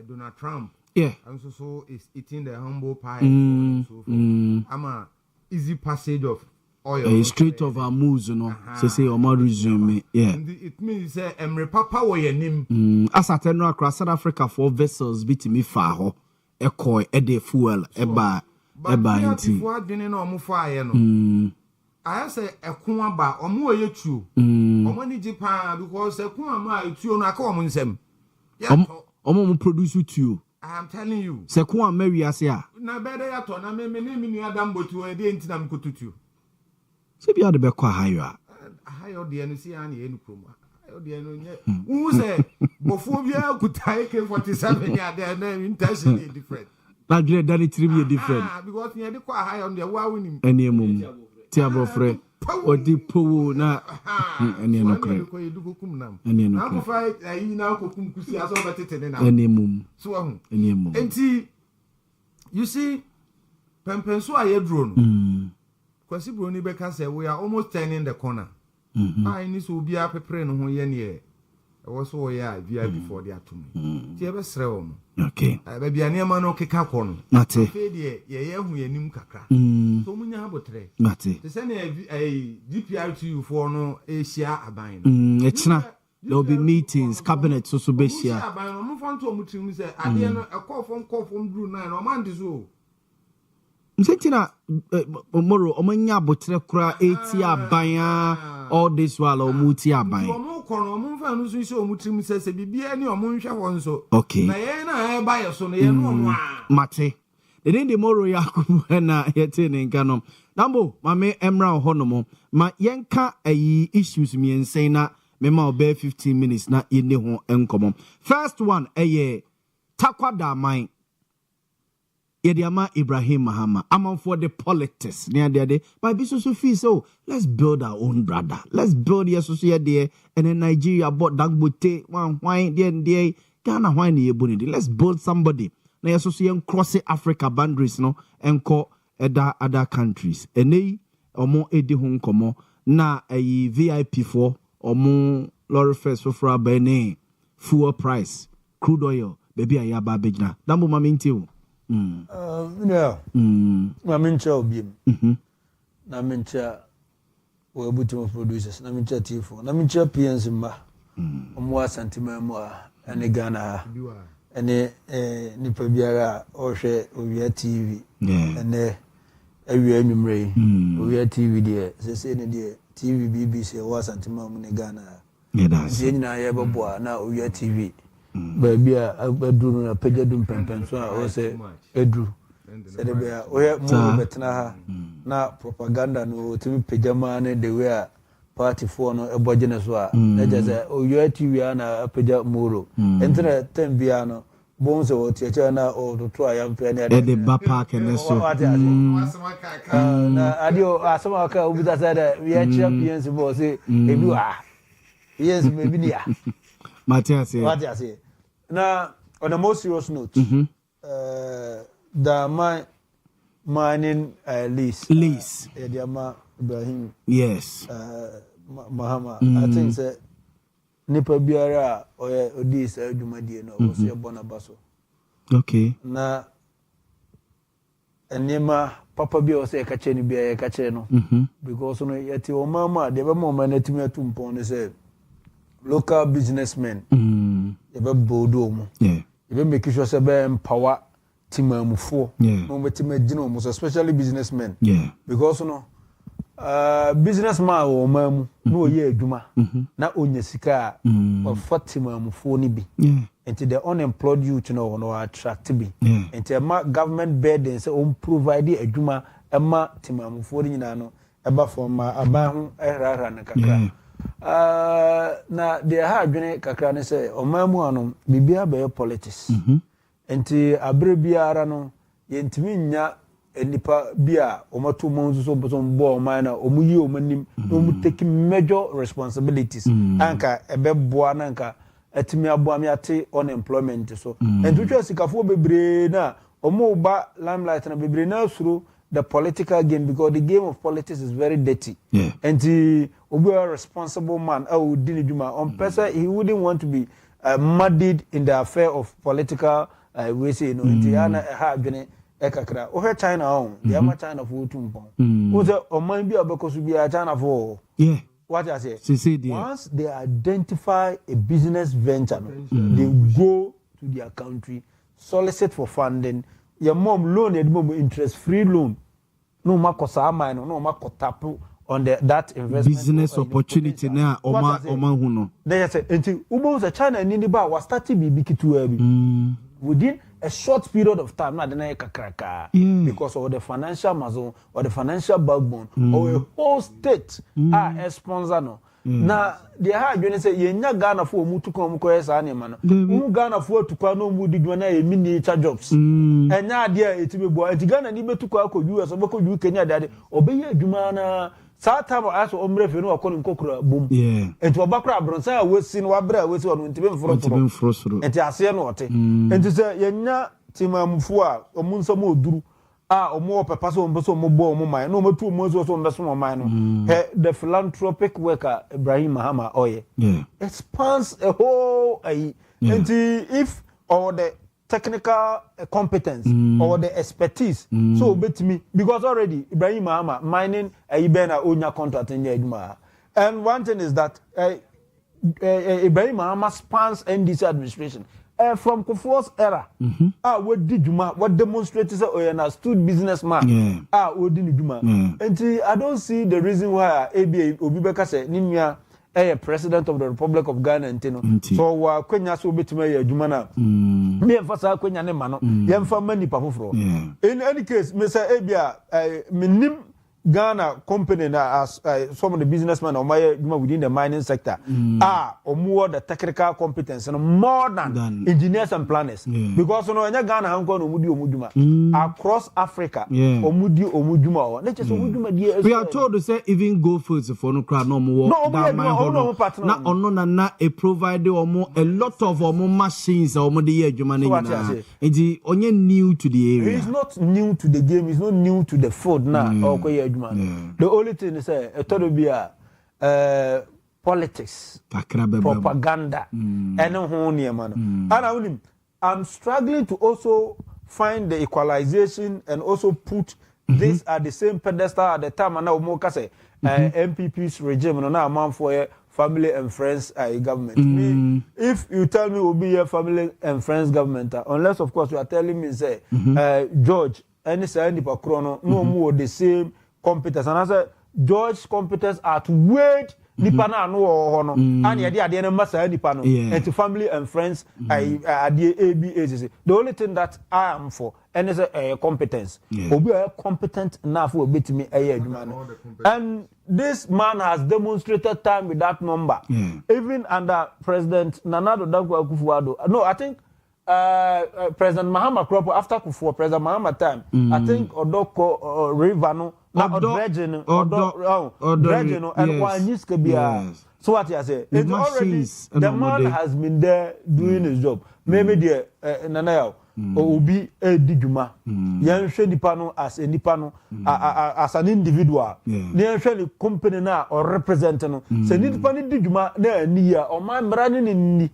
C: Donald Trump and so is eating the humble pie and so forth. I'm a easy passage of oil
D: straight of our moves you know say o ma resume
C: it means say emre papa wo yanim
D: as at no across South Africa for vessels bitimi fa ho ekoi e de fuel eba
C: nti for adwene na omo fa aye no I say ekun aba omo oye tuo omo ni jipa because ekun ama tuo no aka omo nsem
D: omo produce tuo
C: I am telling you
D: se kun amawi ase a
C: na bede ya to na me ni adam botu e de ntina mkotutu
D: se bia de be kwa hayo
C: hayo de no si an ye no kroma hayo de no nye wu se bofo bia kutai K47 ya de na intention is different
D: na dre that it be different
C: because ye de kwa hayo de wa winim
D: eni emum ti abofre odi powo na ene no kre ene no
C: na fa ayi na kokum kusi aso betete ne na
D: ene mum
C: so ahu
D: ene mum
C: enti you see pempenso ayedro no kwasi bro ni beka say we are almost turning the corner I ni so obi apepre no ho ye ne was so yeah before the atom ti e be sere wo
D: okay
C: ba bia ne ma no keka ko no
D: mate
C: fe de ye hu yanim kakra so munya habotre
D: mate
C: te se na DPRTU for no Asia aban no
D: echna there will be meetings cabinet so be share
C: aban no mo fanto omutrim se ade no ekofom duru na no man de so
D: Msetina omoro omanya abotre kura eti aban all this while omuti aban
C: omo kono omo fa no so omutrim se bibia ni omo nhwe won so
D: okay
C: na ye na e ba ye so no ye no omo
D: mate the moro yakubu na yete ne nka no nambo mame emra honomo ma yenka ayi issues mi ensen na mema obe 15 minutes na yene ho enkomo first one takwada man Yediama Ibrahim Mahama. I'm for the politics. But be so feel so. Let's build our own brother. Let's build the society there. And then Nigeria bought Dagbote, wine, there, Ghana, wine, let's build somebody. Now, associate cross Africa boundaries, no, and call other countries. And they or more edi home como na a VIP for or more lorry first for bene fuel price, crude oil, baby, I have a big na. Dambo maminti.
E: Na mincha obiem na mincha we butumo producers na mincha tifo na mincha PNC mba omwa santima mu ene Ghana ene nipa biara ohwe Owia TV ene awia nwumre Owia TV de sese ne de TV BBC wa santima mu ne Ghana ye nyina ye bebo na Owia TV baby aduru na pejadum pempen so o se edru se de bia o ye mo betena ha na propaganda no timi pejama ne de we party for no eboje ne so a na je o TV na peja moro entra tembia no bon se o tie na o to ayam pe ne
D: de ba park ne so
E: na adio asama ka obuta say that we are champions bo say edu yes maybe dia
D: Matias.
E: Now, on a more serious note, the mining lease. Ediama Ibrahim.
D: Yes.
E: Mahama. I think that Nipa Biara or this Jumadi no was your Bonabaso.
D: Okay.
E: Na Enema Papa Bio say Kacheni Bia Kacheno. Because no yet your mama, the moment at me to Mpon say. Local businessmen, ebe bodo
D: yeah.
E: Ebe make sure say be empower team amufo,
D: yeah.
E: No be team gino mo, especially businessmen,
D: yeah.
E: Because no, businessman o mamu, no ye adwuma, na onya sika of 40 amufo ni bi,
D: yeah.
E: Until the unemployed youth no attract bi,
D: yeah.
E: Until ma government burden say on provide adwuma, ema team amufo ni nyina no, eba from aba ho erara na kakra.
D: Yeah.
E: Na de ha adwene kakra ne se omamu anom bibia be politics enti abre biara no yentimi nya enipa bia omato monzo so bo oman na omuyi omanim omu take major responsibilities anka ebe boa na anka atimi aboa me ate unemployment so enti twa sikafo bebre na omu ba limelight na bebre na suru the political game because the game of politics is very dirty.
D: Yeah.
E: And he will be a responsible man. On person, he wouldn't want to be muddied in the affair of political we say Indiana Ekakra. Oh, China on the Ama China for Tumpon. Who's a man be because we are China for?
D: Yeah.
E: What I say? Once they identify a business venture, they go to their country, solicit for funding. Your mom loan at mom interest free loan. No makosa mine, no makotapu on that investment
D: business opportunity na oma huno.
E: They say until Ubo the China and Indiba was starting BBQ to within a short period of time, not the kakraka because of the financial muscle or the financial backbone or a whole state are a sponsor no. Na the hard when say yenya Ghana for mutu kom ko esa ne ma no mu Ghana for to kwa no mu di dwana e miniature jobs enya dia etibe bo enti Ghana ni betu kwa ko US obeko UK nya dade obeye adwuma na saa time aso omre fe no akọ nkokura bom enti obakura bronsa a wesi no wabra wesi ono ntime mforo enti ase no ote enti se yenya timamfo a omunsam oduru a omo pepa so ombo so ombo omo man no omatu omo so ombo so man no the philanthropic worker Ibrahim Mahama Oye expands a whole enti if or the technical competence or the expertise so betimi because already Ibrahim Mahama mining ibena onya contract in adwuma and one thing is that Ibrahim Mahama spans NDC administration from Kufuor's era what did Juma what demonstrated say an astute businessman what did Juma and I don't see the reason why ABA Obibeka say nimia president of the Republic of Ghana and so kwenya so betime ya adwuma na me emfasa kwenya ne ma no ye mfa mani pafoforo in any case me say ebia minim Ghana company na as some of the businessmen or my within the mining sector or more the technical competence and more than engineers and planners because no anya Ghana hanko no mudi omuduma across Africa omudi omuduma or let just omuduma there
D: we are told to say even go first for no crowd no more that mine na ono na a provider or more a lot of more machines or more the adwuma na enti onye new to the area
E: he is not new to the game, he is not new to the food now or the only thing is a to be politics, propaganda, and I'm struggling to also find the equalization and also put this at the same pedestal at the time. And now MPP's regime and now man for a family and friends government. Me, if you tell me we'll be a family and friends government, unless of course you are telling me say George any say any chrono no more the same competence and I said George's competence are to wait nipa na no ho no and ye dey na masa nipa no and to family and friends the only thing that I am for and is competence obi competent enough for betimi adwuma no and this man has demonstrated time with that number even under President Nana Addo Dankwa Akufo-Addo. No, I think President Mahama Kropo after Kufuor President Mahama time I think Odoko River no Odrejeno and Wanyiska bia so what you say it's already the man has been there doing his job maybe the Nana obi ediduma yanhwe nipa no as a nipa no as an individual na yanhwe ni company na or represent no se nipa ni diduma na ani ya o man bra ni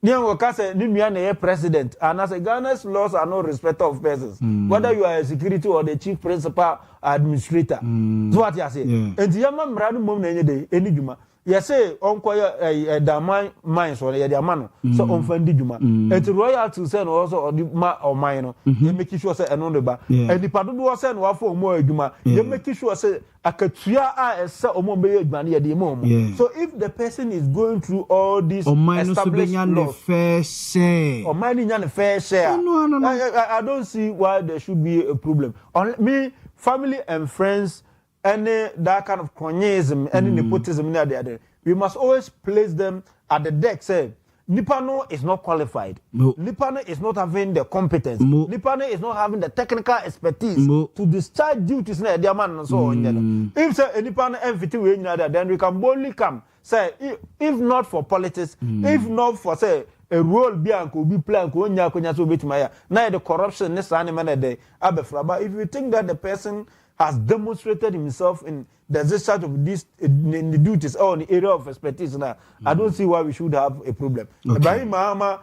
E: Niango kase ni nua na president and as Ghana's laws are no respect of persons whether you are a security or the chief principal administrator so what you say and yama mra no mom na enye dey eni dwuma you say onko ya da mine so ya dey amano so onfandi dwuma and royalty say no also ma o mine no you make sure say eno ba and the padodo say no afọ omo adwuma you make sure say akatua a ese omo be adwuma na ya dey mo so if the person is going through all these established laws
D: fair share
E: or mine nya fair share no. I don't see why there should be a problem on me family and friends any that kind of cronyism any nepotism near the other we must always place them at the deck say Nipano is not qualified. Nipano is not having the competence. Nipano is not having the technical expertise to discharge duties na their man and so on. If say Nipano everything we then we can boldly come. Say if not for politics, if not for say a role bianco be plan ko nya konya so betimaya. Now the corruption this animal day abefra. But if you think that the person has demonstrated himself in the discharge of this in the duties or in the area of expertise now, I don't see why we should have a problem. Ibrahim Mahama,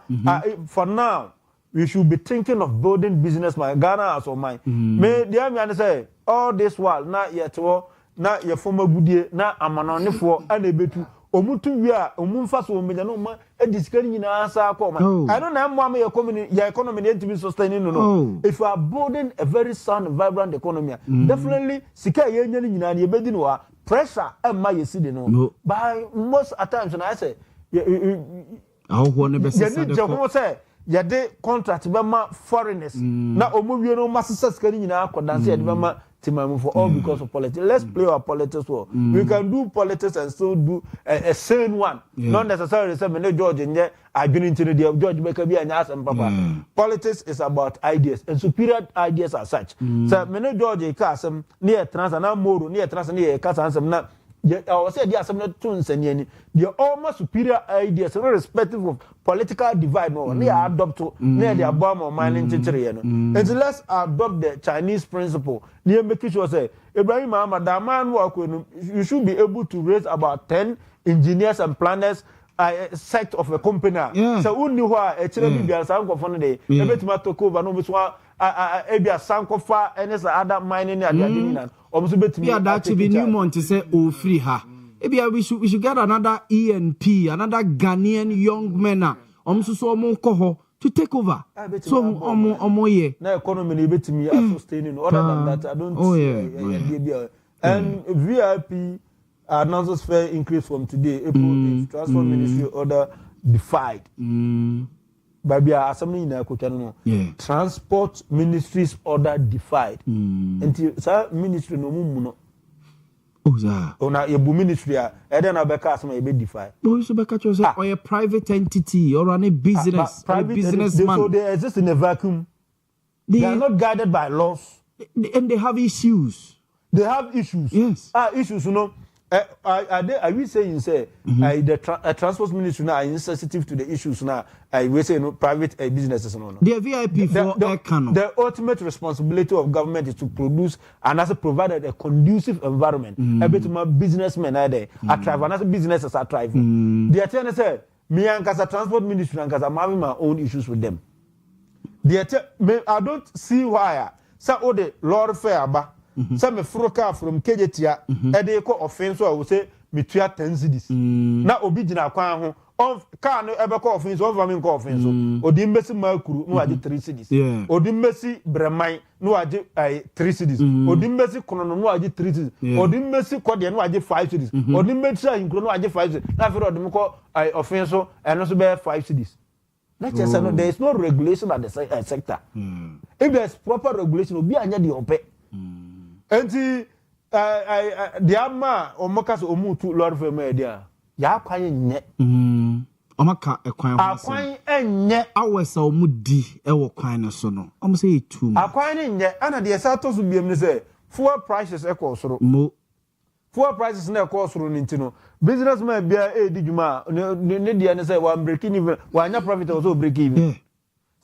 E: for now, we should be thinking of building business my Ghana as of mine. May the army say all this while not yet na your former goodie na amanone for and ebetu omutu wi a omumfa so omenya no ma edisikari nyina asa akọ ma I don't know am your economy need to be sustaining no if you are building a very sound vibrant economy definitely sika ye nyani nyina na ebedi no pressure am ma yesidi no by most at times na I say
D: aho ne be
E: say yade contract be ma foreigners na omuwie no masesa sikari nyina akọ dance yade be ma for all because of politics. Let's play our politics well. We can do politics and still do a sane one. Not necessarily say me George and I've been into the George Baker be and papa. Politics is about ideas and superior ideas as such. So me George Casam near trans and more near trans near Casam na. I was said there are some tunes and they are almost superior ideas, irrespective of political divide. No, they are adopt to near the bomb or mining teacher. And let's adopt the Chinese principle. Near making sure say Ibrahim Muhammad, that man work when you should be able to raise about 10 engineers and planners. Sect of a company. So who knew why a child be a sound of one day. A bit more to cover no one. A sound of fire and as other mining at the
D: yeah, that should be new Montie say, oh, free her. Maybe we should get another ENP, another Ghanaian young men, so more coho to take over. So, yeah.
E: Now, economy bit me sustaining. Other than that, I don't. Oh, yeah. And VIP announces fare increase from today. April Transport Ministry order defied. Baby, assembly in a Transport Ministry's order defied. Until sir ministry no muno.
D: Oh, sir.
E: Oh, now your ministry, then I back us may be defied.
D: Oh, so back at or a private entity or any business, private businessman.
E: So they exist in a vacuum. They are not guided by laws.
D: And they have issues.
E: They have issues.
D: Yes.
E: Issues, you know. I will say the transport ministry now are insensitive to the issues now. I will say private businesses no.
D: The VIP for
E: the ultimate responsibility of government is to produce and also provide a conducive environment. A bit more businessmen are there. I thrive and as businesses are thriving. The attorney said, me and as a transport ministry and as I'm having my own issues with them. I don't see why. So all the Lord fair some froka from Kejetia, and they call offense, so I would say, me 10 cedis. Now, obedient, of can't ever call offense, or famine call offense, or the Messi Mercury, no, I did 3 cedis, or the Messi Bremai, no, I did 3 cedis, or the Messi Conon, no, I did 3 cedis, or the Messi Cordian, no, I did 5 cedis, or the Messi in Chrono, I did 5 cedis. Now, for the call offense, and also bear 5 cedis. That's just there is no regulation at the sector. If there's proper regulation, will be under the OPE. Enti the ama omokas omu tu lord for media ya kwan nye
D: omaka ekwan ho
E: akwan enye
D: awesa omudi ewo kwan no so no omo say etu
E: akwan nye ana de sato so biem ne say fuel prices ekọ soro
D: mo
E: fuel prices na ekọ soro ninti no businessman bia edi djuma ne de ne say one break even one profit also break even.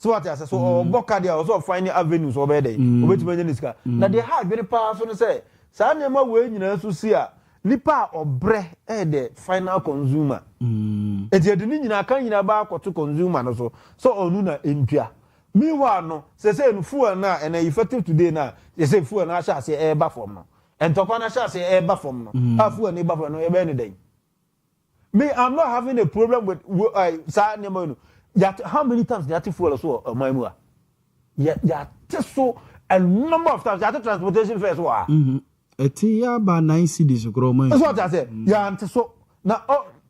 E: So what I say, so Boka there also finding avenues over there. Now they had very powerful to say, Sanema way you to see a lipa or bre the final consumer. It's a didn't can about to consumer also. So onuna impia. Meanwhile, no, say fuel now and effective today now. They say fuel now shall say air baffom no. And Topana shall say air baffom no. Half fuel neighbor for no any day. Me, I'm not having a problem with Sanema. How many times they have to fuel also my mua? Yeah, just so a number of times they have to transportation first.
D: Etia ba 9 cedis groma.
E: That's what I said. Yeah, so now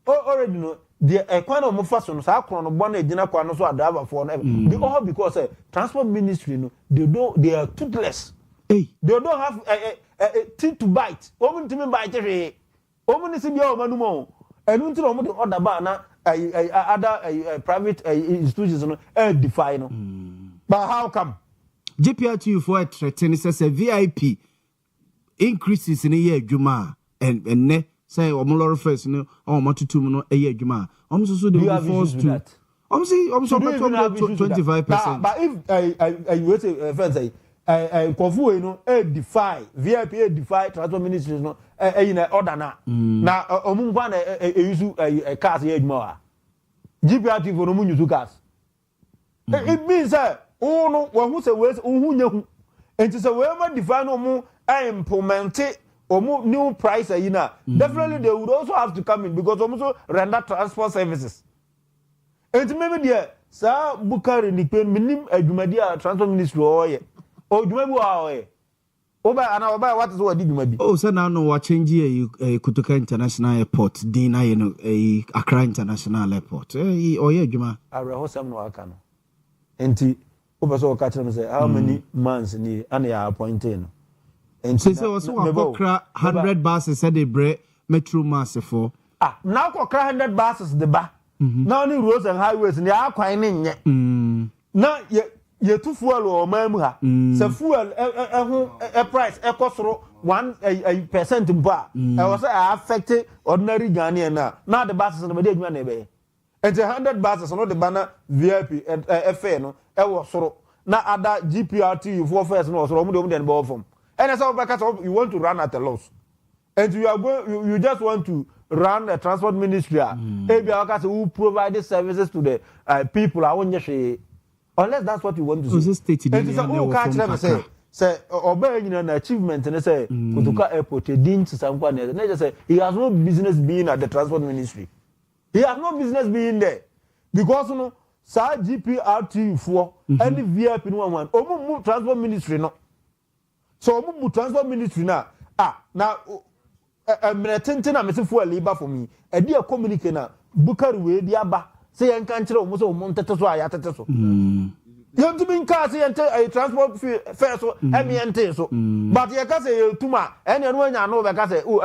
E: already know the kind of fashion so akron born a dinner kwan so adaba for they all because transport ministry no they are toothless.
D: Hey,
E: they don't have a teeth to bite. Woman to me bite it. Woman see be o manumo. And until omo the order ba na other private institutions define. But how come?
D: JPRTU for a threaten says a VIP increases in a year Juma and ne say or first no or matutu no a year Juma. So they will be forced to. I'm saying 25%.
E: But if I wait a friend say Kofu no defy VIP defy transport ministry no in order na omungwa na use cars here more GPRT for no use cars it means no when who say we who nyehu enti say we defy no mu implement new price definitely they would also have to come in because also render transport services enti maybe there sa Bukari ni pen minim adwumadi a transport ministry oye o dwumabi wa oye oba what is what did dwumabi
D: oh so now no wa change Kutuka International Airport dina Accra International Airport oye dwuma
E: arehosam no aka no enti oba so ka tell me say how many months ni ana ya appointed no and
D: say also wakokra 100 buses said they break metro mass for
E: now kokra 100 buses the ba now ni roads and highways ni akwan ni nye na ye tu fuel o mamu ha se fuel price ekosoro 1% mpa was affect ordinary Ghanaian now the buses no dey adwuma na be and 100 buses no the banner VIP FA no e was soro na other GPRT for first no soro mu dey no form and as you want to run at a loss and you just want to run the transport ministry who provide the services to the people unless that's what you want to do. And who catch them say obey an achievement and say Kutuka airport didn't some just say he has no business being at the transport ministry. He has no business being there because sa GPRT for any VIP no one move transport ministry no so move transport ministry now now tintin na mese fuel labor for me e dia communicate na bukari we dia ba say yan kan kire omo so omo ntete so aya tete so yan tumi nka say yan transport fare so emiente so but ye ka say tuma ene no anya no be ka say mo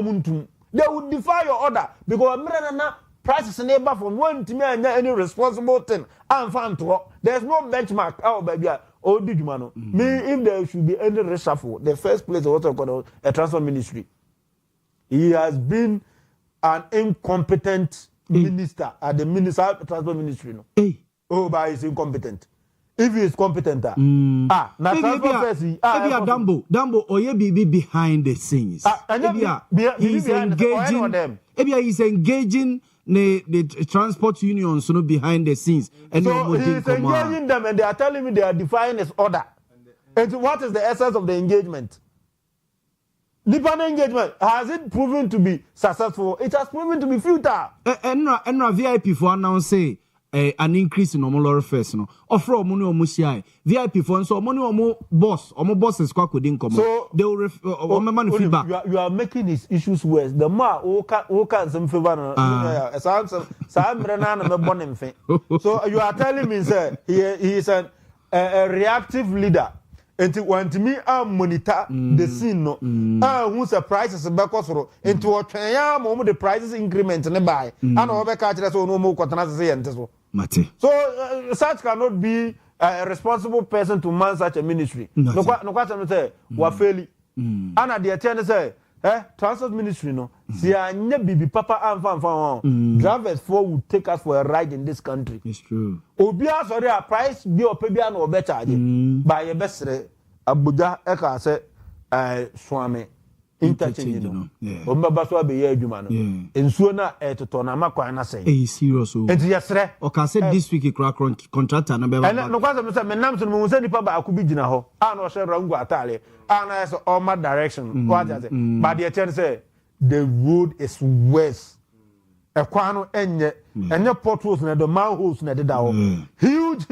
E: ntum they would defy your order because na prices neighbor from one to me any responsible thing and fan to there's no benchmark baby me if there should be any reshuffle the first place what called a transport ministry he has been an incompetent minister at the transport ministry but he's incompetent if he is competent now transport maybe
D: Dambo oye behind the scenes he's engaging the transport unions behind the scenes and
E: so he's engaging them and they are telling me they are defying his order and what is the essence of the engagement? Dependent engagement, has it proven to be successful? It has proven to be futile.
D: And VIP for announce an increase in normal fares no offer money or musia VIP for so money or bosses kwa couldn't come so they will feedback.
E: You are making these issues worse. The more who can some favor so you are telling me sir he is a reactive leader and want me monitor the scene no who surprises because into what the prices increment and buy and over catch so no more so such cannot be a responsible person to man such a ministry. No question say wa fairly and at the attend say transport ministry no see anya bibi papa amfan drivers for would take us for a ride in this country.
D: It's true.
E: Obia sorry a price be opebia no be charge by your best Abuja eka say swame interchange no omba so be ye adwuma no ensuo na etoto na makwan na say
D: serious o
E: enti yesre
D: o ka say this week contractor na be ba
E: no kwasa me say me nam so me say nipa ba akubi gina ho ana o share rangu atale ana say all my direction what I say but the ten say the road is worse ekwan no enye potholes na the manholes na deda ho huge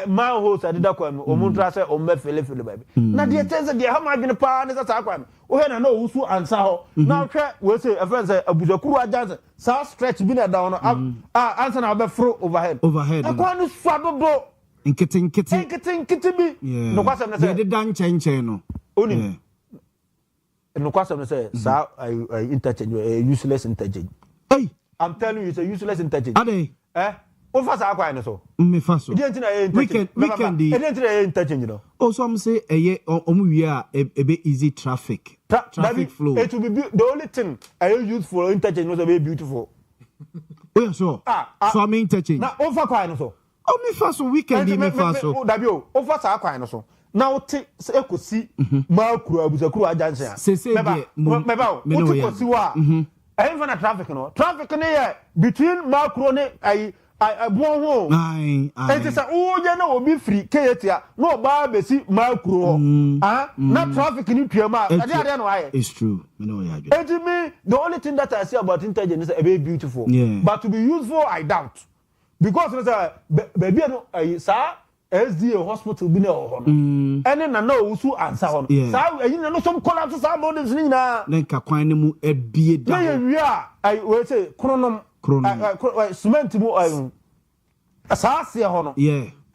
E: manholes na deda kwa omuntra say o me fele baby na the ten say the ha ma dwene pa na sa kwa o he na no wusu ansa ho na hwe we say a friend say abujakuru ajanse sa stretch bi na down answer na be fro overhead ekwan no swabobo nkete bi no kwasem na say
D: de dan chen no
E: oni no kwasem na say sa interchange useless interchange I'm telling you it's a useless interchange
D: ade
E: over sa akwa no so
D: me fa so weekend
E: interchange no
D: some say omuwie ebe easy traffic flow
E: it will be the only thing I use for interchange no so be beautiful
D: so I mean interchange
E: na over kwa no so
D: me fa so weekend me fa so
E: dabi o over sa akwa no so na o te ekosi makuru abusakuru ajanse a meba o ti kosi wa I na traffic no between makuru ne I bon ho it is o je na obi free keyetia no ba besi makuru na traffic ni tuama ade no aye
D: it's true me know ya
E: the only thing that I see about intelligence is very beautiful but to be useful I doubt because baby no sa SDA hospital bi na ho no ene na usu ansa ho no sa eyin na no some collapse sa bodies ni na
D: nka kwan ne mu ebie da
E: na wi a we say kronom cement mu sa se ho no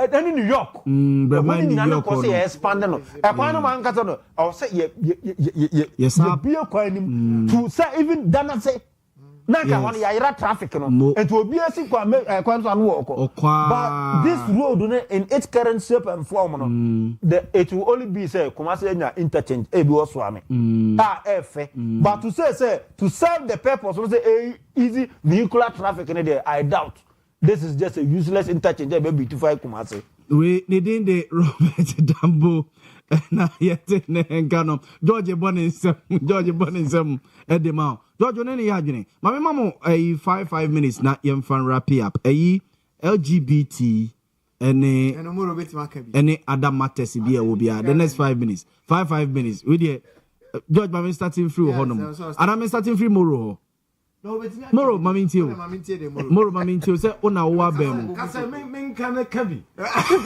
E: any New York.
D: Brahman New York.
E: Say expand no. E kwa no man kasa no. I say yes be a kwa to say even Dana say na ka one ya traffic no. And to obi asi kwa so anu okọ. But this road in its current shape and form no, it will only be say Kumasi enya interchange e bi oso ame. But to say to serve the purpose so say easy vehicular traffic in there, I doubt. This is just a useless interchange e be beautify Kumasi.
D: We needing the Robert Dambo na yete ne nkano George Bonisem at the mouth. George only yadwene. Mama mamo 5 minutes na yemfan wrap up. LGBT any other matters be will be the next 5 minutes. 5 minutes. We there George mama starting free honum. And I'm starting free moro. Moro mamintio. Moro mamintio say ona wa bem.
C: Kasa men kana kabi. Kasa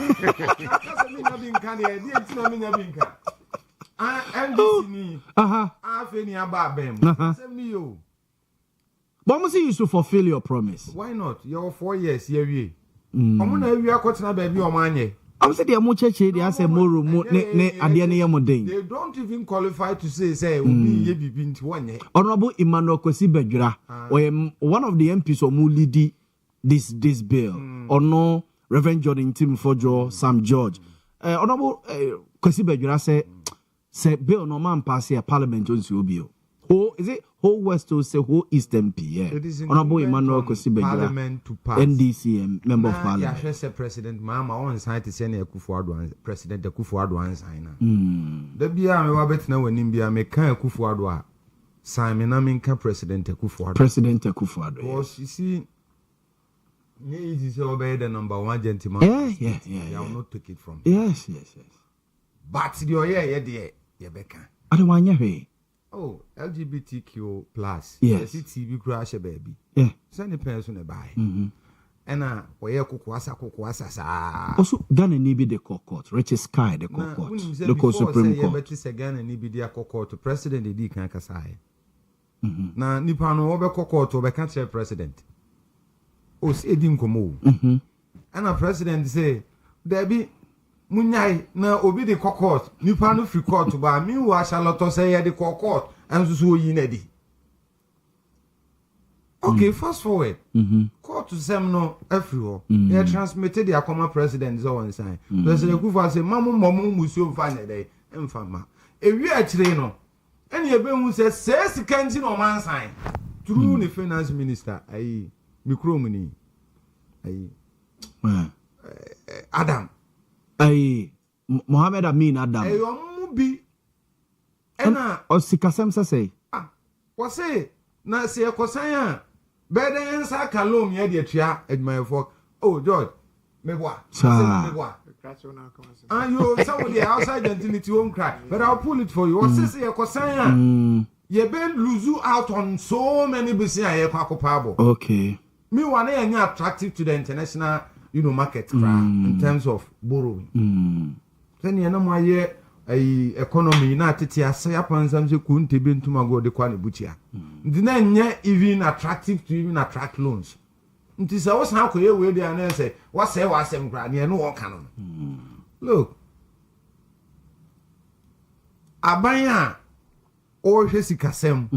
C: men na bin kana e die tina men na bin ka. MDC ni. Afi ni aba bem. Kasa ni yo.
D: But must you to fulfill your promise.
C: Why not? Your 4 years here we. Omo na wi akotena ba bi omo anye.
D: I'm saying they are more church. They are say moro ne adie ne yamodin.
C: They don't even qualify to say obi ye bibi nti wonye.
D: Honorable Emmanuel Kwesi Bejura, one of the MPs who lead this bill. Or no, Reverend Jordan Tim Fojo, Sam George. Honorable Kwesi Bejura say bill no man pass here Parliament on Subio. Who is it? Whole West to say who East MP? Yeah. Honorable Emmanuel Kwesi Bejura, NDC member of Parliament.
C: Yeah, say President Mama on sign to send Akufo-Addo President Akufo-Addo sign. The bia me wa betina wanim bia me kan Akufo-Addo sign me na me kan President Akufo-Addo.
D: President Akufo-Addo.
C: Because you see, easy say obey the number 1 gentleman.
D: Yeah.
C: I will not take it from.
D: Yes.
C: But the you beka.
D: I don't want you.
C: Oh, LGBTQ plus.
D: Yes.
C: TV crash baby.
D: Yeah.
C: Send the person buy. And oye kukwasa sa.
D: Also, Ghana need be the court. Richard Sky the court. The court Supreme Court.
C: But say Ghana need be the court to president the kan kasai. Na nipa no obe court obe kan say president. O say di nkomo. And a president say there be munyai na obi de court nipa no free court ba mi wa Charlotte say ye de court and so yi na di. Okay, fast forward. Court to sem no everywhere. They transmitted their common president so on sign. President Kufa say mamu musu fa na dey emfama. Ewi akire no. Ene ebe hu say sikanti no man sign. Through the finance minister ayi mikro muni. Ayi. Adam.
D: Ayi. Mohammed Amin Adam.
C: Ayi omu bi. Ena
D: osikasem say.
C: What say? Na se ekosan a bede ensa kalom ye de tua admayefo. Oh George, meboa. Meboa. You somebody outside identity won't cry, but I'll pull it for you. What say ekosan a ye been lose out on so many business ye kwakopabo. Okay. Me one any attractive to the international, market in terms of borrowing. Then you know my economy na tete ase apansam se kunte be ntuma go de kwa ne butia ndi na nya even attractive to even attract loans nti se wo san akoye we dey na say what say wasem gra ne no won no look abanya o hwe sikasem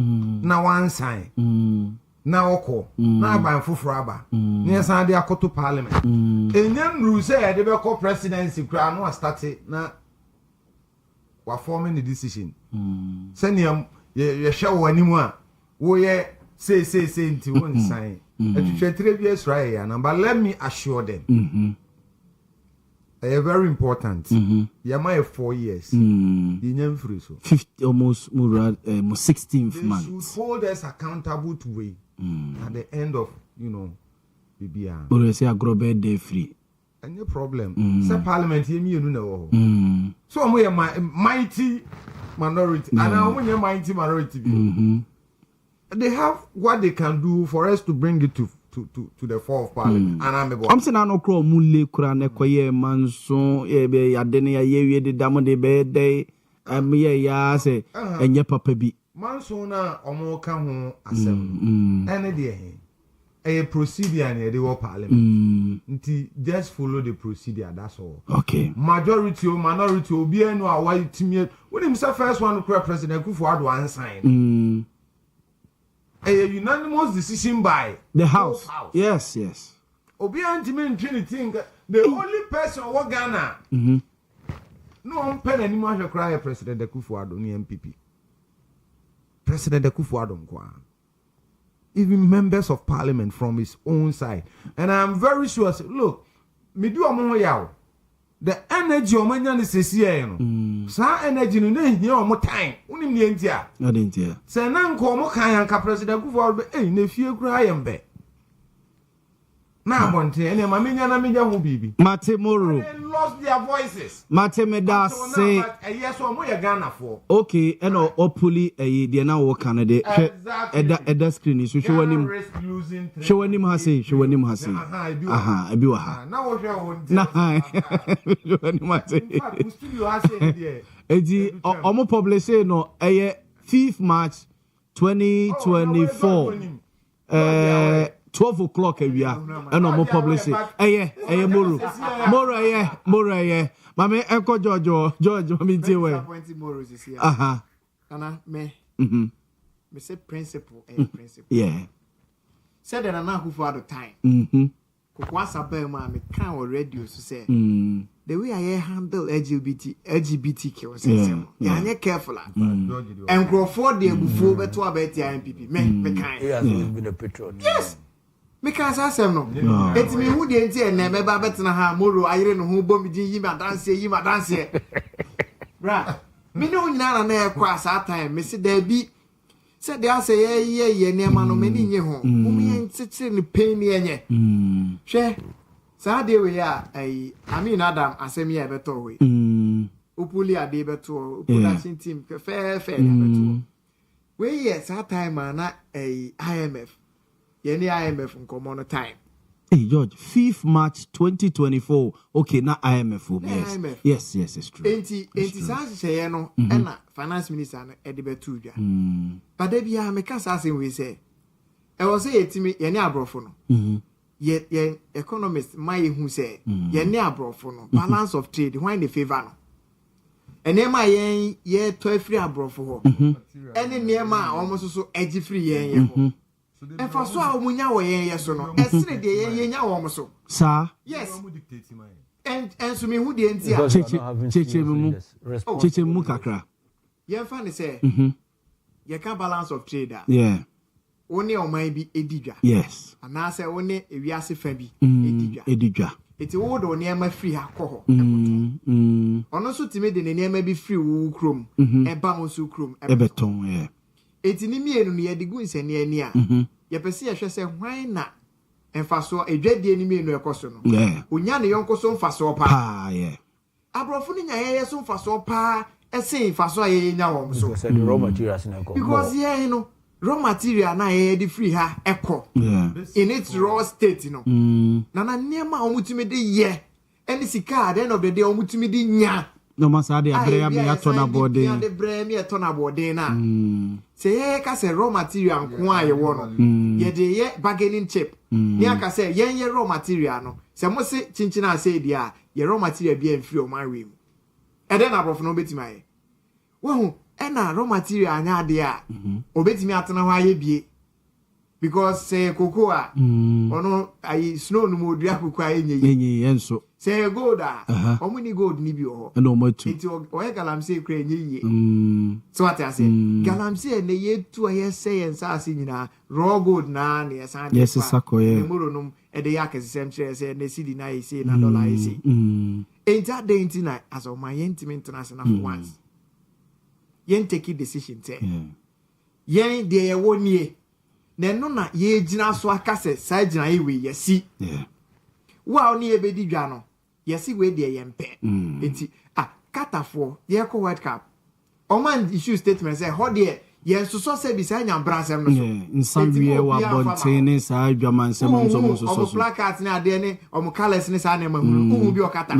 C: na wan sign na oko na aban foforo aba ne san de akoto parliament enya nru say de be ko presidency kra no start na we are forming the decision. Send him ye show animu a wo ye say nti won sign. Et 3 years right here, but let me assure them. Very important. Yama 4 years. The name free so.
D: 50 almost 16th month.
C: They should hold us accountable to we at the end of BBR.
D: But we say agrobe day free.
C: Any problem. Say parliament here me no. So we are mighty minority. And now we are mighty minority. They have what they can do for us to bring it to the floor of parliament. And I'm
D: saying I no crow mule kura ne koye manso ye be yadene ya ye de damo de be dey ye ya say enye papa bi.
C: Manso na omo ka ho asem. Ene de he. a procedure and they were parliament. Just follow the procedure, that's all.
D: Okay.
C: Majority or minority will be no away to me. When himself first one to President Kufuor one sign. A unanimous decision by
D: the House. Yes.
C: Obi anti-me Trinity, the only person who Ghana. No one pen anymore to cry President Kufuor ni MPP. President Kufuor even members of parliament from his own side. And I'm very sure, look, me do a the energy of my is here. Sa energy no here more time. Unim ni entia.
D: I didn't hear.
C: Say na nko mo kan ka President Kufuor be na fie kura yembe. Na Montie ene ma menya na menya ho bibi.
D: Mate Moro.
C: They lost their voices.
D: Mate Meda say
C: yes o mo ye Ghana for.
D: Okay, and opuli de na wo Canada. Eda screen so show him. Show him ha say. Aha, ebi wa ha.
C: Na wo hwe ho nti.
D: Na. Show him ha say.
C: Studio ha say there.
D: Edi omo publish no 5th March 2024. 12 o'clock awia and no more publicity Moro mame enko George mami tiwe
B: aha ana me me say principle
D: yeah
B: said that na who for the time kokwa sabem ma me kan o radio so say the way I handle LGBTQ system yeah careful and grow for the before beto about the MPP me kan
E: he has been a patriot.
B: Yes. Because I said no. It's me who didn't say never better ha Moro ayre no ho bom din yi ma dance. Bra. Me no nyina na ekwa sa time me se da bi said they say ye nema no me ni nye ho. Mo me ntete ni pain ni enye. Hwe. Sa de we ya I mean Adam asem ye beto we. Upuli ade beto, production team fair beto. We yes that time na IMF. Any IMF nkomo no time.
D: Hey George, 5th March 2024. Okay, na IMF. Yes, it's true.
B: Enti say no na finance minister no edibetu dwa. But dey bia me ka say we say. E was say etimi ye ne abrofo no. Ye economist my hu say ye ne abrofo no balance of trade when the favor no. Enema ye to free abrofo ho. Ene nema almost so edge free ye ho. And for so munya wo yen so no esre de yen nya wo so
D: sir
B: yes and so me hu de ntia
D: cheche mu kakra
B: yen fa ne say ye can balance of trade
D: yeah
B: oni o man bi edidwa
D: yes
B: ana say oni ewiase fa bi
D: edidwa
B: eti wo do ne ma free akọ ono so timi de ne ma bi free wo krom e ba mo so krom
D: e beton yeah
B: eti ni mienu ne yedigu nsane ani a ye pese ye hwe se hwan na emfaso edwadie ni mienu ekoso no onya ne yonko so mfaso pa
D: yeah
B: abrofo ni nya ye so mfaso pa ese mfaso ye nya wo so
E: so the raw materials na ko
B: because ye no raw material na ye di free ha eko in its raw state no na niema omutumi de ye any sika at the end of the day omutumi di nya
D: no masa de abrea me atona body
B: ya de bre me atona body na say ka say raw material nko aye wo no ye de ye bargaining chip ni aka say ye raw material no say mo se chinchina say dia ye raw material bi enfri o man we mu e de na prof no betimi aye wo hu e na raw material anya de a obetimi atena ho aye bie because say cocoa ono ayi snow no mo dua cocoa aye
D: nyi enso
B: say gold omuni gold ni bi o
D: no matu
B: enti o galamsey kra nyi so what I say galamsey na ye tu aye say en sa ase nyina raw gold na na san
D: yes sakoye
B: muro no e de yak sesem kire say na cedi na ye say na dollar ye say enti adenti na as o my international for once yen take decision say yen de ye wonie na no na ye gina so akase sa gina ye we yesi wa oni e bedi dwa no yesi we de ye mpe enti katafo ye ko world cup o man issue statement say ho de ye so say bi sa nya brasem no so
D: nsanwie wa bontene sa adwaman sem so
B: placard na ade ne o colors ne sa na mahunu bi o kata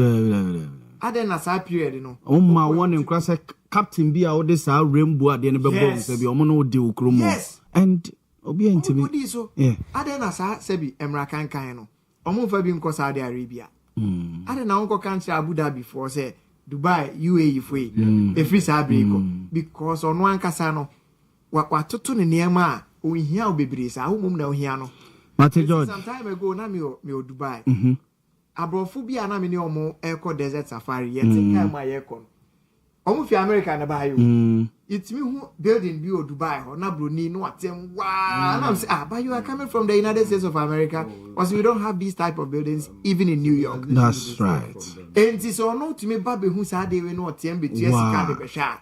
B: ade na sa period no
D: o ma won nkra say captain bi a o de sa rainbow ade ne be bomb say bi o mo no de okromo and Obi ntimi.
B: Odi so. Ade na sa sebi emra kan no. Omo fa bi nko Saudi Arabia. Ade na nko country Abu Dhabi for say Dubai UAE foi. E free sa breko because ono ankasa no wa toto ne niam a ohia obebre sa ahomum na ohia no.
D: Mate George.
B: Some time ago na me o Dubai. Abrofu bi ana me ne omo eco desert safari yet time ma yekon. Omo fi America na ba yo. It's me who building bi o Dubai ho na broni no atem wa. And I'm say but you are coming from the United States of America because we don't have these type of buildings even in New York.
D: That's right.
B: And so no to me ba be hu sa de we no atem betu esika de be sha.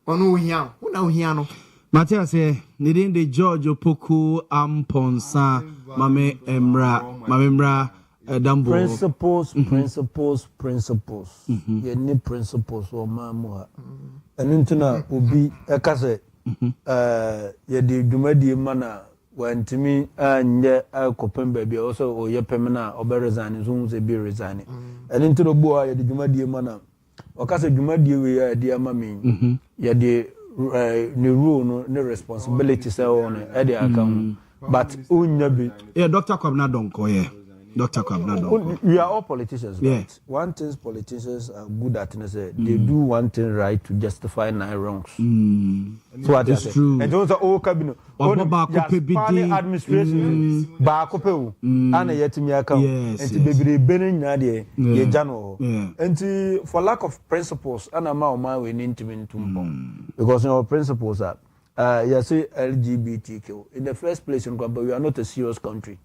B: Ono ohia. Una ohia no.
D: Matthias say needing the George Opoku Amponsa Mame Emra Dambo.
E: Principles. You need principles or mamma. And into Ubi Ekase, the Dumadi mana when to me and Copen baby also or your Pemina or resign, soon they be resigning. And into the boy, the Dumadi mana. Or Casa Dumadi, dear mammy, yeah, the rule, no responsibility, so on Eddie account. But Unyabi,
D: Dr. Kwabna Donko, Dr. Kwabna Donko.
E: We are all politicians, right?
D: Yeah.
E: One thing politicians are good at is they do one thing right to justify 9 wrongs. So what is
D: true.
E: And those are all cabinet. Administration, Bakope, and yet me account, and to be burning Nadia, ye general. And for lack of principles, and amount my we need to be because our principles are. You say LGBTQ. In the first place, we are not a serious country.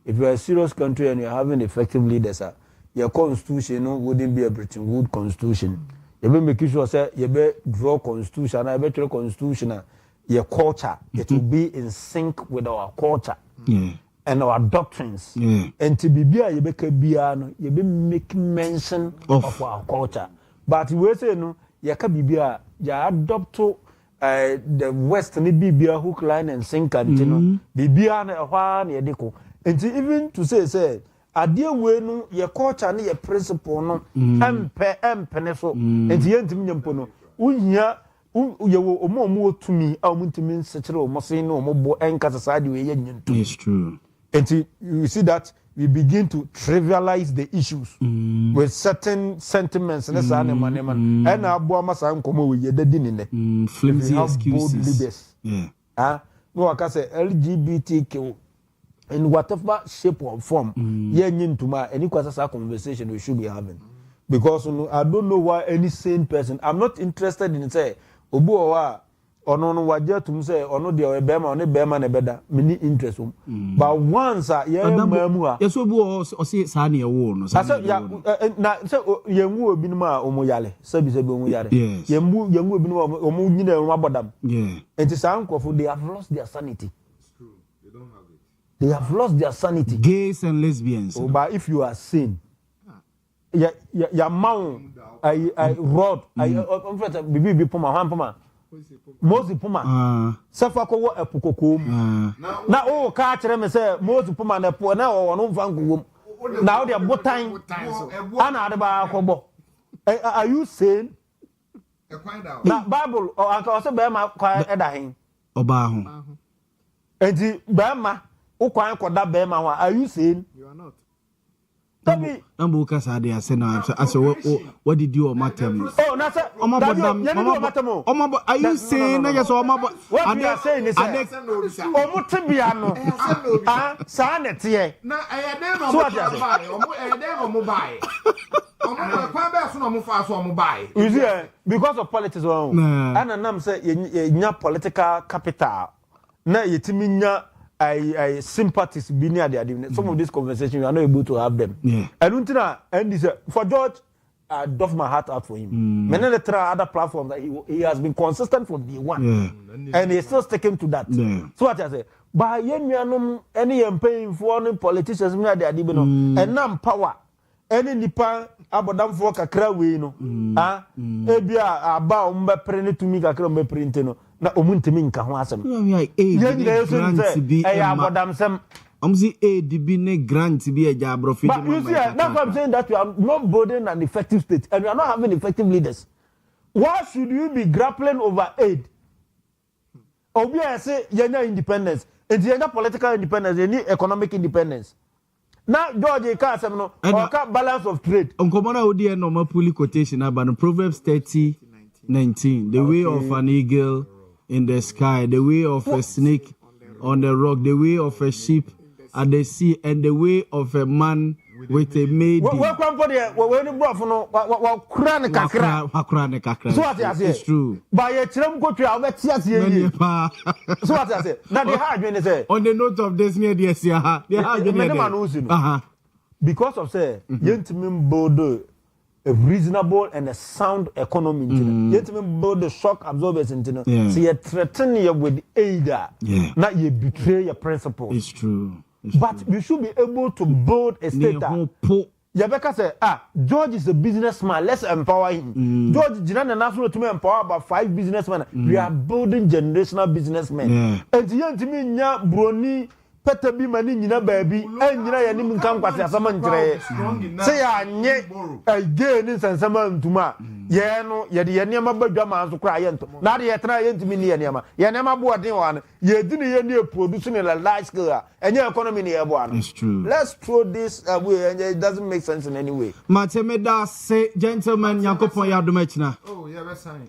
E: If you are a serious country and you are having effective leaders, your constitution wouldn't be a Britain Wood constitution. You be making sure that you be draw constitution, I bet your constitution, your culture, it will be in sync with our culture and our doctrines. And to be you be making mention of our culture. But we say no, you can be you adopt to the West ni bibia hook line and sinker and bibia na hwa na yedeko enti even to say ade we no ye culture na ye principle no empe ne so enti ye ntimi nyampo no unhia ye wo omo otumi a omo ntimi nsechire omo sen no omo bo enkasa saade we ye nyinto.
D: It's true.
E: Enti you see that we begin to trivialize the issues with certain sentiments and and Boamah Sankomo we yedadi nine.
D: Flimsy excuses.
E: No, I can say LGBTQ in whatever shape or form. Any conversation we should be having. Because I don't know why any sane person, I'm not interested in say Obuowa ono no waje tum say ono de obema ono bema na beda mini interest but once ye mamu a
D: yeso bu o say sa na ewo no sa
E: na say yenwu obi no ma omo yale sabi omo yale yenwu obi no omo nyina no abodam enti sa nkofo they have lost their sanity.
C: It's true, they don't have it.
E: They have lost their sanity.
D: Gays and lesbians.
E: But if you are sane ya mount I rod I bibi poma Mozi Puma. Safa ko wo epukoko mu. Na o ka kire me say Mozi Puma na po na o no mfa nkuwo. Na o de botan. Ana ade ba akọbọ. Are you saying? Na Bible o aka say be ma kwa eda hen.
D: Oba ho.
E: Enti be ma o kwan koda be ma ho. Are you saying?
B: You are not.
D: Nambu kasa de ase na ase what did you matem?
E: Oh, na say
D: are you saying na yes
E: what we are saying is omutibia no sa na tie
B: na eyede no mo buy eyede no mo buy kwa be so no mo fa so mo buy
E: you see because of politics and nam say nya political capital na yetimi nya I sympathies be near the some of these conversations you are not able to have them. And this for George, I doff my heart out for him. Many other platforms that he has been consistent from day one, and he's still sticking to that. So what I say, by any paying for any politicians near the adibino, and now power. Any nipa abodam for kakra we no ebia aba umbe prene to me kakra umbe printe no na omuntimi nka ho asem abodam sem
D: omzi ADB ne grant bi eja abrofi.
E: But you see that's what I'm saying, that you are not building an effective state and you are not having effective leaders. Why should you be grappling over aid? Obi say yenya independence It's the political independence, they need economic independence. Now, George can't say no, balance of trade.
D: Uncommon would be a normal pulley quotation about Proverbs 30:19. The way of an eagle in the sky, the way of a snake on the rock, the way of a sheep at the sea, and the way of a man with a maid.
E: Welcome for the when you brought no chronic kakra. So what I say? It's true. By a tram go to our Metias. So what I say? Now they had when they say
D: on the note of this near the Sia, they had
E: because of say, gentlemen build a reasonable and a sound economy. Gentlemen build the shock absorbers into so you threaten you with aid, not you betray your principles.
D: It's true.
E: But you should be able to build a state. Yabeka say, George is a businessman. Let's empower him. George Jinan and National to empower about 5 businessmen. We are building generational businessmen. And the young to me, Brony, Peter B. Manina baby, and you can come as a man. Say, I again in Saman Tuma. Yano, Yadianama Bajama to cry. Not yet trying to me near Yama. Yanama Boarding one. You didn't hear producing a large scale and your economy near one.
D: It's true.
E: Let's throw this away and it doesn't make sense in any way.
D: Matemeda say, gentlemen, Yakopon Yadomechna.
C: Oh, yeah, that's fine.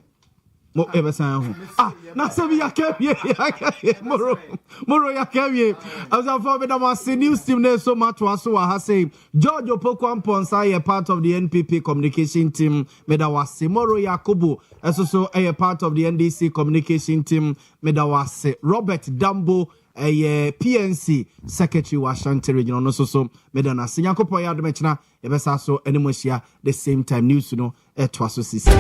D: Mo ebesan na sebi yakabie moro yakabie as for me that was news team there so much was so ha say George Opoku-Amponsah ye part of the NPP communication team me that was Moro Yakubu so a part of the NDC communication team me that was Robert Dambo a PNC secretary Washanti region no so me that na Yakopon Yadomechna ebesa so enimosia the same time news no etwa so sisi